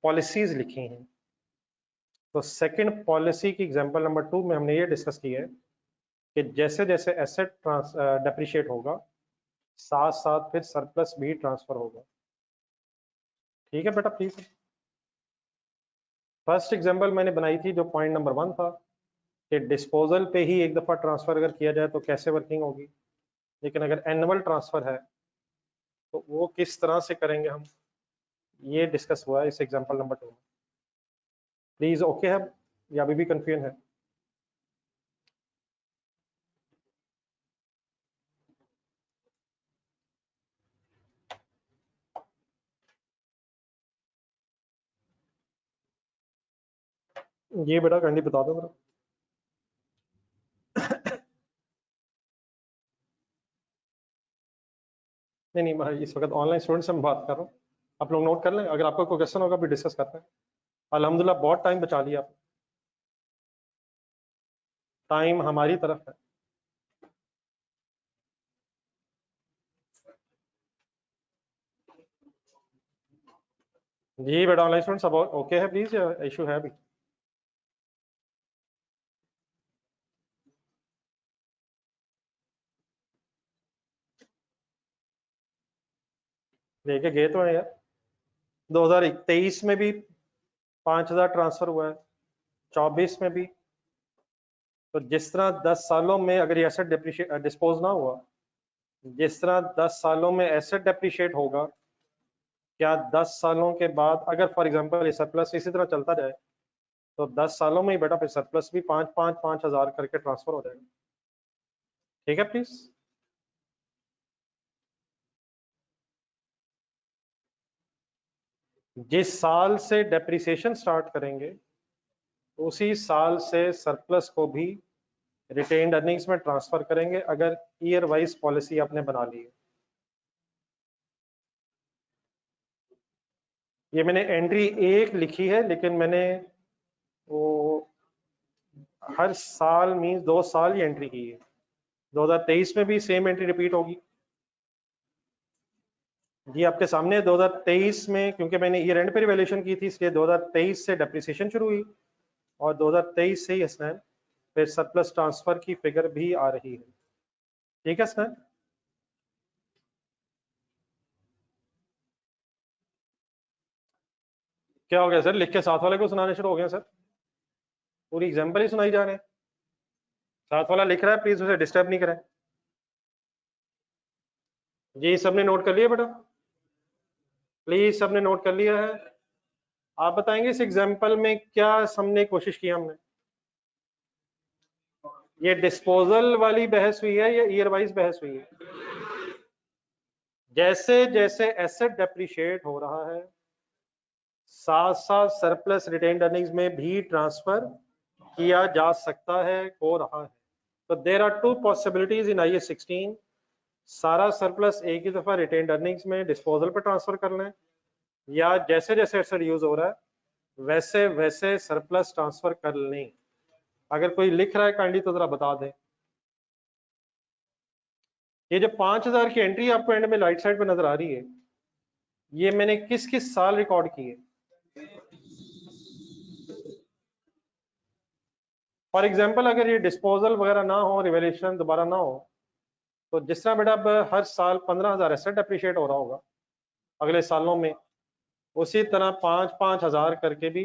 पॉलिसीज लिखी हैं। तो सेकंड पॉलिसी की एग्जांपल नंबर 2 में हमने ये डिस्कस किया है कि जैसे जैसे एसेट डेप्रिशिएट होगा साथ साथ फिर सरप्लस भी ट्रांसफर होगा। ठीक है बेटा प्लीज। फर्स्ट एग्जांपल मैंने बनाई थी जो पॉइंट नंबर 1 था कि डिस्पोजल पे ही एक दफा ट्रांसफर अगर किया जाए तो कैसे वर्किंग होगी, लेकिन अगर एनुअल ट्रांसफर है तो वो किस तरह से करेंगे हम, ये डिस्कस हुआ है इस एग्जांपल नंबर 2 में। प्लीज ओके है या अभी भी कंफ्यूजन है? ये बेटा कैंडी बता दो मेरा। नहीं नहीं मैं इस वक्त ऑनलाइन स्टूडेंट से मैं बात कर रहा हूँ, आप लोग नोट कर लें, अगर आपको कोई क्वेश्चन होगा भी डिस्कस करते हैं। अल्हम्दुलिल्लाह बहुत टाइम बचा लिया आपने, टाइम हमारी तरफ है। जी बेटा ऑनलाइन स्टूडेंट सब ओके है प्लीज या इशू है अभी? लेके गए तो है यार, 2023 में भी 5000 ट्रांसफर हुआ है, 24 में भी तो जिस तरह 10 सालों में अगर ये एसेट डिस्पोज ना हुआ, जिस तरह 10 सालों में एसेट डेप्रिशिएट होगा, क्या 10 सालों के बाद अगर फॉर एग्जांपल ये सरप्लस इसी तरह चलता जाए तो 10 सालों में ही बेटा फिर सरप्लस भी 5,000 करके ट्रांसफर हो जाएगा। ठीक है प्लीज। जिस साल से डेप्रिसिएशन स्टार्ट करेंगे उसी साल से सरप्लस को भी रिटेन्ड अर्निंग्स में ट्रांसफर करेंगे अगर ईयर वाइज पॉलिसी आपने बना ली है। ये मैंने एंट्री 1 लिखी है, लेकिन मैंने वो हर साल मीन्स 2 साल ही एंट्री की है। 2023 में भी सेम एंट्री रिपीट होगी जी आपके सामने। 2023 में क्योंकि मैंने ईयर एंड पे वैल्यूएशन की थी इसलिए 2023 से डेप्रिसिएशन शुरू हुई और 2023 से ही हसनैन फिर सरप्लस ट्रांसफर की फिगर भी आ रही है। ठीक है हसनैन। क्या हो गया सर, लिख के साथ वाले को सुनाने शुरू हो गए सर? पूरी एग्जाम्पल ही सुनाई जा रहे हैं। साथ वाला लिख रहा है, प्लीज उसे डिस्टर्ब नहीं करें। जी सबने नोट कर लिया बेटा? प्लीज सबने नोट कर लिया है? आप बताएंगे इस एग्जाम्पल में क्या समझने की कोशिश की हमने? ये डिस्पोजल वाली बहस हुई है या ईयर वाइज बहस हुई है? जैसे जैसे एसेट डेप्रिशिएट हो रहा है साथ साथ सरप्लस रिटेन्ड अर्निंग्स में भी ट्रांसफर किया जा सकता है, हो रहा है। तो there are two possibilities in IAS 16। सारा सरप्लस एक ही दफा रिटेन्ड अर्निंग्स में डिस्पोजल पर ट्रांसफर कर लें, या जैसे जैसे एसेट यूज हो रहा है वैसे वैसे सरप्लस ट्रांसफर कर लें। अगर कोई लिख रहा है काइंडली तो जरा बता दें। ये जो 5,000 की एंट्री आपको एंड में राइट साइड पे नजर आ रही है, ये मैंने किस किस साल रिकॉर्ड की है? फॉर एग्जाम्पल अगर ये डिस्पोजल वगैरह ना हो, रिवैल्यूएशन दोबारा ना हो, तो जिस तरह बेटा अब हर साल 15,000 एसेट अप्रिशिएट हो रहा होगा अगले सालों में, उसी तरह 5,000 करके भी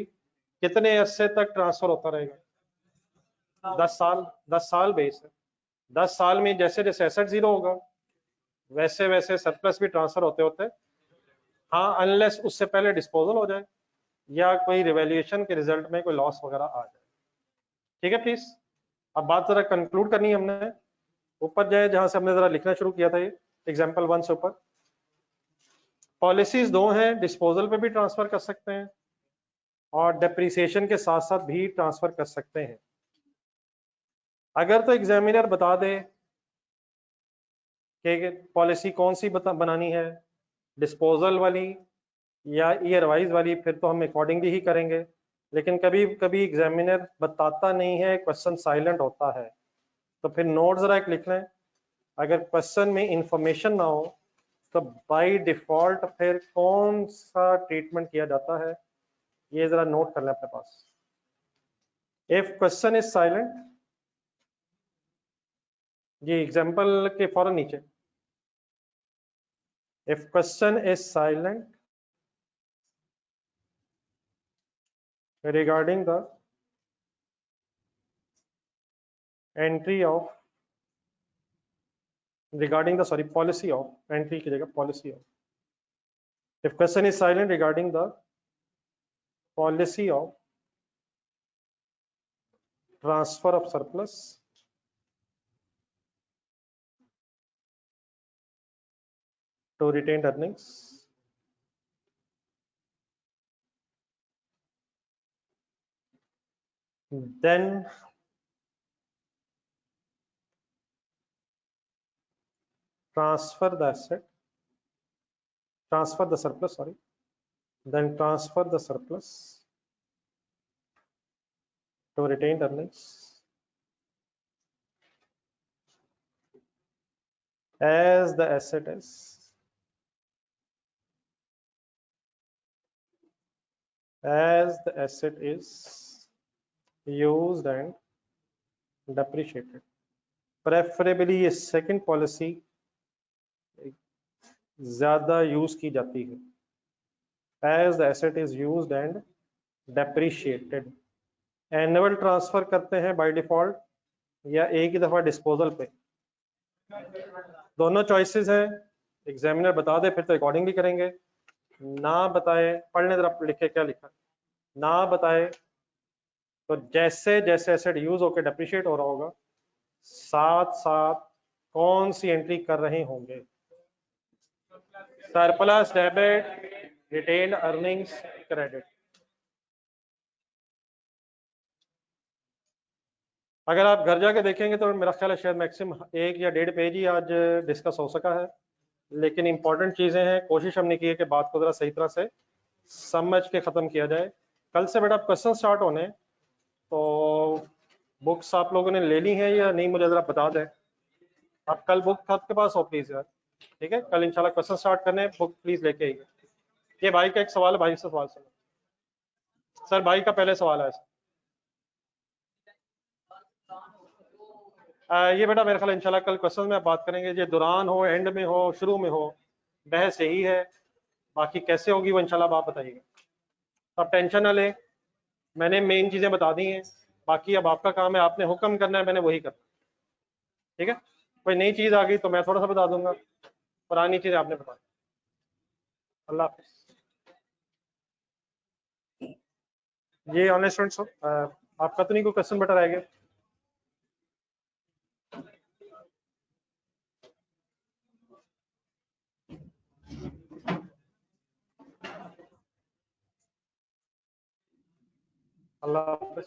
कितने अरसे तक ट्रांसफर होता रहेगा? 10 साल। 10 साल बेस है। 10 साल में जैसे जैसे एसेट जीरो होगा वैसे वैसे सरप्लस भी ट्रांसफर होते होते, हाँ अनलेस उससे पहले डिस्पोजल हो जाए या कोई रिवैल्यूएशन के रिजल्ट में कोई लॉस वगैरह आ जाए। ठीक है प्लीज। अब बात जरा कंक्लूड करनी है हमने। ऊपर जाए जहां से हमने जरा लिखना शुरू किया था, ये एग्जाम्पल 1 से ऊपर पॉलिसीज 2 हैं, डिस्पोजल पे भी ट्रांसफर कर सकते हैं और डेप्रिसिएशन के साथ साथ भी ट्रांसफर कर सकते हैं। अगर तो एग्जामिनर बता दे कि पॉलिसी कौन सी बनानी है, डिस्पोजल वाली या ईयर वाइज वाली, फिर तो हम अकॉर्डिंगली ही करेंगे। लेकिन कभी कभी एग्जामिनर बताता नहीं है, क्वेश्चन साइलेंट होता है, तो फिर नोट जरा एक लिख लें। अगर क्वेश्चन में इंफॉर्मेशन ना हो तो बाय डिफॉल्ट फिर कौन सा ट्रीटमेंट किया जाता है, ये जरा नोट कर लें अपने पास। इफ क्वेश्चन इज साइलेंट, ये एग्जाम्पल के फौरन नीचे, if question is silent regarding the entry of regarding the policy of entry की जगह policy of, if question is silent regarding the policy of transfer of surplus to retained earnings, then transfer the surplus, then transfer the surplus to retained earnings as the asset is used and depreciated। Preferably ये second policy ज्यादा use की जाती है, as the asset is used and depreciated। Annual transfer करते हैं by default, या एक ही दफा डिस्पोजल पे? दोनों चॉइसेस हैं, एग्जामिनर बता दे फिर तो रिकॉर्डिंग भी करेंगे, ना बताए, पढ़ने जरा लिखे क्या लिखा, ना बताए तो जैसे जैसे एसेट यूज होकर डेप्रिशिएट हो रहा होगा साथ साथ कौन सी एंट्री कर रहे होंगे? Surplus debit, retained earnings, credit. अगर आप घर जाके देखेंगे तो मेरा ख्याल है शायद मैक्सिमम 1 या 1.5 पेज ही आज डिस्कस हो सका है, लेकिन इंपॉर्टेंट चीजें हैं, कोशिश हमने की है कि बात को जरा सही तरह से समझ के खत्म किया जाए। कल से बेटा क्वेश्चन स्टार्ट होने हैं, तो बुक्स आप लोगों ने ले ली हैं या नहीं मुझे जरा बता दें। आप कल बुक आपके पास हो प्लीज यार, ठीक है, कल इंशाल्लाह क्वेश्चन स्टार्ट करने, बुक प्लीज लेके आइए। ये भाई का एक सवाल है, भाई से सवाल सुनो। सर भाई का पहले सवाल है। ये बेटा मेरे ख्याल इंशाल्लाह कल क्वेश्चन में बात करेंगे, ये दौरान हो, एंड में हो, शुरू में हो, बहस यही है, बाकी कैसे होगी वो इंशाल्लाह आप बताइएगा। तो आप टेंशन ना लें, मैंने मेन चीजें बता दी हैं, बाकी अब आपका काम है, आपने हुक्म करना है, मैंने वही करना, ठीक है। कोई नई चीज आ गई तो मैं थोड़ा सा बता दूंगा, पुरानी चीज आपने बता। अल्लाह हाफिज़। ये ऑनलाइन स्टूडेंट्स आपका तो नहीं कोई क्वेश्चन बेटा रह गया? अल्लाह हाफिज़।